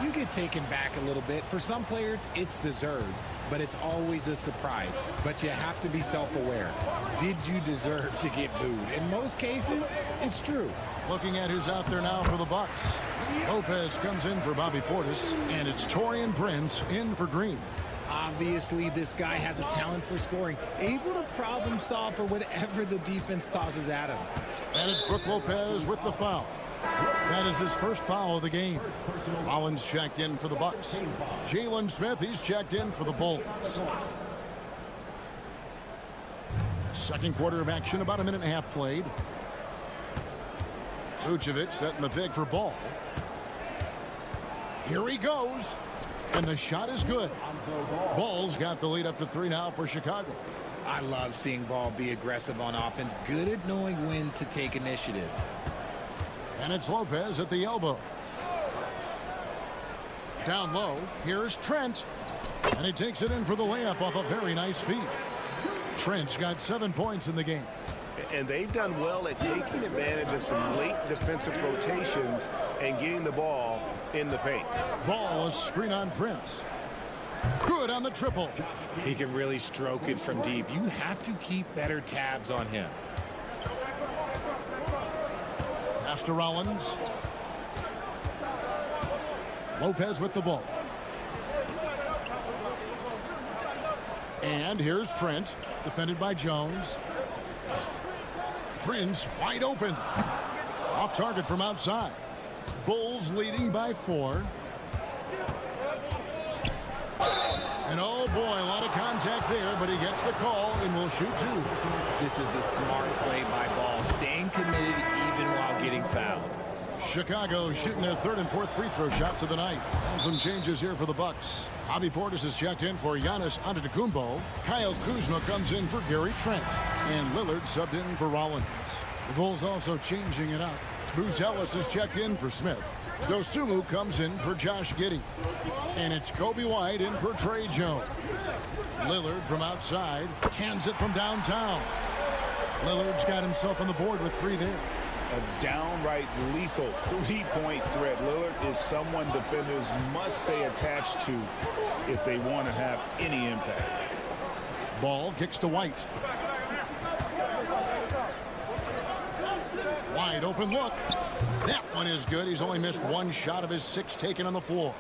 Speaker 13: You get taken back a little bit. For some players, it's deserved, but it's always a surprise. But you have to be self-aware. Did you deserve to get booed? In most cases, it's true.
Speaker 2: Looking at who's out there now for the Bucks. Lopez comes in for Bobby Portis, and it's Taurean Prince in for Green.
Speaker 13: Obviously, this guy has a talent for scoring, able to problem solve for whatever the defense tosses at him.
Speaker 2: And it's Brook Lopez with the foul. That is his first foul of the game. Rollins checked in for the Bucks. Jalen Smith, he's checked in for the Bulls. Second quarter of action, about a minute and a half played. Vucevic setting the pick for Ball. Here he goes. And the shot is good. Ball's got the lead up to 3 now for Chicago.
Speaker 13: I love seeing Ball be aggressive on offense, good at knowing when to take initiative.
Speaker 2: And it's Lopez at the elbow. Down low, here's Trent. And he takes it in for the layup off a very nice feed. Trent's got 7 points in the game.
Speaker 5: And they've done well at taking advantage of some late defensive rotations and getting the ball in the paint.
Speaker 2: Ball, a screen on Prince. Good on the triple.
Speaker 13: He can really stroke it from deep. You have to keep better tabs on him.
Speaker 2: Pass to Rollins. Lopez with the ball. And here's Trent, defended by Jones. Prince wide open. Off target from outside. Bulls leading by 4. And oh boy, a lot of contact there, but he gets the call and will shoot 2.
Speaker 13: This is the smart play by Ball, staying committed even while getting fouled.
Speaker 2: Chicago shooting their 3rd and 4th free throw shots of the night. And some changes here for the Bucks. Bobby Portis is checked in for Giannis Antetokounmpo. Kyle Kuzma comes in for Gary Trent. And Lillard subbed in for Rollins. The Bulls also changing it up. Bruce Ellis is checked in for Smith. Dosunmu comes in for Josh Giddey. And it's Kobe White in for Trey Jones. Lillard from outside cans it from downtown. Lillard's got himself on the board with 3 there.
Speaker 3: A downright lethal 3-point threat. Lillard is someone defenders must stay attached to if they want to have any impact.
Speaker 2: Ball kicks to White. Wide open look. That one is good. He's only missed 1 shot of his 6 taken on the floor.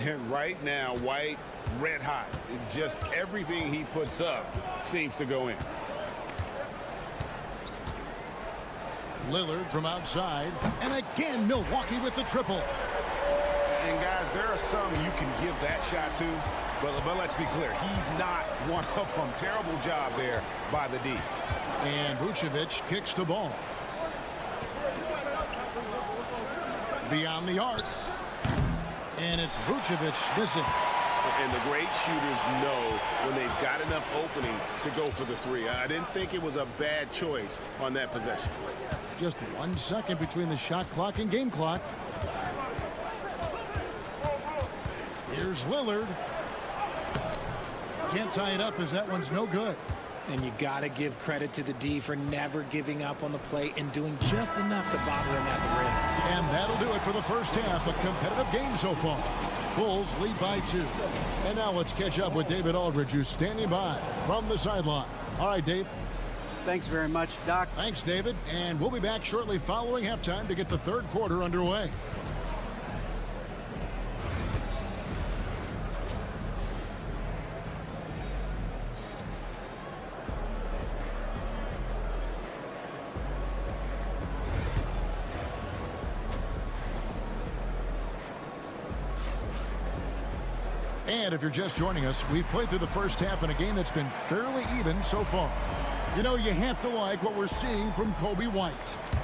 Speaker 5: And right now, White red hot. Just everything he puts up seems to go in.
Speaker 2: Lillard from outside. And again, Milwaukee with the triple.
Speaker 5: And guys, there are some you can give that shot to, but let's be clear, he's not one of them. Terrible job there by the D.
Speaker 2: And Vucevic kicks the ball. Beyond the arc. And it's Vucevic missing.
Speaker 5: And the great shooters know when they've got enough opening to go for the 3. I didn't think it was a bad choice on that possession.
Speaker 2: Just 1 second between the shot clock and game clock. Here's Lillard. Can't tie it up as that one's no good.
Speaker 13: And you got to give credit to the D for never giving up on the play and doing just enough to bother him at the rim.
Speaker 2: And that'll do it for the first half. A competitive game so far. Bulls lead by 2. And now let's catch up with David Aldridge, who's standing by from the sideline. All right, Dave.
Speaker 4: Thanks very much, Doc.
Speaker 2: Thanks, David. And we'll be back shortly following halftime to get the 3rd quarter underway. And if you're just joining us, we've played through the first half in a game that's been fairly even so far. You know, you have to like what we're seeing from Kobe White.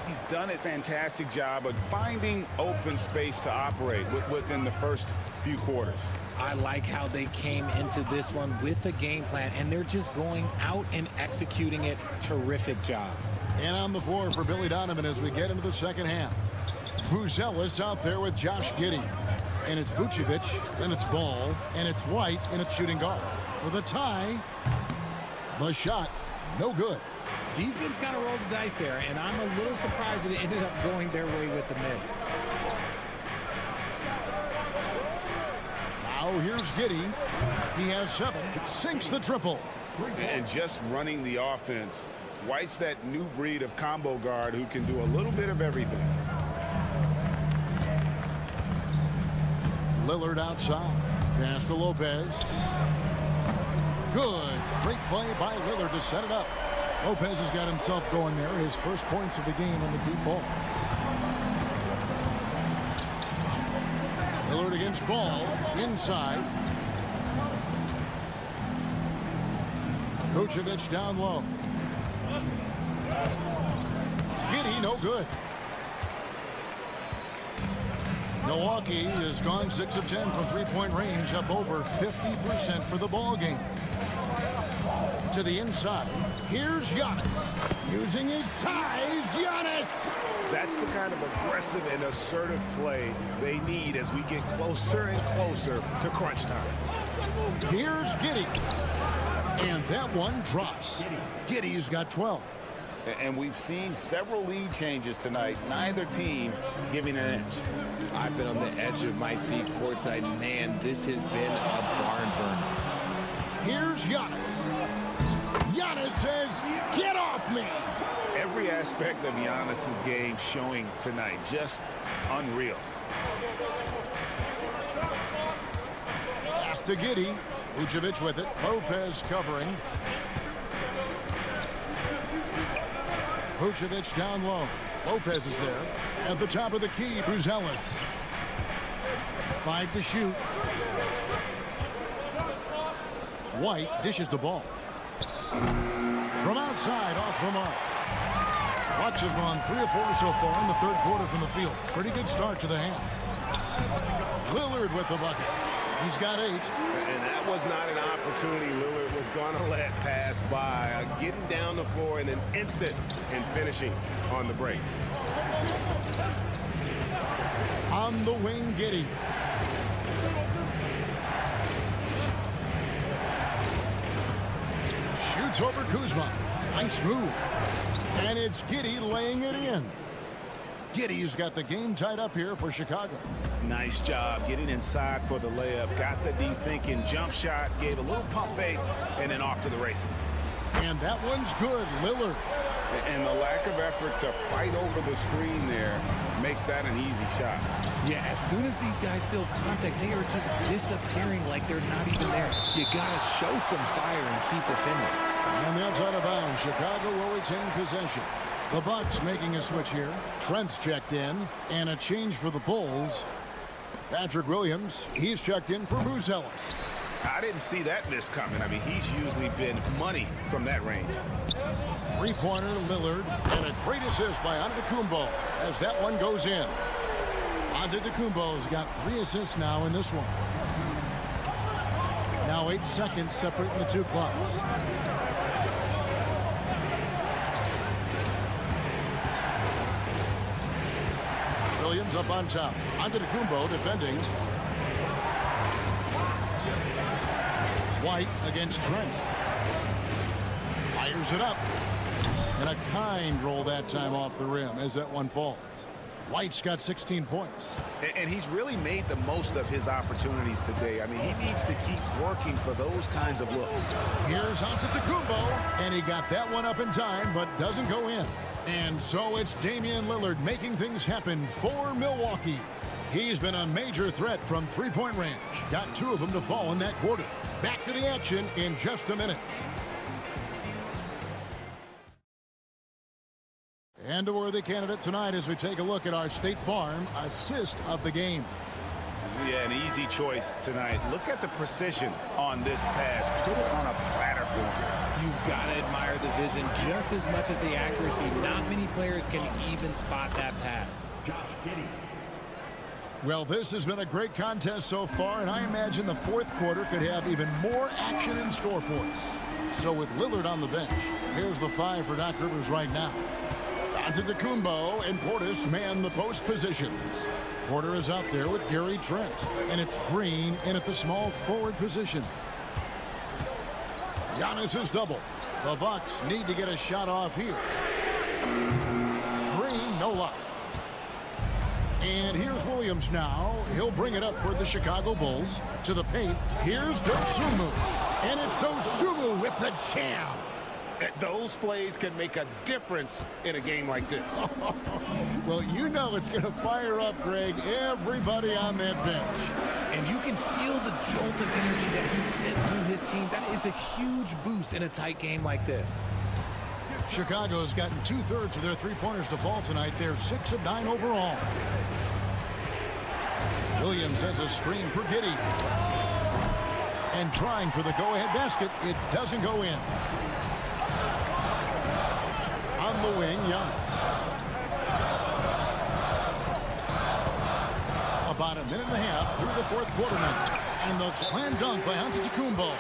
Speaker 5: He's done a fantastic job of finding open space to operate within the first few quarters.
Speaker 13: I like how they came into this one with a game plan, and they're just going out and executing it. Terrific job.
Speaker 2: And on the floor for Billy Donovan as we get into the second half. Buzelis out there with Josh Giddey. And it's Vucevic, then it's Ball, and it's White, and it's shooting guard. For the tie, the shot, no good.
Speaker 13: Defense kind of rolled the dice there, and I'm a little surprised that it ended up going their way with the miss.
Speaker 2: Now here's Giddey. He has 7, sinks the triple.
Speaker 5: And just running the offense, White's that new breed of combo guard who can do a little bit of everything.
Speaker 2: Lillard outside. Pass to Lopez. Good. Great play by Lillard to set it up. Lopez has got himself going there. His first points of the game on the deep ball. Lillard against Ball. Inside. Vucevic down low. Giddey, no good. Milwaukee has gone 6 of 10 from three-point range, up over 50% for the ball game. To the inside. Here's Giannis. Using his size, Giannis!
Speaker 5: That's the kind of aggressive and assertive play they need as we get closer and closer to crunch time.
Speaker 2: Here's Giddey. And that one drops. Giddey's got 12.
Speaker 3: And we've seen several lead changes tonight. Neither team giving an edge.
Speaker 13: I've been on the edge of my seat courtside. Man, this has been a barn burner.
Speaker 2: Here's Giannis. Giannis says, get off me.
Speaker 5: Every aspect of Giannis's game showing tonight. Just unreal.
Speaker 2: Pass to Giddey. Vucevic with it. Lopez covering. Vucevic down low. Lopez is there. At the top of the key, Buzelis. 5 to shoot. White dishes the ball. From outside, off the mark. Bucks have gone 3 or 4 so far in the third quarter from the field. Pretty good start to the half. Lillard with the bucket. He's got 8.
Speaker 5: And that was not an opportunity Lillard was going to let pass by. Getting down the floor in an instant and finishing on the break.
Speaker 2: On the wing, Giddey. Shoots over Kuzma. Nice move. And it's Giddey laying it in. Giddey's got the game tied up here for Chicago.
Speaker 5: Nice job getting inside for the layup. Got the deep thinking jump shot. Gave a little pump fake. And then off to the races.
Speaker 2: And that one's good. Lillard.
Speaker 5: And the lack of effort to fight over the screen there makes that an easy shot.
Speaker 13: Yeah, as soon as these guys feel contact, they are just disappearing like they're not even there. You got to show some fire and keep defending.
Speaker 2: And that's out of bounds. Chicago will retain possession. The Bucks making a switch here. Trent's checked in. And a change for the Bulls. Patrick Williams, he's checked in for Buzelis.
Speaker 5: I didn't see that miss coming. I mean, he's usually been money from that range.
Speaker 2: Three-pointer, Lillard, and a great assist by Antetokounmpo as that one goes in. Antetokounmpo's got 3 assists now in this one. Now 8 seconds separating the two clocks. Williams up on top. Antetokounmpo defending. White against Trent. Fires it up. And a kind roll that time off the rim as that one falls. White's got 16 points.
Speaker 5: And he's really made the most of his opportunities today. I mean, he needs to keep working for those kinds of looks.
Speaker 2: Here's Antetokounmpo, and he got that one up in time, but doesn't go in. And so it's Damian Lillard making things happen for Milwaukee. He's been a major threat from three-point range. Got 2 of them to fall in that quarter. Back to the action in just a minute. And a worthy candidate tonight as we take a look at our State Farm assist of the game.
Speaker 5: Yeah, an easy choice tonight. Look at the precision on this pass. Put it on a platter for him.
Speaker 13: You've got to admire the vision just as much as the accuracy. Not many players can even spot that pass.
Speaker 2: Well, this has been a great contest so far, and I imagine the fourth quarter could have even more action in store for us. So with Lillard on the bench, here's the 5 for Doc Rivers right now. Antetokounmpo and Portis man the post positions. Porter is out there with Gary Trent, and it's Green in at the small forward position. Giannis is double. The Bucks need to get a shot off here. Green, no luck. And here's Williams now. He'll bring it up for the Chicago Bulls. To the paint. Here's Dosunmu. And it's Dosunmu with the jam.
Speaker 5: Those plays can make a difference in a game like this.
Speaker 2: Well, you know it's going to fire up, Greg, everybody on that bench.
Speaker 13: And you can feel the jolt of energy that he sent through his team. That is a huge boost in a tight game like this.
Speaker 2: Chicago's gotten 2/3 of their three-pointers to fall tonight. They're 6 of 9 overall. Williams has a screen for Giddey. And trying for the go-ahead basket. It doesn't go in. On the wing, Giannis. About a minute and a half through the fourth quarter now. And the slam dunk by Antetokounmpo.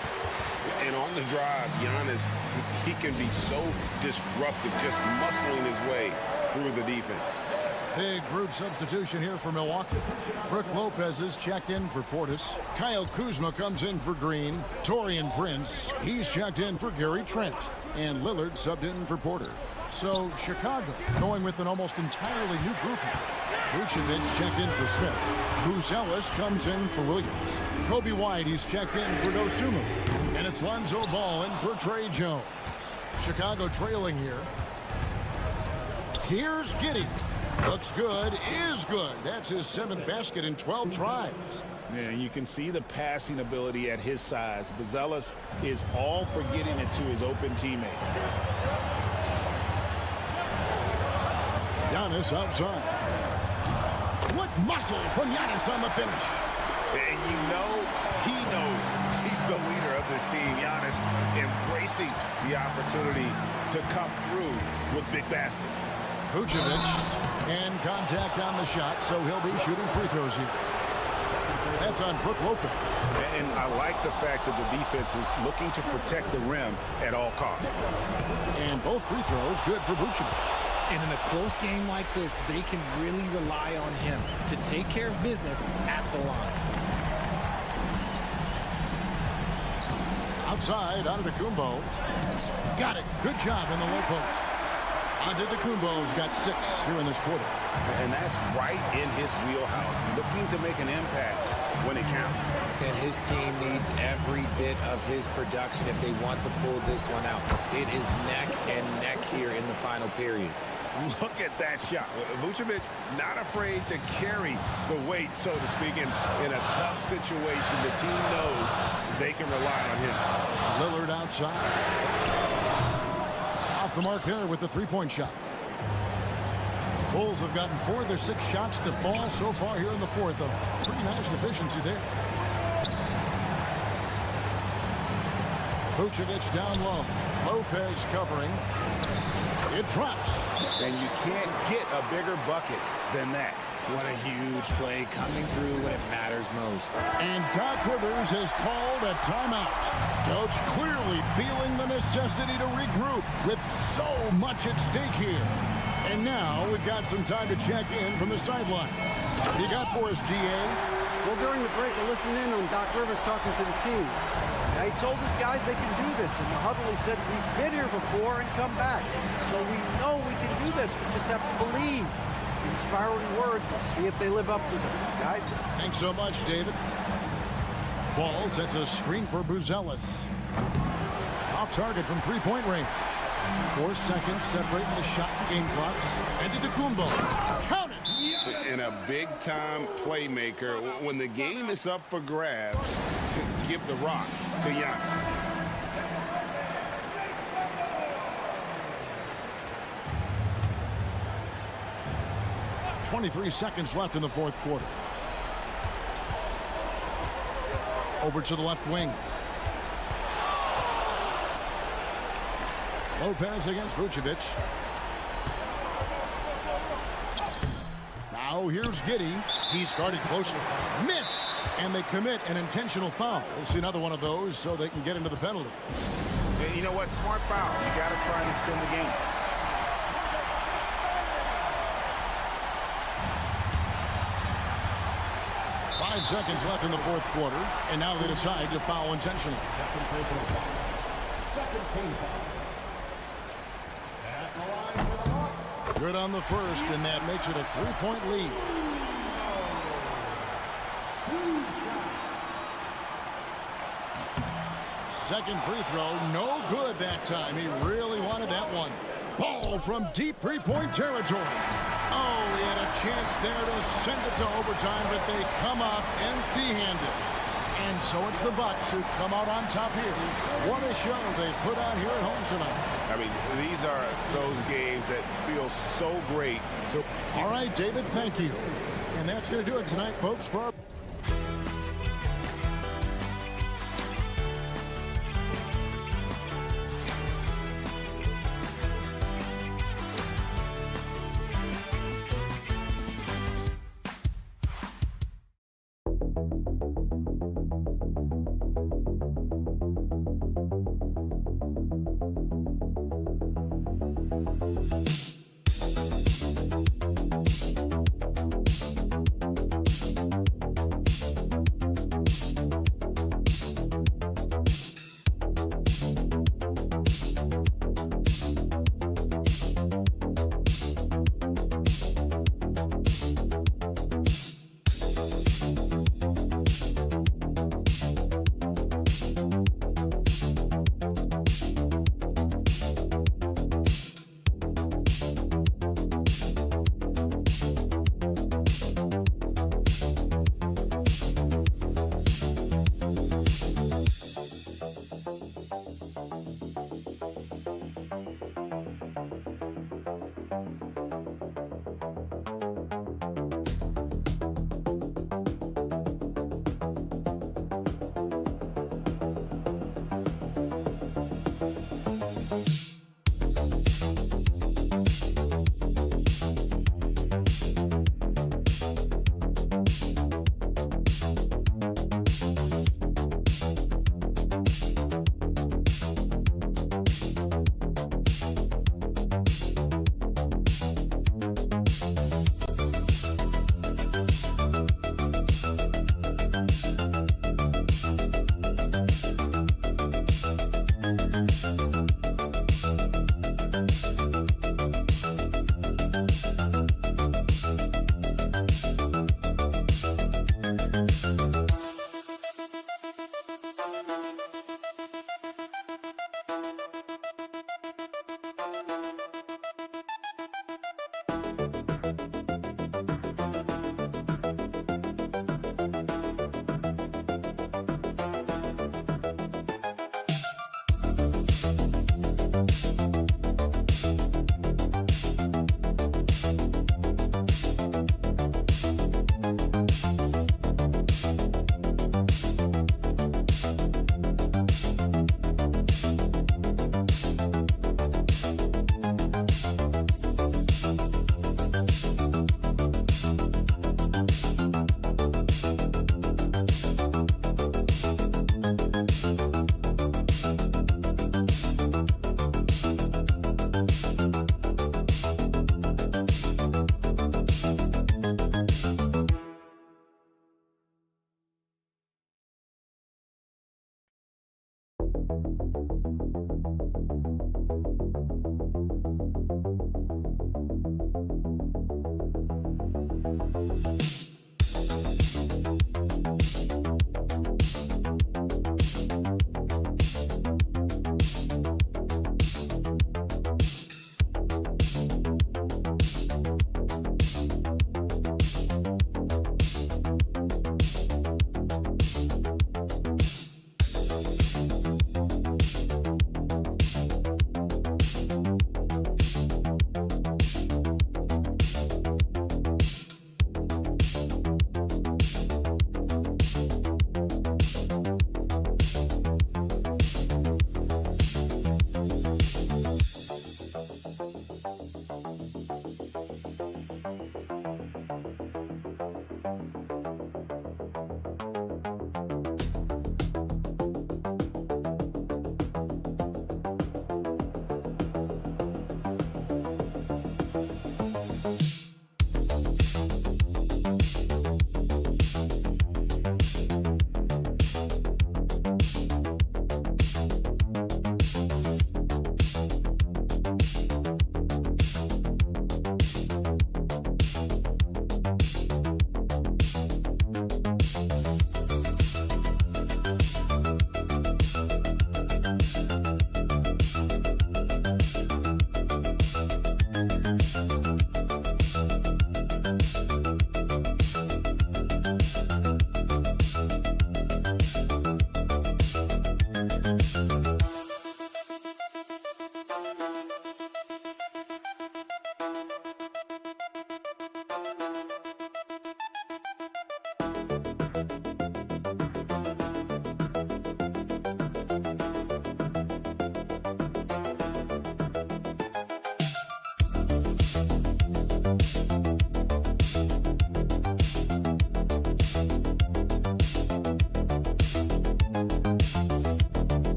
Speaker 5: And on the drive, Giannis, he can be so disruptive, just muscling his way through the defense.
Speaker 2: Big group substitution here for Milwaukee. Brook Lopez is checked in for Portis. Kyle Kuzma comes in for Green. Taurean Prince, he's checked in for Gary Trent. And Lillard subbed in for Porter. So Chicago going with an almost entirely new grouping. Vucevic checked in for Smith. Buzelis comes in for Williams. Kobe White, he's checked in for Dosunmu. And it's Lonzo Ball in for Trey Jones. Chicago trailing here. Here's Giddey. Looks good, is good. That's his 7th basket in 12 tries.
Speaker 3: Yeah, you can see the passing ability at his size. Buzelis is all for getting it to his open teammate.
Speaker 2: Giannis outside. What muscle from Giannis on the finish.
Speaker 5: And you know, he knows he's the leader of this team. Giannis embracing the opportunity to come through with big baskets.
Speaker 2: Vucevic, and contact on the shot, so he'll be shooting free throws here. That's on Brook Lopez.
Speaker 5: And I like the fact that the defense is looking to protect the rim at all costs.
Speaker 2: And both free throws good for Vucevic.
Speaker 13: And in a close game like this, they can really rely on him to take care of business at the line.
Speaker 2: Outside, Antetokounmpo. Got it. Good job in the low post. Antetokounmpo's got 6 here in this quarter.
Speaker 5: And that's right in his wheelhouse, looking to make an impact when it counts.
Speaker 13: And his team needs every bit of his production if they want to pull this one out. It is neck and neck here in the final period.
Speaker 5: Look at that shot. Vucevic not afraid to carry the weight, so to speak, in a tough situation. The team knows they can rely on him.
Speaker 2: Lillard outside. Off the mark there with the three-point shot. Bulls have gotten 4 of their 6 shots to fall so far here in the fourth. A pretty nice efficiency there. Vucevic down low. Lopez covering. It drops.
Speaker 5: And you can't get a bigger bucket than that.
Speaker 13: What a huge play coming through when it matters most.
Speaker 2: And Doc Rivers has called a timeout. Coach clearly feeling the necessity to regroup with so much at stake here. And now we've got some time to check in from the sideline. What do you got for us, DA?
Speaker 4: Well, during the break, I listened in on Doc Rivers talking to the team. Now, he told his guys they can do this. In the huddle, he said, we've been here before and come back. So we know we can do this. We just have to believe. Inspiring words. We'll see if they live up to them, guys.
Speaker 2: Thanks so much, David. Ball sets a screen for Buzelis. Off target from three-point range. 4 seconds separating the shot and game clocks. Antetokounmpo. Count it!
Speaker 5: And a big-time playmaker. When the game is up for grabs, give the rock to Giannis.
Speaker 2: 23 seconds left in the fourth quarter. Over to the left wing. Lopez against Vucevic. Now here's Giddey. He's guarded closely. Missed! And they commit an intentional foul. We'll see another one of those so they can get into the penalty.
Speaker 5: And you know what? Smart foul. You got to try and extend the game.
Speaker 2: Five seconds left in the fourth quarter, and now they decide to foul intentionally.
Speaker 7: Second personal foul. Second team foul. At the line for the Bucks.
Speaker 2: Good on the first, and that makes it a 3-point lead. Second free throw, no good that time. He really wanted that one. Ball from deep three-point territory. Oh, he had a chance there to send it to overtime, but they come up empty-handed. And so it's the Bucks who come out on top here. What a show they put on here at home tonight.
Speaker 5: I mean, these are those games that feel so great.
Speaker 2: All right, David, thank you. And that's going to do it tonight, folks, for our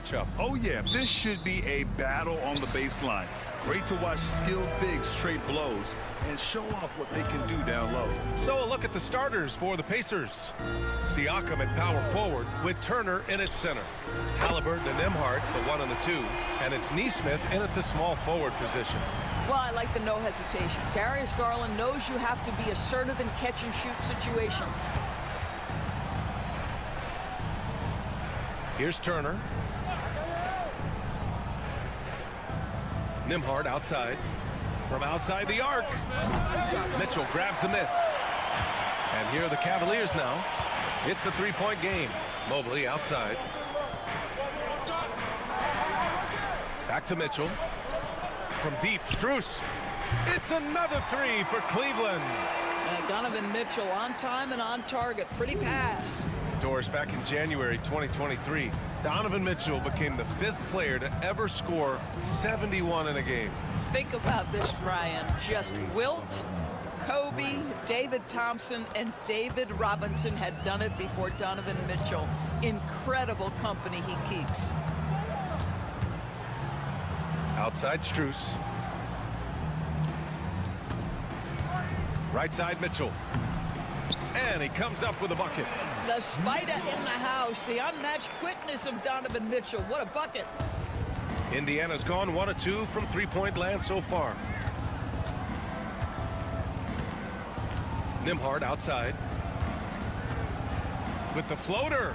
Speaker 8: Matchup.
Speaker 9: Oh yeah, this should be a battle on the baseline. Great to watch skilled bigs trade blows and show off what they can do down low.
Speaker 8: So a look at the starters for the Pacers. Siakam at power forward with Turner in at center. Halliburton and Nembhard, the 1 and the 2. And it's Nesmith in at the small forward position.
Speaker 10: Well, I like the no hesitation. Darius Garland knows you have to be assertive in catch-and-shoot situations.
Speaker 8: Here's Turner. Nembhard outside. From outside the arc. Mitchell grabs the miss. And here are the Cavaliers now. It's a three-point game. Mobley outside. Back to Mitchell. From deep, Strus. It's another three for Cleveland.
Speaker 10: Donovan Mitchell on time and on target. Pretty pass.
Speaker 8: Doris, back in January 2023, Donovan Mitchell became the 5th player to ever score 71 in a game.
Speaker 10: Think about this, Brian. Just Wilt, Kobe, David Thompson, and David Robinson had done it before Donovan Mitchell. Incredible company he keeps.
Speaker 8: Outside Strus. Right side Mitchell. And he comes up with a bucket.
Speaker 10: The spider in the house. The unmatched quickness of Donovan Mitchell. What a bucket.
Speaker 8: Indiana's gone 1 of 2 from three-point land so far. Nembhard outside. With the floater.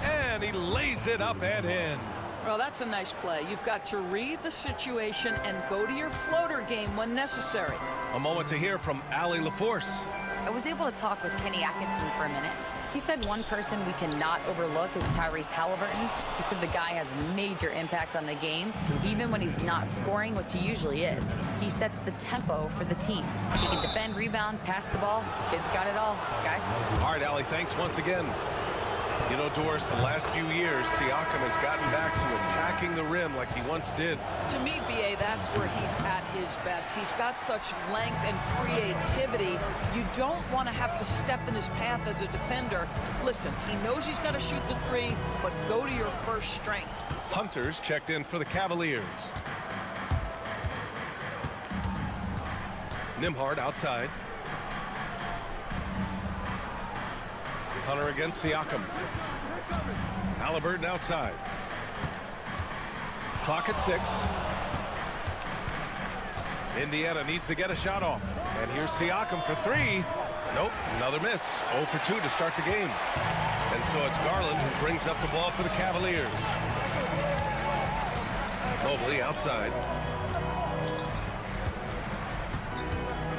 Speaker 8: And he lays it up and in.
Speaker 10: Well, that's a nice play. You've got to read the situation and go to your floater game when necessary.
Speaker 8: A moment to hear from Allie LaForce.
Speaker 11: I was able to talk with Kenny Atkinson for a minute. He said one person we cannot overlook is Tyrese Halliburton. He said the guy has major impact on the game, even when he's not scoring, which he usually is. He sets the tempo for the team. He can defend, rebound, pass the ball. Kid's got it all, guys.
Speaker 8: All right, Allie, thanks once again. You know, Doris, the last few years, Siakam has gotten back to attacking the rim like he once did.
Speaker 10: To me, B.A., that's where he's at his best. He's got such length and creativity. You don't want to have to step in his path as a defender. Listen, he knows he's got to shoot the three, but go to your first strength.
Speaker 8: Hunter's checked in for the Cavaliers. Nembhard outside. Hunter against Siakam. Halliburton outside. Clock at 6. Indiana needs to get a shot off. And here's Siakam for 3. Nope, another miss. 0 for 2 to start the game. And so it's Garland who brings up the ball for the Cavaliers. Mobley outside.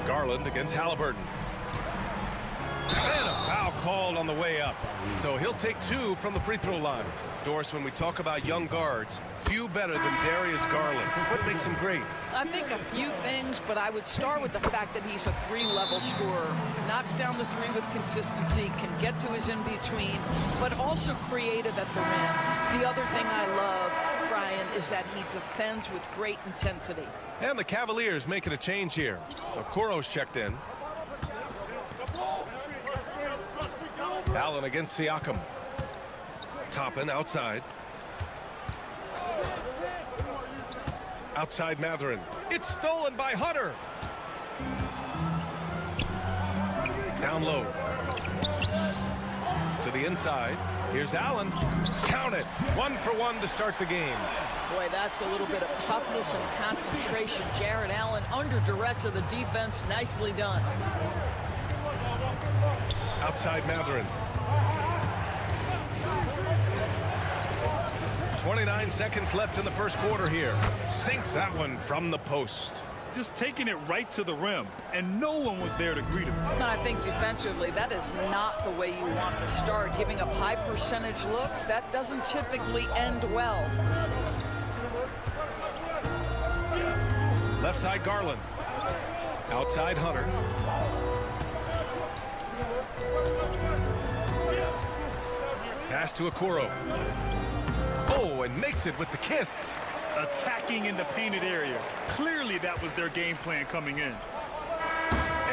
Speaker 8: Garland against Halliburton. And a foul called on the way up. So he'll take 2 from the free throw line. Doris, when we talk about young guards, few better than Darius Garland. What makes him great?
Speaker 10: I think a few things, but I would start with the fact that he's a 3-level scorer. Knocks down the 3 with consistency, can get to his in-between, but also creative at the rim. The other thing I love, Brian, is that he defends with great intensity.
Speaker 8: And the Cavaliers making a change here. Okoro's checked in. Allen against Siakam. Toppin outside. Outside Mathurin. It's stolen by Hunter. Down low. To the inside. Here's Allen. Count it. 1 for 1 to start the game.
Speaker 10: Boy, that's a little bit of toughness and concentration. Jared Allen under duress of the defense. Nicely done.
Speaker 8: Outside Mathurin. 29 seconds left in the first quarter here. Sinks that one from the post.
Speaker 12: Just taking it right to the rim, and no one was there to greet him.
Speaker 10: And I think defensively, that is not the way you want to start. Giving up high percentage looks, that doesn't typically end well.
Speaker 8: Left side Garland. Outside Hunter. Pass to Okoro. Oh, and makes it with the kiss.
Speaker 12: Attacking in the painted area. Clearly that was their game plan coming in.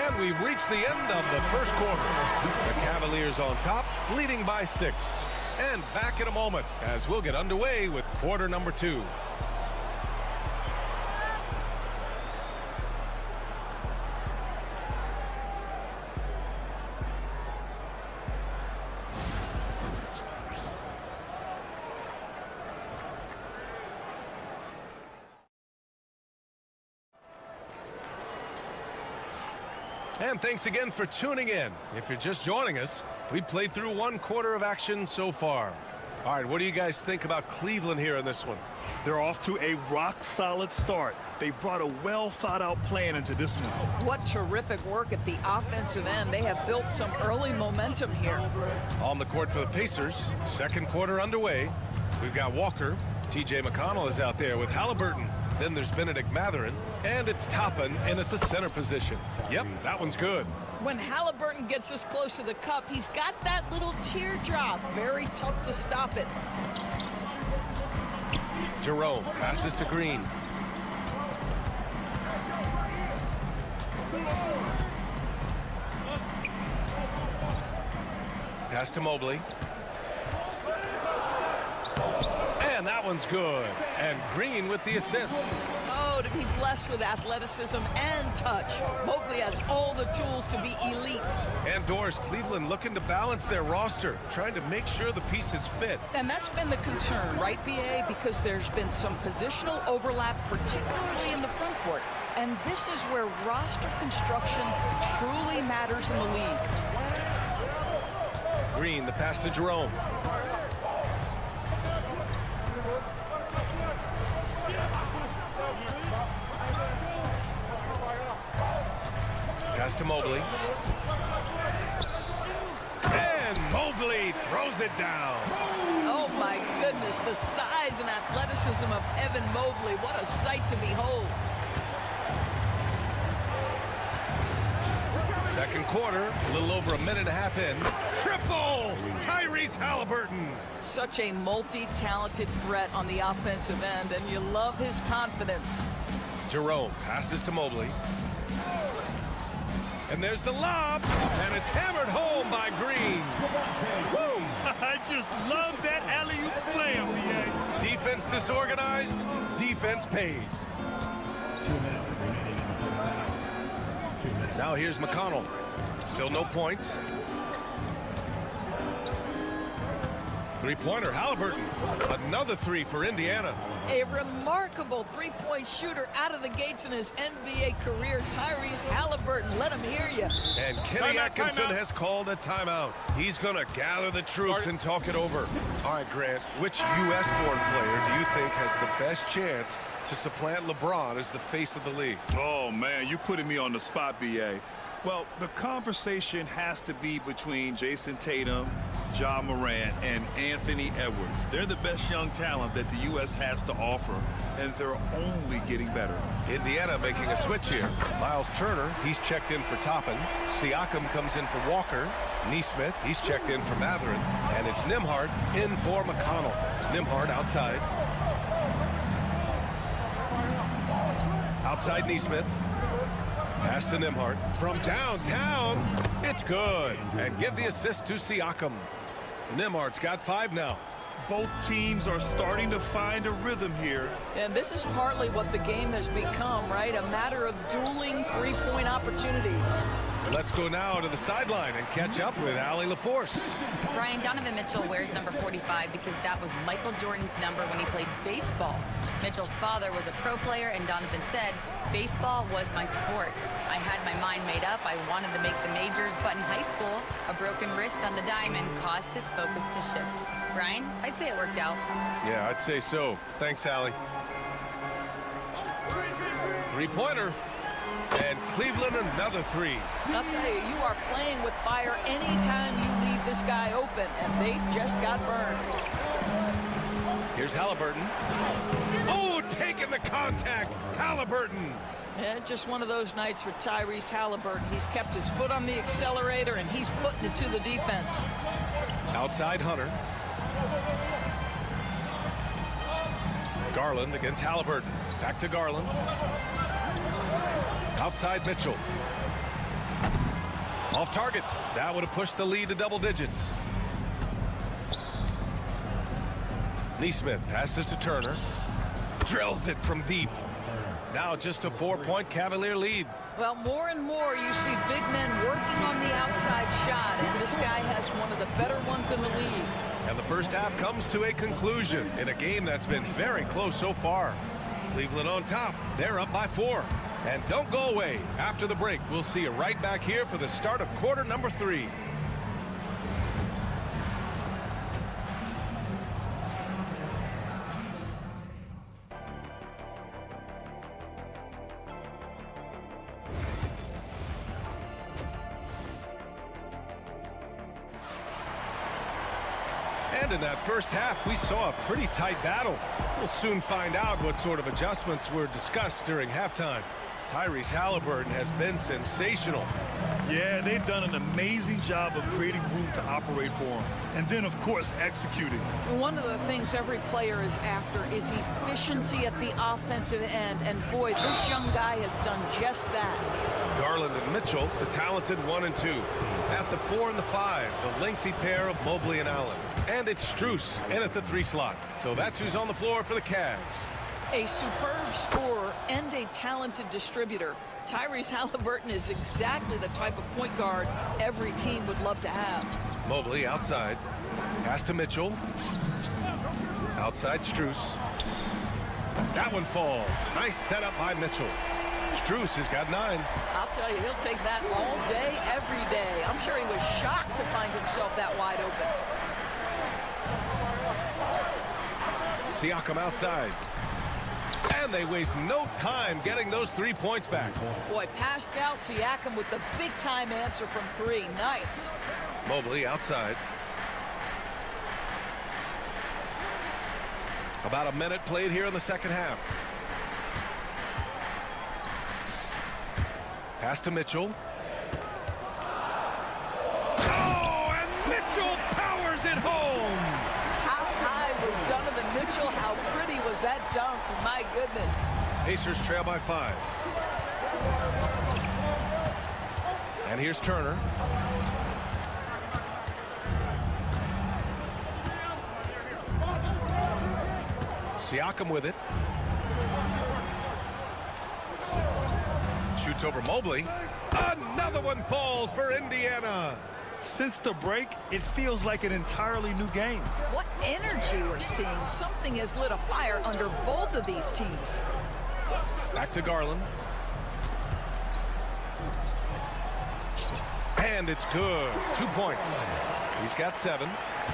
Speaker 8: And we've reached the end of the first quarter. The Cavaliers on top, leading by 6. And back in a moment as we'll get underway with quarter number 2. And thanks again for tuning in. If you're just joining us, we played through 1 quarter of action so far. All right, what do you guys think about Cleveland here in this one?
Speaker 12: They're off to a rock-solid start. They brought a well-thought-out plan into this one.
Speaker 10: What terrific work at the offensive end. They have built some early momentum here.
Speaker 8: On the court for the Pacers, second quarter underway. We've got Walker. T.J. McConnell is out there with Halliburton. Then there's Benedict Mathurin, and it's Toppin in at the center position. Yep, that one's good.
Speaker 10: When Halliburton gets this close to the cup, he's got that little teardrop. Very tough to stop it.
Speaker 8: Jerome passes to Green. Pass to Mobley. And that one's good. And Green with the assist.
Speaker 10: Oh, to be blessed with athleticism and touch. Mobley has all the tools to be elite.
Speaker 8: And Doris, Cleveland looking to balance their roster, trying to make sure the pieces fit.
Speaker 10: And that's been the concern, right, B.A.? Because there's been some positional overlap, particularly in the front court. And this is where roster construction truly matters in the league.
Speaker 8: Green, the pass to Jerome. Pass to Mobley. And Mobley throws it down.
Speaker 10: Oh, my goodness. The size and athleticism of Evan Mobley. What a sight to behold.
Speaker 8: Second quarter, a little over a minute and a half in. Triple! Tyrese Halliburton.
Speaker 10: Such a multi-talented threat on the offensive end, and you love his confidence.
Speaker 8: Jerome passes to Mobley. And there's the lob, and it's hammered home by Green. Woo!
Speaker 12: I just love that alley-oop slam, B.A.
Speaker 8: Defense disorganized, defense pays.
Speaker 7: 2 minutes remaining in the first half. 2 minutes.
Speaker 8: Now here's McConnell. Still no points. Three-pointer, Halliburton. Another three for Indiana.
Speaker 10: A remarkable three-point shooter out of the gates in his NBA career, Tyrese Halliburton. Let him hear you.
Speaker 8: And Kenny Atkinson has called a timeout. He's going to gather the troops and talk it over. All right, Grant, which U.S.-born player do you think has the best chance to supplant LeBron as the face of the league?
Speaker 12: Oh, man, you're putting me on the spot, B.A. Well, the conversation has to be between Jason Tatum, Ja Morant, and Anthony Edwards. They're the best young talent that the U.S. has to offer, and they're only getting better.
Speaker 8: Indiana making a switch here. Miles Turner, he's checked in for Toppin. Siakam comes in for Walker. Neesmith, he's checked in for Matherin. And it's Nembhard in for McConnell. Nembhard outside. Outside Neesmith. Pass to Nembhard. From downtown, it's good. And give the assist to Siakam. Nembhard's got 5 now.
Speaker 12: Both teams are starting to find a rhythm here.
Speaker 10: And this is partly what the game has become, right? A matter of dueling three-point opportunities.
Speaker 8: Let's go now to the sideline and catch up with Allie LaForce.
Speaker 11: Brian, Donovan Mitchell wears number 45 because that was Michael Jordan's number when he played baseball. Mitchell's father was a pro player, and Donovan said, baseball was my sport. I had my mind made up. I wanted to make the majors, but in high school, a broken wrist on the diamond caused his focus to shift. Brian, I'd say it worked out.
Speaker 8: Yeah, I'd say so. Thanks, Allie. Three-pointer. And Cleveland another 3.
Speaker 10: I'll tell you, you are playing with fire anytime you leave this guy open, and they just got burned.
Speaker 8: Here's Halliburton. Oh, taking the contact. Halliburton.
Speaker 10: Yeah, just one of those nights for Tyrese Halliburton. He's kept his foot on the accelerator, and he's putting it to the defense.
Speaker 8: Outside Hunter. Garland against Halliburton. Back to Garland. Outside Mitchell. Off target. That would have pushed the lead to double digits. Neesmith passes to Turner. Drills it from deep. Now just a 4-point Cavalier lead.
Speaker 10: Well, more and more you see big men working on the outside shot, and this guy has one of the better ones in the league.
Speaker 8: And the first half comes to a conclusion in a game that's been very close so far. Cleveland on top. They're up by 4. And don't go away. After the break, we'll see you right back here for the start of quarter number 3. And in that first half, we saw a pretty tight battle. We'll soon find out what sort of adjustments were discussed during halftime. Tyrese Halliburton has been sensational.
Speaker 12: Yeah, they've done an amazing job of creating room to operate for him. And then, of course, executing.
Speaker 10: One of the things every player is after is efficiency at the offensive end. And boy, this young guy has done just that.
Speaker 8: Garland and Mitchell, the talented 1 and 2. At the 4 and the 5, the lengthy pair of Mobley and Allen. And it's Strus in at the 3 slot. So that's who's on the floor for the Cavs.
Speaker 10: A superb scorer and a talented distributor. Tyrese Halliburton is exactly the type of point guard every team would love to have.
Speaker 8: Mobley outside. Pass to Mitchell. Outside Strus. That one falls. Nice setup by Mitchell. Strus has got 9.
Speaker 10: I'll tell you, he'll take that all day, every day. I'm sure he was shocked to find himself that wide open.
Speaker 8: Siakam outside. And they waste no time getting those 3 points back.
Speaker 10: Boy, Pascal Siakam with the big-time answer from 3. Nice.
Speaker 8: Mobley outside. About a minute played here in the second half. Pass to Mitchell. Oh, and Mitchell powers it home.
Speaker 10: How high was Donovan Mitchell? How pretty was that dunk? My goodness.
Speaker 8: Pacers trail by 5. And here's Turner. Siakam with it. Shoots over Mobley. Another one falls for Indiana.
Speaker 9: Since the break, it feels like an entirely new game.
Speaker 10: What energy we're seeing. Something has lit a fire under both of these teams.
Speaker 8: Back to Garland. And it's good. 2 points. He's got 7.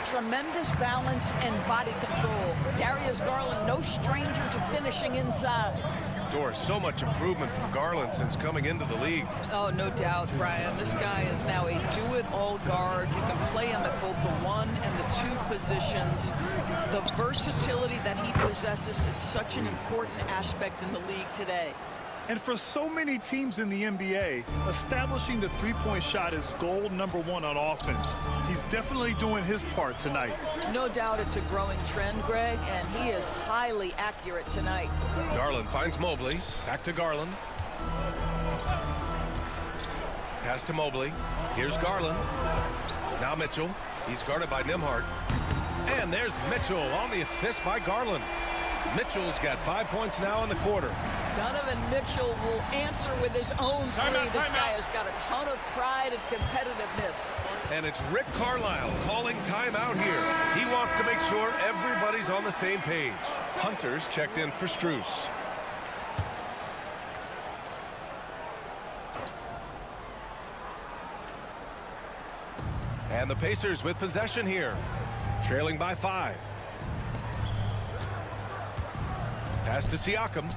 Speaker 10: Tremendous balance and body control. Darius Garland, no stranger to finishing inside.
Speaker 8: So much improvement from Garland since coming into the league.
Speaker 10: Oh, no doubt, Brian. This guy is now a do-it-all guard. You can play him at both the 1 and the 2 positions. The versatility that he possesses is such an important aspect in the league today.
Speaker 9: And for so many teams in the NBA, establishing the three-point shot is goal number 1 on offense. He's definitely doing his part tonight.
Speaker 10: No doubt it's a growing trend, Greg, and he is highly accurate tonight.
Speaker 8: Garland finds Mobley. Back to Garland. Pass to Mobley. Here's Garland. Now Mitchell. He's guarded by Nembhard. And there's Mitchell on the assist by Garland. Mitchell's got 5 points now in the quarter.
Speaker 10: Donovan Mitchell will answer with his own three. This guy has got a ton of pride and competitiveness.
Speaker 8: And it's Rick Carlisle calling timeout here. He wants to make sure everybody's on the same page. Hunter's checked in for Strus. And the Pacers with possession here, trailing by 5. Pass to Siakam.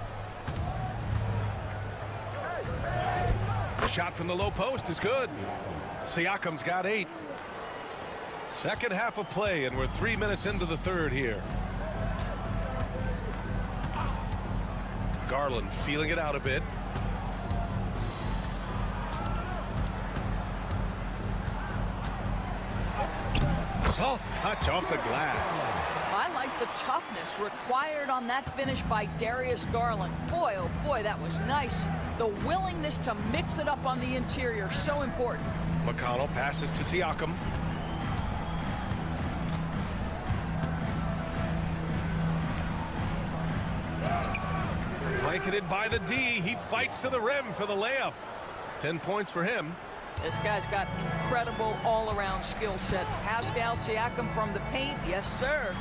Speaker 8: Shot from the low post is good. Siakam's got 8. Second half of play, and we're 3 minutes into the third here. Garland feeling it out a bit. Soft touch off the glass.
Speaker 10: I like the toughness required on that finish by Darius Garland. Boy, oh boy, that was nice. The willingness to mix it up on the interior, so important.
Speaker 8: McConnell passes to Siakam. Blanketed by the D. He fights to the rim for the layup. 10 points for him.
Speaker 10: This guy's got incredible all-around skill set. Pascal Siakam from the paint, yes, sir.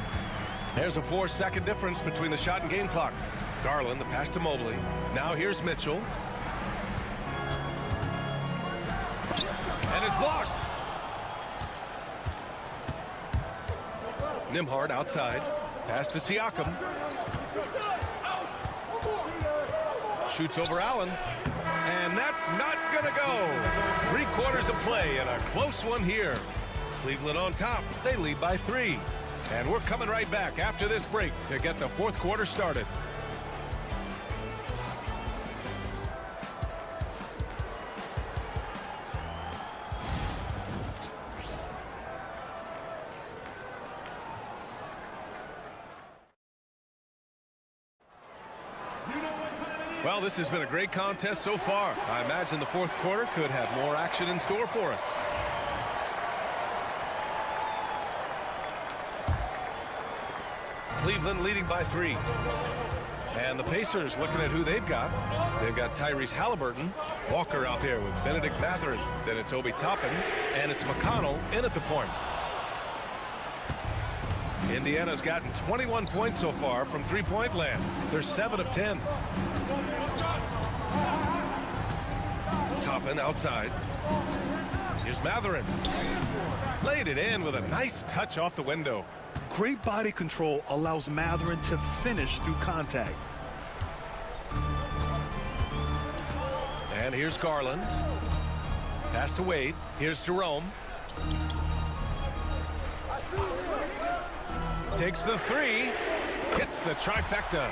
Speaker 8: There's a 4-second difference between the shot and game clock. Garland, the pass to Mobley. Now here's Mitchell. And it's blocked. Nembhard outside. Pass to Siakam. Shoots over Allen. And that's not going to go. 3 quarters of play and a close one here. Cleveland on top. They lead by 3. And we're coming right back after this break to get the 4th quarter started. Well, this has been a great contest so far. I imagine the 4th quarter could have more action in store for us. Cleveland leading by 3. And the Pacers looking at who they've got. They've got Tyrese Halliburton. Walker out there with Benedict Mathurin. Then it's Obi Toppin. And it's McConnell in at the point. Indiana's gotten 21 points so far from three-point land. They're 7 of 10. Toppin outside. Here's Mathurin. Laid it in with a nice touch off the window.
Speaker 9: Great body control allows Mathurin to finish through contact.
Speaker 8: And here's Garland. Pass to Wade. Here's Jerome. Takes the 3. Hits the trifecta.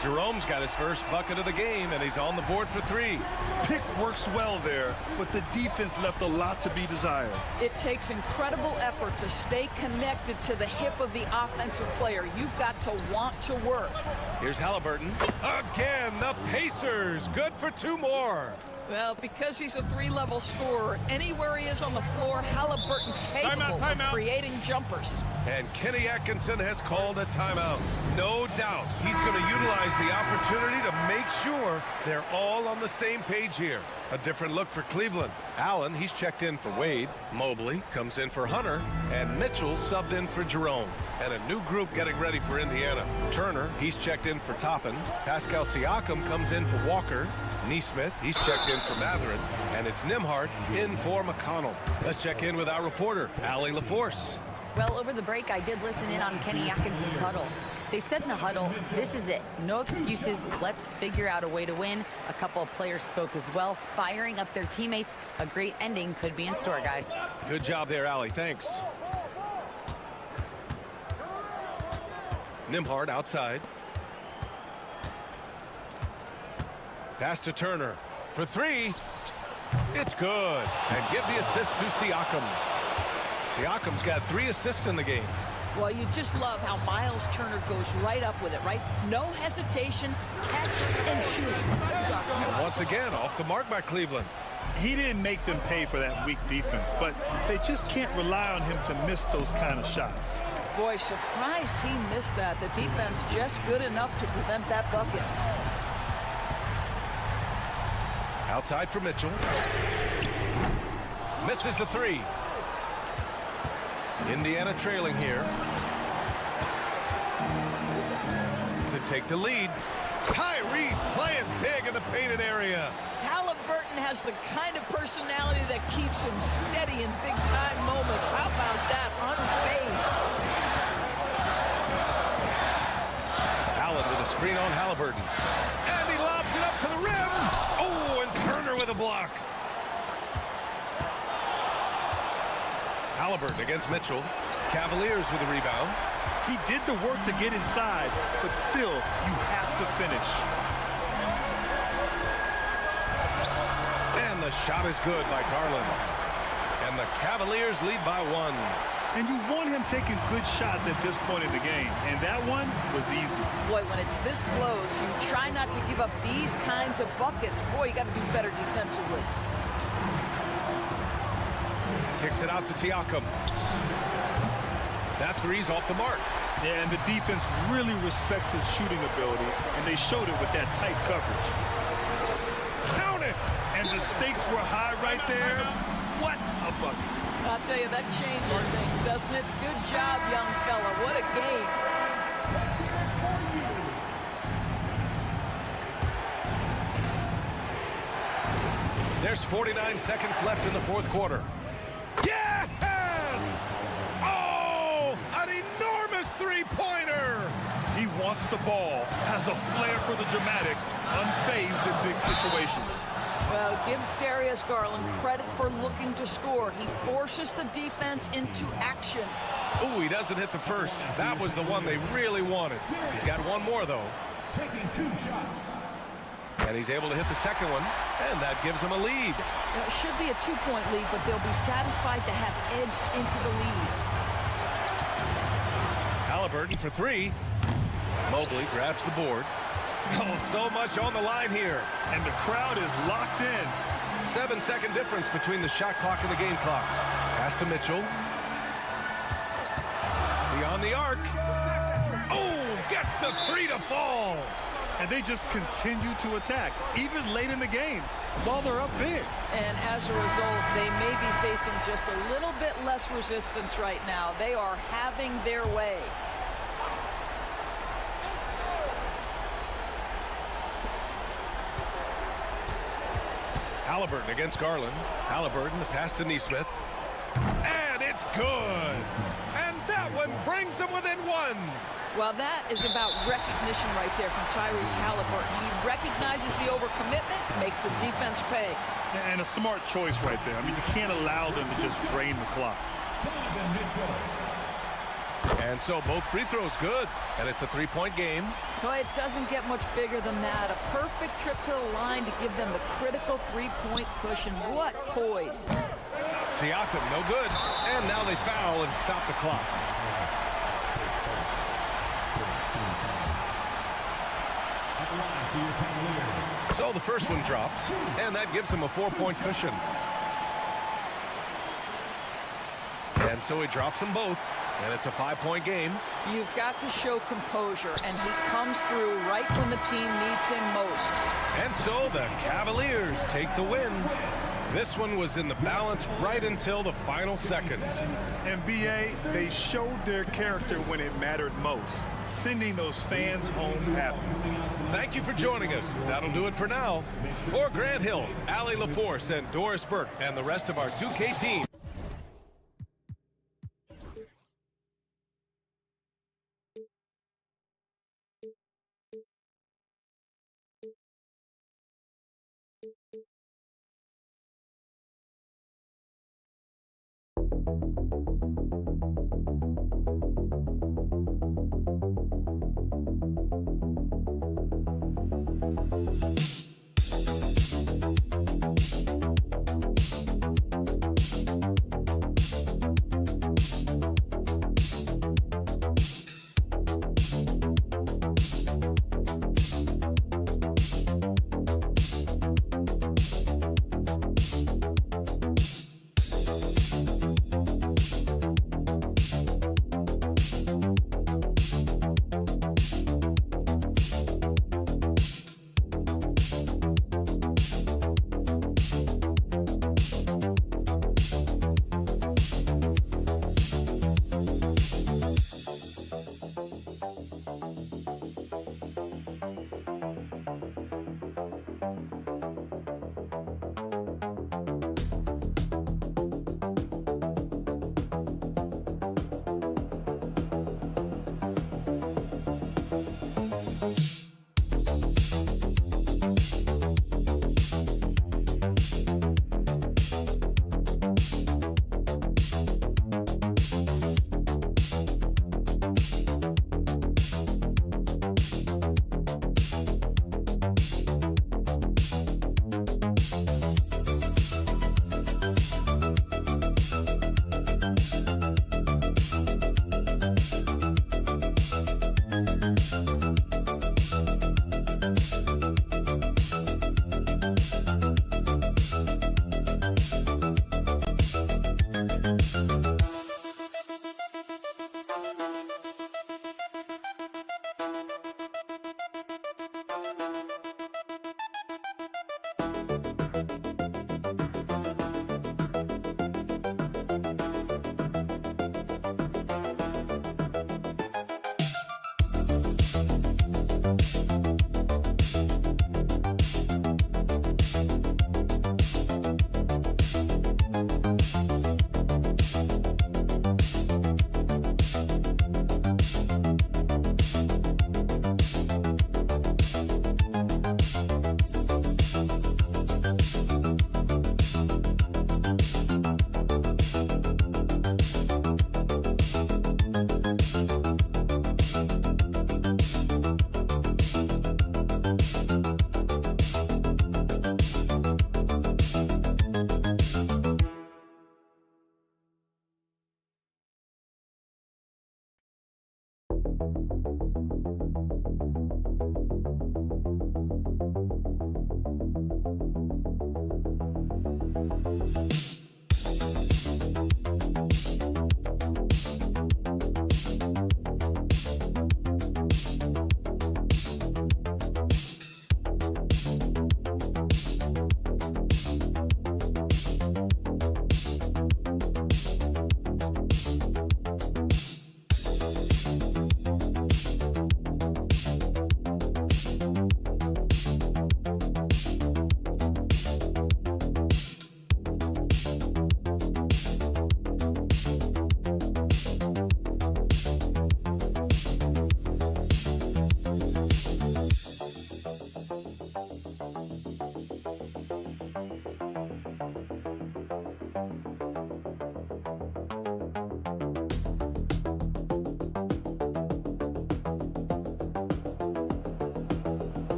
Speaker 8: Jerome's got his first bucket of the game, and he's on the board for 3.
Speaker 9: Pick works well there, but the defense left a lot to be desired.
Speaker 10: It takes incredible effort to stay connected to the hip of the offensive player. You've got to want to work.
Speaker 8: Here's Halliburton. Again, the Pacers. Good for 2 more.
Speaker 10: Well, because he's a three-level scorer, anywhere he is on the floor, Halliburton capable of creating jumpers.
Speaker 8: And Kenny Atkinson has called a timeout. No doubt he's going to utilize the opportunity to make sure they're all on the same page here. A different look for Cleveland. Allen, he's checked in for Wade. Mobley comes in for Hunter. And Mitchell subbed in for Jerome. And a new group getting ready for Indiana. Turner, he's checked in for Toppin. Pascal Siakam comes in for Walker. Neesmith, he's checked in for Mathurin. And it's Nembhard in for McConnell. Let's check in with our reporter, Allie LaForce.
Speaker 11: Well, over the break, I did listen in on Kenny Atkinson's huddle. They said in the huddle, this is it. No excuses. Let's figure out a way to win. A couple of players spoke as well, firing up their teammates. A great ending could be in store, guys.
Speaker 8: Good job there, Allie. Thanks. Nembhard outside. Pass to Turner for three. It's good. And give the assist to Siakam. Siakam's got 3 assists in the game.
Speaker 10: Well, you just love how Miles Turner goes right up with it, right? No hesitation, catch and shoot.
Speaker 8: And once again, off the mark by Cleveland.
Speaker 12: He didn't make them pay for that weak defense, but they just can't rely on him to miss those kind of shots.
Speaker 10: Boy, surprised he missed that. The defense just good enough to prevent that bucket.
Speaker 8: Outside for Mitchell. Misses the 3. Indiana trailing here. To take the lead. Tyrese playing big in the painted area.
Speaker 10: Halliburton has the kind of personality that keeps him steady in big-time moments. How about that? Unfazed.
Speaker 8: Allen with a screen on Halliburton. And he lobs it up to the rim. Oh, and Turner with a block. Halliburton against Mitchell. Cavaliers with a rebound.
Speaker 12: He did the work to get inside, but still, you have to finish.
Speaker 8: And the shot is good by Garland. And the Cavaliers lead by 1.
Speaker 12: And you want him taking good shots at this point in the game, and that one was easy.
Speaker 10: Boy, when it's this close, you try not to give up these kinds of buckets. Boy, you got to do better defensively.
Speaker 8: Kicks it out to Siakam. That 3's off the mark.
Speaker 12: Yeah, and the defense really respects his shooting ability, and they showed it with that tight coverage.
Speaker 8: Count it!
Speaker 12: And the stakes were high right there. What a bucket.
Speaker 10: I'll tell you, that changes things, doesn't it? Good job, young fella. What a game.
Speaker 8: There's 49 seconds left in the 4th quarter. Yes! Oh, an enormous three-pointer!
Speaker 12: He wants the ball, has a flair for the dramatic, unfazed in big situations.
Speaker 10: Well, give Darius Garland credit for looking to score. He forces the defense into action.
Speaker 8: Oh, he doesn't hit the first. That was the one they really wanted. He's got one more, though.
Speaker 7: Taking 2 shots.
Speaker 8: And he's able to hit the second one, and that gives him a lead.
Speaker 10: Now, it should be a 2-point lead, but they'll be satisfied to have edged into the lead.
Speaker 8: Halliburton for 3. Mobley grabs the board. Oh, so much on the line here.
Speaker 12: And the crowd is locked in.
Speaker 8: 7-second difference between the shot clock and the game clock. Pass to Mitchell. Beyond the arc. Oh, gets the 3 to fall.
Speaker 12: And they just continue to attack, even late in the game, while they're up big.
Speaker 10: And as a result, they may be facing just a little bit less resistance right now. They are having their way.
Speaker 8: Halliburton against Garland. Halliburton, the pass to Neesmith. And it's good. And that one brings them within 1.
Speaker 10: Well, that is about recognition right there from Tyrese Halliburton. He recognizes the overcommitment, makes the defense pay.
Speaker 12: And a smart choice right there. I mean, you can't allow them to just drain the clock.
Speaker 8: And so both free throws good. And it's a 3-point game.
Speaker 10: Well, it doesn't get much bigger than that. A perfect trip to the line to give them the critical 3-point cushion. What poise.
Speaker 8: Siakam, no good. And now they foul and stop the clock. So the first one drops, and that gives him a 4-point cushion. And so he drops them both, and it's a 5-point game.
Speaker 10: You've got to show composure, and he comes through right when the team needs him most.
Speaker 8: And so the Cavaliers take the win. This one was in the balance right until the final seconds.
Speaker 9: And B.A., they showed their character when it mattered most, sending those fans home happy.
Speaker 8: Thank you for joining us. That'll do it for now. For Grant Hill, Allie LaForce, and Doris Burke, and the rest of our 2K team.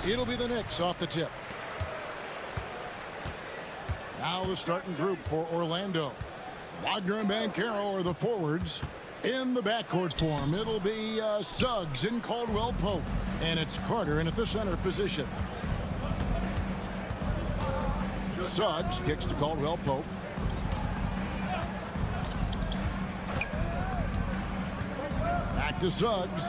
Speaker 2: It'll be the Knicks off the tip. Now the starting group for Orlando. Wagner and Banchero are the forwards. In the backcourt form, it'll be Suggs and Caldwell Pope. And it's Carter in at the center position. Suggs kicks to Caldwell Pope. Back to Suggs.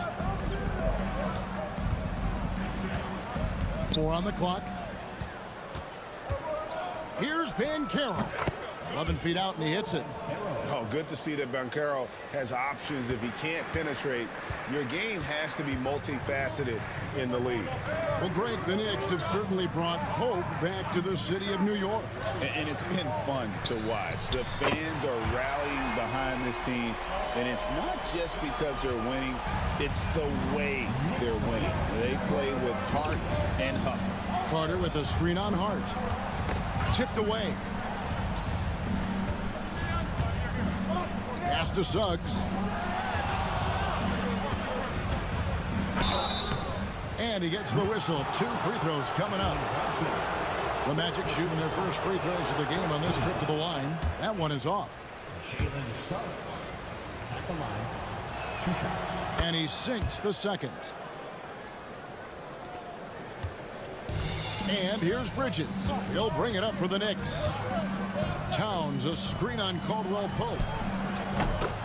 Speaker 2: 4 on the clock. Here's Banchero. 11 feet out, and he hits it.
Speaker 5: Oh, good to see that Banchero has options if he can't penetrate. Your game has to be multifaceted in the league.
Speaker 2: Well, Greg, the Knicks have certainly brought hope back to the city of New York.
Speaker 3: And it's been fun to watch. The fans are rallying behind this team, and it's not just because they're winning, it's the way they're winning. They play with heart and hustle.
Speaker 2: Carter with a screen on Hart. Tipped away. Pass to Suggs. And he gets the whistle. 2 free throws coming up. The Magic shooting their first free throws of the game on this trip to the line. That one is off. And he sinks the second. And here's Bridges. He'll bring it up for the Knicks. Towns, a screen on Caldwell Pope.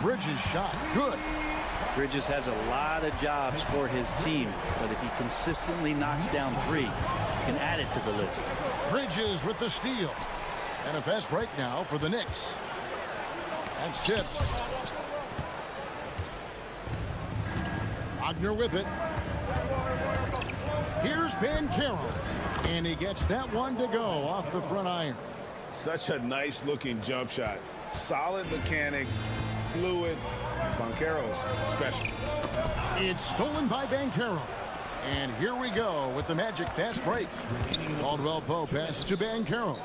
Speaker 2: Bridges shot. Good.
Speaker 1: Bridges has a lot of jobs for his team, but if he consistently knocks down 3, he can add it to the list.
Speaker 2: Bridges with the steal. And a fast break now for the Knicks. That's tipped. Wagner with it. Here's Banchero. And he gets that one to go off the front iron.
Speaker 5: Such a nice looking jump shot. Solid mechanics, fluid. Banchero's special.
Speaker 2: It's stolen by Banchero. And here we go with the Magic fast break. Caldwell Pope passes to Banchero.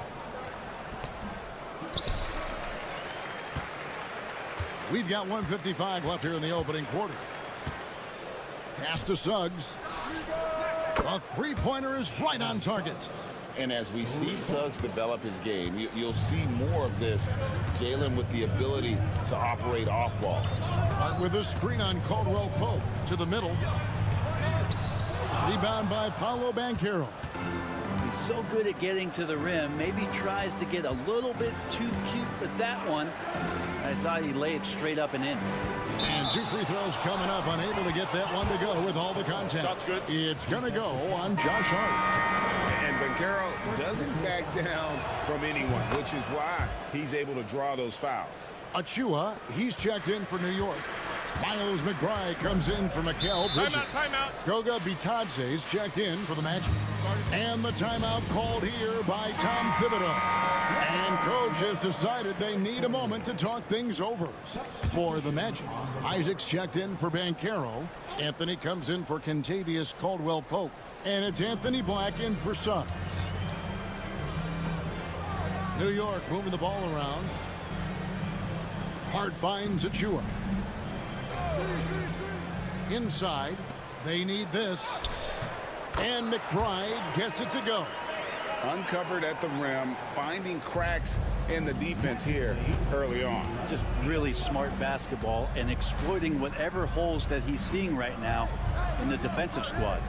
Speaker 2: We've got 1:55 left here in the opening quarter. Pass to Suggs. A three-pointer is right on target.
Speaker 3: And as we see Suggs develop his game, you'll see more of this. Jalen with the ability to operate off ball.
Speaker 2: Hart with a screen on Caldwell Pope to the middle. Rebound by Paolo Banchero.
Speaker 1: He's so good at getting to the rim. Maybe tries to get a little bit too cute with that one. I thought he'd lay it straight up and in.
Speaker 2: And 2 free throws coming up. Unable to get that one to go with all the contact.
Speaker 5: Shot's good.
Speaker 2: It's going to go on Josh Hart.
Speaker 5: And Banchero doesn't back down from anyone, which is why he's able to draw those fouls.
Speaker 2: Achua, he's checked in for New York. Miles McBride comes in for Mikal Bridges.
Speaker 5: Timeout.
Speaker 2: Goga Bitadze's checked in for the Magic. And the timeout called here by Tom Thibodeau. And coach has decided they need a moment to talk things over. For the Magic, Isaac's checked in for Banchero. Anthony comes in for Kentavious Caldwell-Pope. And it's Anthony Black in for Suggs. New York moving the ball around. Hart finds Achua. Inside, they need this. And McBride gets it to go.
Speaker 5: Uncovered at the rim, finding cracks in the defense here early on.
Speaker 1: Just really smart basketball and exploiting whatever holes that he's seeing right now in the defensive squad.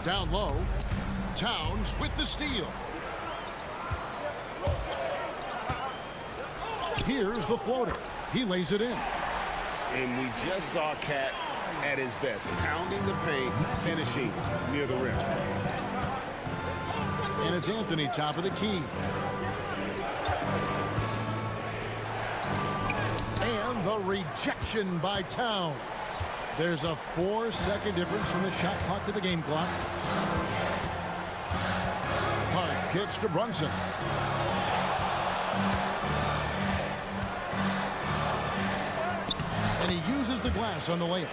Speaker 2: Down low, Towns with the steal. Here's the floater. He lays it in.
Speaker 5: And we just saw Cat at his best, pounding the paint, finishing near the rim.
Speaker 2: And it's Anthony, top of the key. And the rejection by Towns. There's a 4-second difference from the shot clock to the game clock. Hart kicks to Brunson. And he uses the glass on the layup.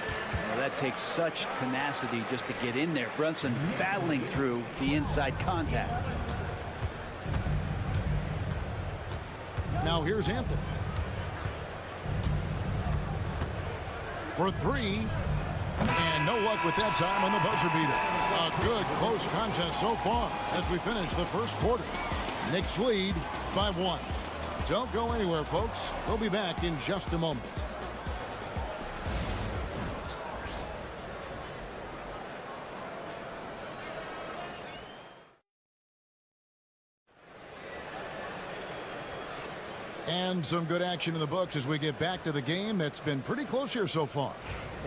Speaker 1: Well, that takes such tenacity just to get in there. Brunson battling through the inside contact.
Speaker 2: Now here's Anthony. For 3. And no luck with that time on the buzzer beater. A good close contest so far as we finish the first quarter. Knicks lead by 1. Don't go anywhere, folks. We'll be back in just a moment. And some good action in the books as we get back to the game that's been pretty close here so far.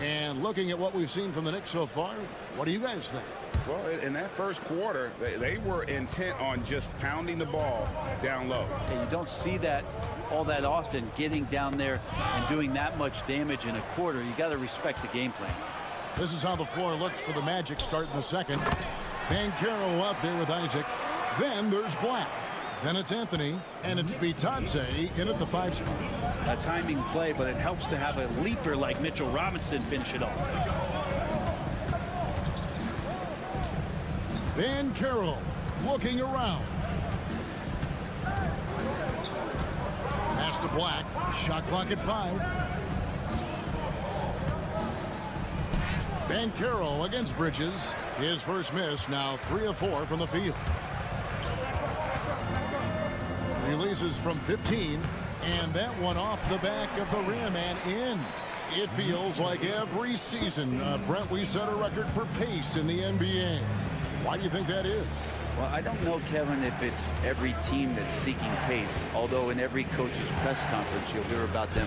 Speaker 2: And looking at what we've seen from the Knicks so far, what do you guys think?
Speaker 5: Well, in that first quarter, they were intent on just pounding the ball down low.
Speaker 1: And you don't see that all that often, getting down there and doing that much damage in a quarter. You got to respect the game plan.
Speaker 2: This is how the floor looks for the Magic starting the second. Banchero up there with Isaac. Then there's Black. Then it's Anthony, and it's Bitadze in at the 5 spot.
Speaker 1: A timing play, but it helps to have a leaper like Mitchell Robinson finish it off.
Speaker 2: Banchero looking around. Pass to Black. Shot clock at 5. Banchero against Bridges. His first miss, now 3 of 4 from the field. Releases from 15, and that one off the back of the rim and in. It feels like every season, Brent, we set a record for pace in the NBA. Why do you think that is?
Speaker 1: Well, I don't know, Kevin, if it's every team that's seeking pace, although in every coach's press conference, you'll hear about them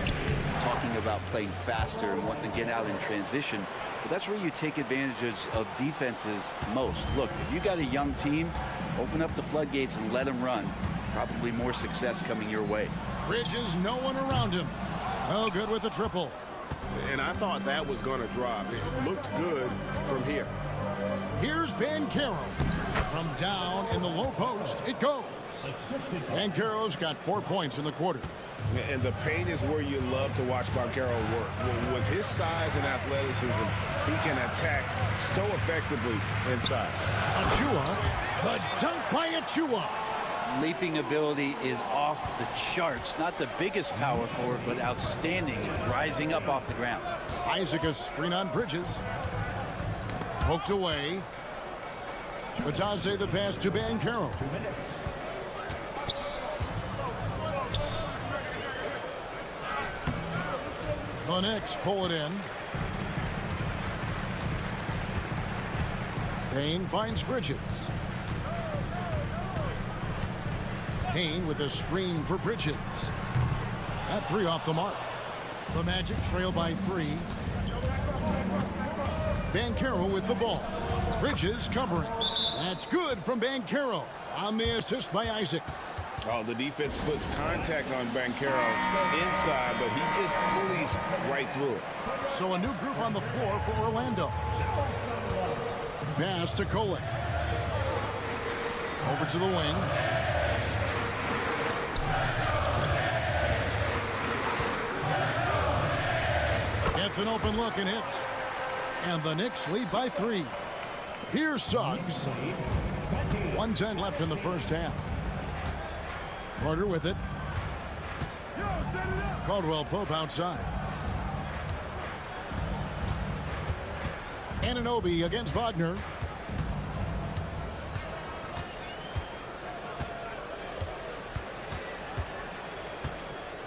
Speaker 1: talking about playing faster and wanting to get out in transition. But that's where you take advantages of defenses most. Look, if you got a young team, open up the floodgates and let them run. Probably more success coming your way.
Speaker 2: Bridges, no one around him. Oh, good with the triple.
Speaker 5: And I thought that was going to drop. It looked good from here.
Speaker 2: Here's Banchero. From down in the low post, it goes. Banchero's got 4 points in the quarter.
Speaker 5: And the paint is where you love to watch Banchero work. With his size and athleticism, he can attack so effectively inside.
Speaker 2: Achua, the dunk by Achua.
Speaker 1: Leaping ability is off the charts. Not the biggest power forward, but outstanding, rising up off the ground.
Speaker 2: Isaac a screen on Bridges. Poked away. Bitadze the pass to Banchero. The Knicks pull it in. Payne finds Bridges. Payne with a screen for Bridges. That three off the mark. The Magic trail by 3. Banchero with the ball. Bridges covering. That's good from Banchero on the assist by Isaac.
Speaker 3: Oh, the defense puts contact on Banchero inside, but he just bullies right through it.
Speaker 2: So a new group on the floor for Orlando. Pass to Kolek. Over to the wing. Gets an open look and hits. And the Knicks lead by 3. Here's Suggs. 1:10 left in the first half. Carter with it. Caldwell Pope outside. Anunoby against Wagner.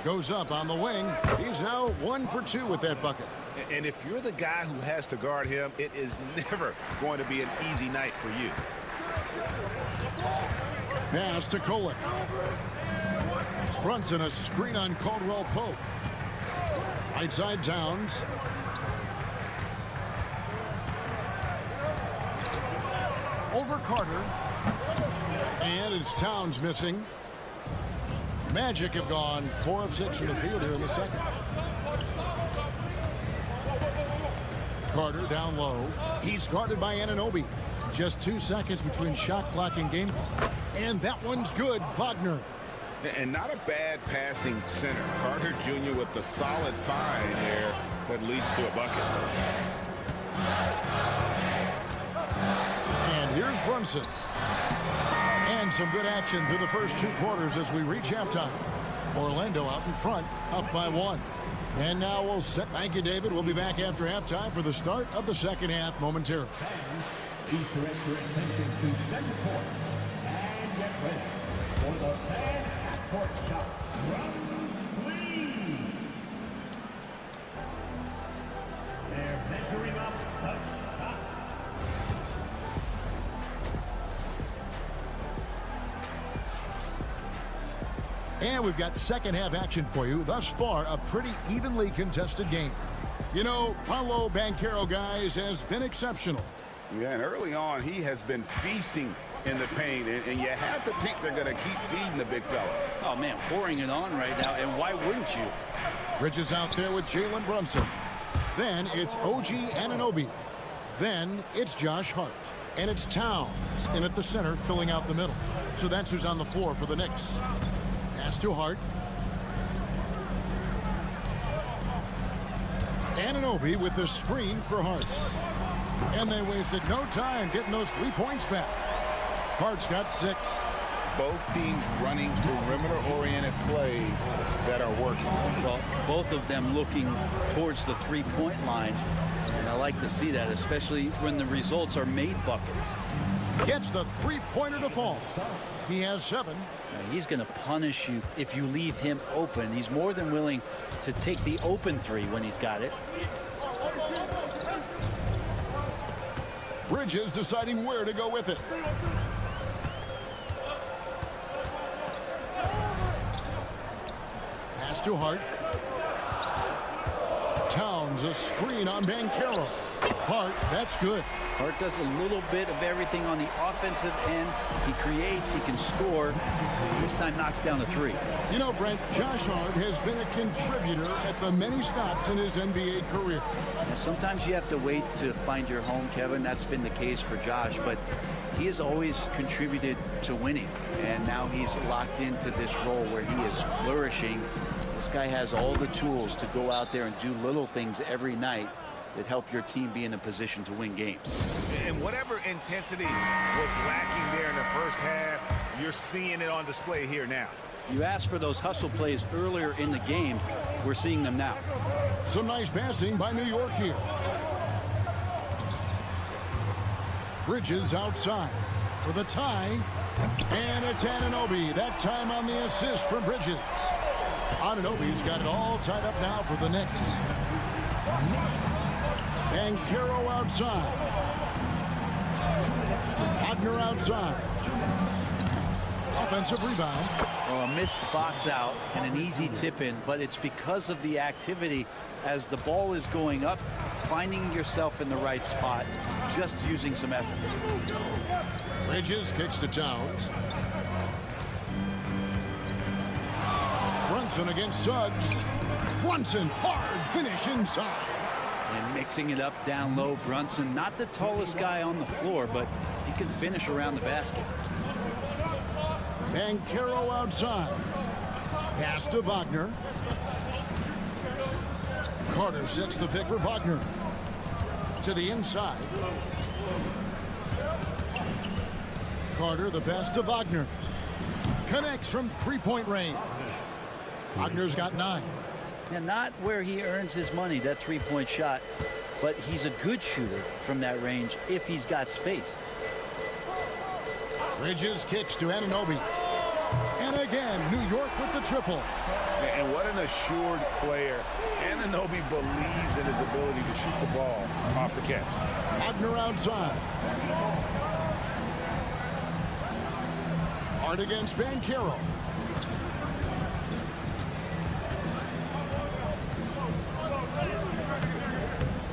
Speaker 2: Goes up on the wing. He's now 1 for 2 with that bucket.
Speaker 5: And if you're the guy who has to guard him, it is never going to be an easy night for you.
Speaker 2: Pass to Kolek. Brunson a screen on Caldwell Pope. Right side Towns. Over Carter. And it's Towns missing. Magic have gone 4 of 6 from the field here in the second. Carter down low. He's guarded by Anunoby. Just 2 seconds between shot clock and game clock. And that one's good. Wagner.
Speaker 3: And not a bad passing center. Carter Jr. with the solid find there that leads to a bucket.
Speaker 2: And here's Brunson. And some good action through the first 2 quarters as we reach halftime. Orlando out in front, up by 1. And now we'll set. Thank you, David. We'll be back after halftime for the start of the second half momentarily.
Speaker 7: Please direct your attention to center court and get ready for the fan half-court shot from Queens. They're measuring up the shot.
Speaker 2: And we've got second half action for you. Thus far, a pretty evenly contested game. You know, Paolo Banchero, guys, has been exceptional.
Speaker 3: Yeah, and early on, he has been feasting in the paint, and you have to think they're going to keep feeding the big fella.
Speaker 1: Oh, man, pouring it on right now, and why wouldn't you?
Speaker 2: Bridges out there with Jalen Brunson. Then it's OG Anunoby. Then it's Josh Hart. And it's Towns in at the center, filling out the middle. So that's who's on the floor for the Knicks. Pass to Hart. Anunoby with the screen for Hart. And they wasted no time getting those 3 points back. Hart's got 6.
Speaker 3: Both teams running perimeter-oriented plays that are working.
Speaker 1: Well, both of them looking towards the three-point line. And I like to see that, especially when the results are made buckets.
Speaker 2: Gets the three-pointer to fall. He has 7.
Speaker 1: He's going to punish you if you leave him open. He's more than willing to take the open 3 when he's got it.
Speaker 2: Bridges deciding where to go with it. Pass to Hart. Towns a screen on Banchero. Hart, that's good.
Speaker 1: Hart does a little bit of everything on the offensive end. He creates, he can score. This time knocks down a 3.
Speaker 2: You know, Brent, Josh Hart has been a contributor at the many stops in his NBA career.
Speaker 1: And sometimes you have to wait to find your home, Kevin. That's been the case for Josh, but he has always contributed to winning. And now he's locked into this role where he is flourishing. This guy has all the tools to go out there and do little things every night that help your team be in a position to win games.
Speaker 5: And whatever intensity was lacking there in the first half, you're seeing it on display here now.
Speaker 1: You asked for those hustle plays earlier in the game. We're seeing them now.
Speaker 2: Some nice passing by New York here. Bridges outside for the tie. And it's Anunoby. That time on the assist from Bridges. Anunoby's got it all tied up now for the Knicks. Banchero outside. outside. Offensive rebound.
Speaker 1: Well, a missed box out and an easy tip in, but it's because of the activity as the ball is going up, finding yourself in the right spot, just using some effort.
Speaker 2: Bridges kicks to Towns. Brunson against Suggs. Brunson, hard finish inside.
Speaker 1: And mixing it up down low, Brunson, not the tallest guy on the floor, but he can finish around the basket.
Speaker 2: Banchero outside. Pass to Wagner. Carter sets the pick for Wagner. To the inside. Carter, the pass to Wagner. Connects from three-point range. Wagner's got 9.
Speaker 1: And not where he earns his money, that three-point shot, but he's a good shooter from that range if he's got space.
Speaker 2: Bridges kicks to Anunoby. And again, New York with the triple.
Speaker 5: And what an assured player. Anunoby believes in his ability to shoot the ball off the catch.
Speaker 2: Wagner outside. Hard against Banchero.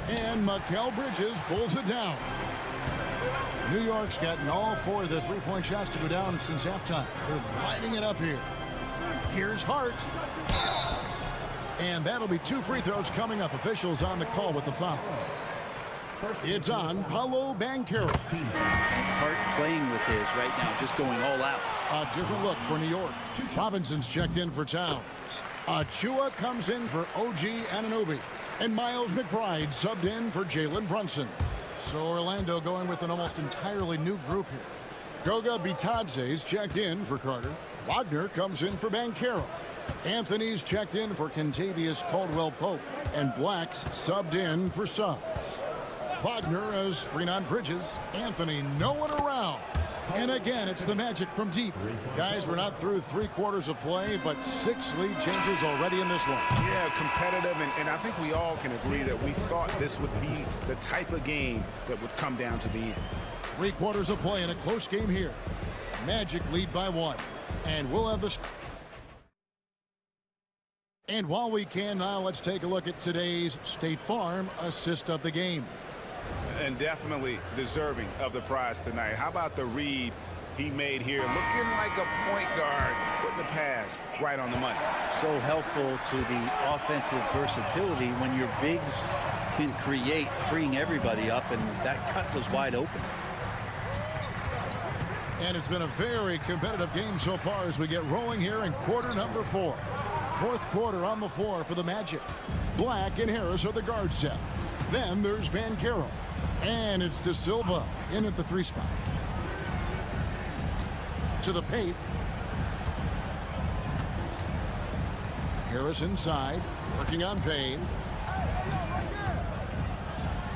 Speaker 2: And Mikal Bridges pulls it down. New York's gotten all 4 of the three-point shots to go down since halftime. They're lighting it up here. Here's Hart. And that'll be 2 free throws coming up. Officials on the call with the foul. It's on Paolo Banchero.
Speaker 1: And Hart playing with his right now, just going all out.
Speaker 2: A different look for New York. Robinson's checked in for Towns. Achua comes in for OG Anunoby. And Miles McBride subbed in for Jalen Brunson. So Orlando going with an almost entirely new group here. Goga Bitadze's checked in for Carter. Wagner comes in for Banchero. Anthony's checked in for Kentavious Caldwell-Pope. And Black's subbed in for Suggs. Wagner as screen on Bridges. Anthony no one around. And again, it's the Magic from deep. Guys, we're not through 3 quarters of play, but 6 lead changes already in this one.
Speaker 5: Yeah, competitive, and I think we all can agree that we thought this would be the type of game that would come down to the end.
Speaker 2: 3 quarters of play in a close game here. Magic lead by 1. And we'll have the... And while we can now, let's take a look at today's State Farm assist of the game.
Speaker 5: And definitely deserving of the prize tonight. How about the read he made here? Looking like a point guard, putting the pass right on the money.
Speaker 1: So helpful to the offensive versatility when your bigs can create, freeing everybody up, and that cut was wide open.
Speaker 2: And it's been a very competitive game so far as we get rolling here in quarter number 4. 4th quarter on the floor for the Magic. Black and Harris are the guard set. Then there's Banchero. And it's De Silva in at the 3 spot. To the paint. Harris inside, working on Payne.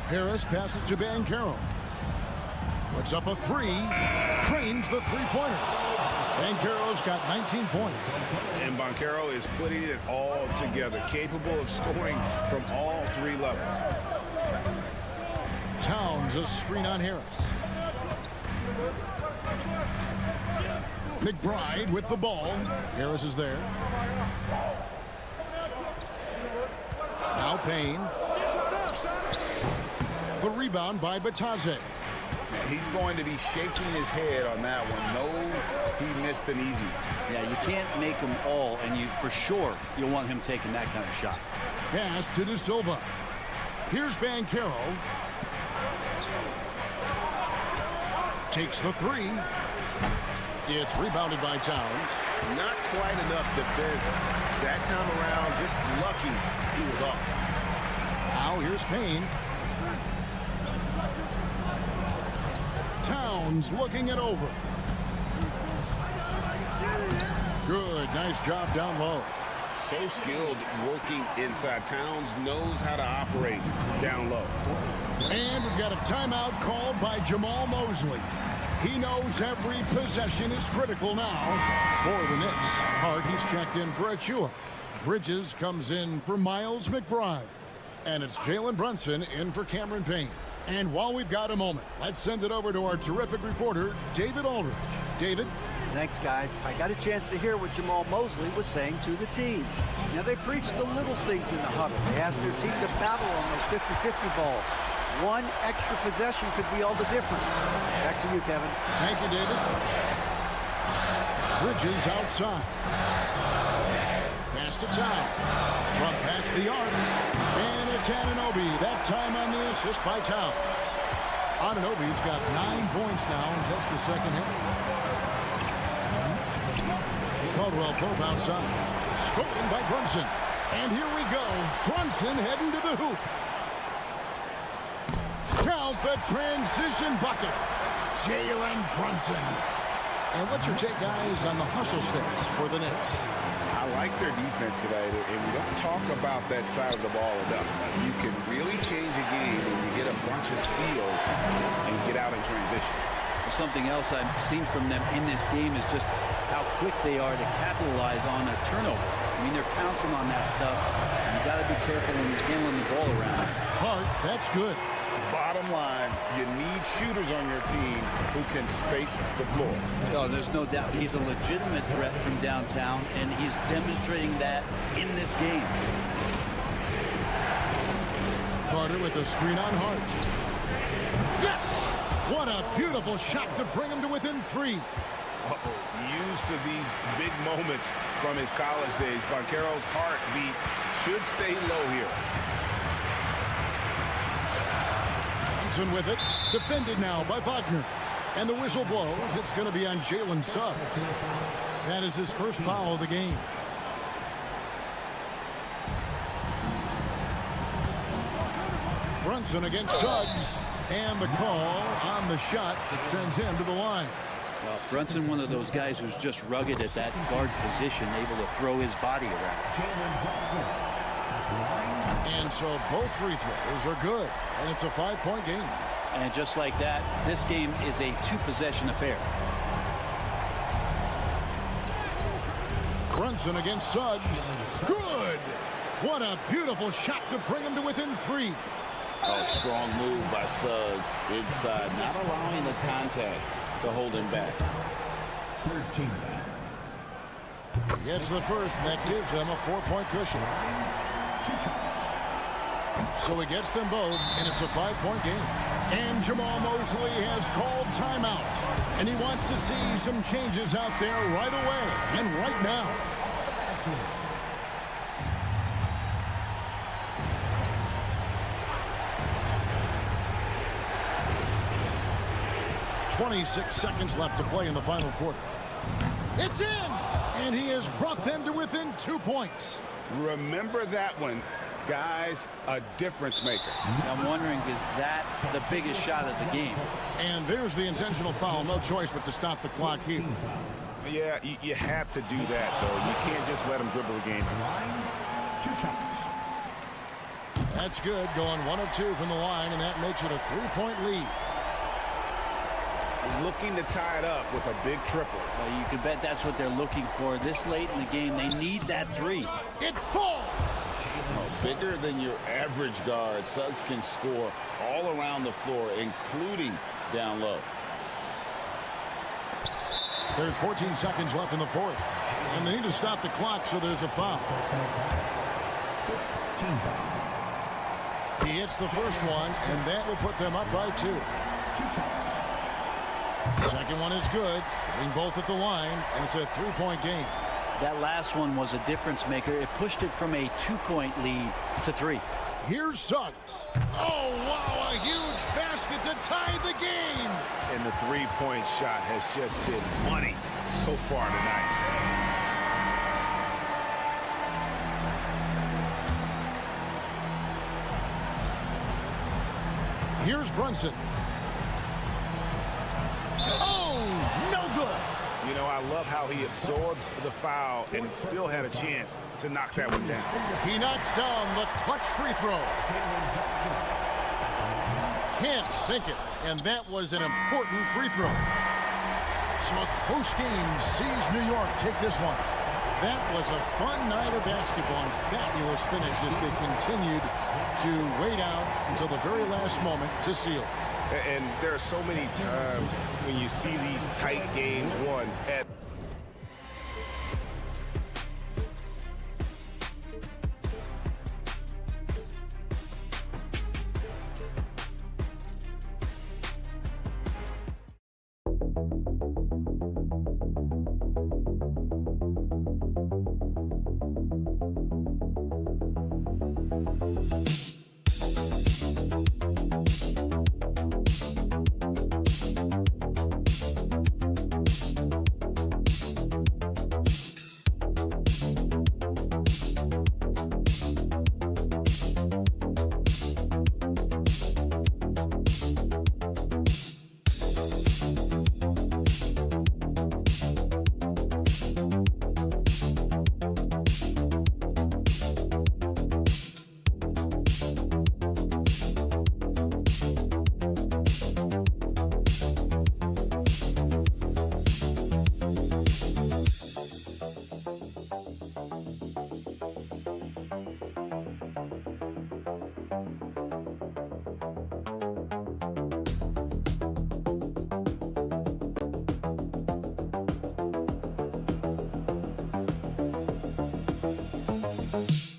Speaker 2: Harris passes to Banchero. Puts up a 3. Trains the three-pointer. Banchero's got 19 points.
Speaker 5: And Banchero is putting it all together, capable of scoring from all 3 levels.
Speaker 2: Towns a screen on Harris. McBride with the ball. Harris is there. Now Payne. The rebound by Bitadze.
Speaker 5: He's going to be shaking his head on that one. Knows he missed an easy one.
Speaker 1: Yeah, you can't make them all, and you for sure you'll want him taking that kind of shot.
Speaker 2: Pass to De Silva. Here's Banchero. Takes the 3. It's rebounded by Towns.
Speaker 5: Not quite enough defense that time around. Just lucky he was off.
Speaker 2: Now here's Payne. Towns looking it over. Good, nice job down low.
Speaker 5: So skilled working inside. Towns knows how to operate down low.
Speaker 2: And we've got a timeout called by Jamal Mosley. He knows every possession is critical now for the Knicks. Hart, he's checked in for Achua. Bridges comes in for Miles McBride. And it's Jalen Brunson in for Cameron Payne. And while we've got a moment, let's send it over to our terrific reporter, David Aldridge. David?
Speaker 4: Thanks, guys. I got a chance to hear what Jamal Mosley was saying to the team. Now, they preached the little things in the huddle. They asked their team to battle on those 50-50 balls. One extra possession could be all the difference. Back to you, Kevin.
Speaker 2: Thank you, David. Bridges outside. Pass to Towns. From past the arc. And it's Anunoby. That time on the assist by Towns. Anunoby's got 9 points now in just the second half. Caldwell Pope outside. Stolen by Brunson. And here we go. Brunson heading to the hoop. Count the transition bucket. Jalen Brunson. And what's your take, guys, on the hustle sticks for the Knicks?
Speaker 5: I like their defense today, and we don't talk about that side of the ball enough. You can really change a game when you get a bunch of steals and get out in transition.
Speaker 1: Something else I've seen from them in this game is just how quick they are to capitalize on a turnover. I mean, they're pouncing on that stuff. You got to be careful when you're handling the ball around.
Speaker 2: Hart, that's good.
Speaker 3: Bottom line, you need shooters on your team who can space the floor.
Speaker 1: Oh, there's no doubt he's a legitimate threat from downtown, and he's demonstrating that in this game.
Speaker 2: Carter with a screen on Hart. Yes! What a beautiful shot to bring him to within 3.
Speaker 5: Used to these big moments from his college days. Banchero's heartbeat should stay low here.
Speaker 2: Johnson with it. Defended now by Wagner. And the whistle blows. It's going to be on Jalen Suggs. That is his first foul of the game. Brunson against Suggs. And the call on the shot that sends him to the line.
Speaker 1: Well, Brunson, one of those guys who's just rugged at that guard position, able to throw his body around.
Speaker 2: And so both free throws are good. And it's a 5-point game.
Speaker 1: And just like that, this game is a 2-possession affair.
Speaker 2: Brunson against Suggs. Good! What a beautiful shot to bring him to within 3.
Speaker 3: A strong move by Suggs inside, not allowing the contact to hold him back.
Speaker 7: 13.
Speaker 2: Gets the first, and that gives them a 4-point cushion. So he gets them both, and it's a 5-point game. And Jamal Mosley has called timeout. And he wants to see some changes out there right away and right now. 26 seconds left to play in the final quarter. It's in! And he has brought them to within 2 points.
Speaker 5: Remember that one. Guys, a difference maker.
Speaker 1: I'm wondering, is that the biggest shot of the game?
Speaker 2: And there's the intentional foul. No choice but to stop the clock here.
Speaker 5: Yeah, you have to do that, though. You can't just let him dribble the game.
Speaker 2: That's good. Going 1 of 2 from the line, and that makes it a 3-point lead.
Speaker 5: Looking to tie it up with a big triple.
Speaker 1: Well, you can bet that's what they're looking for this late in the game. They need that 3.
Speaker 2: It falls!
Speaker 3: Bigger than your average guard, Suggs can score all around the floor, including down low.
Speaker 2: There's 14 seconds left in the fourth. And they need to stop the clock, so there's a foul. He hits the first one, and that will put them up by 2. Second one is good. Hitting both at the line, and it's a 3-point game.
Speaker 1: That last one was a difference maker. It pushed it from a 2-point lead to 3.
Speaker 2: Here's Suggs. Oh, wow, a huge basket to tie the game.
Speaker 5: And the 3-point shot has just been money so far tonight.
Speaker 2: Here's Brunson. Oh, no good.
Speaker 5: You know, I love how he absorbs the foul and still had a chance to knock that one down.
Speaker 2: He knocks down the clutch free throw. Can't sink it, and that was an important free throw. So a close game sees New York take this one. That was a fun night of basketball and fabulous finish as they continued to wait out until the very last moment to seal it.
Speaker 5: And there are so many times when you see these tight games won at
Speaker 2: Thank you.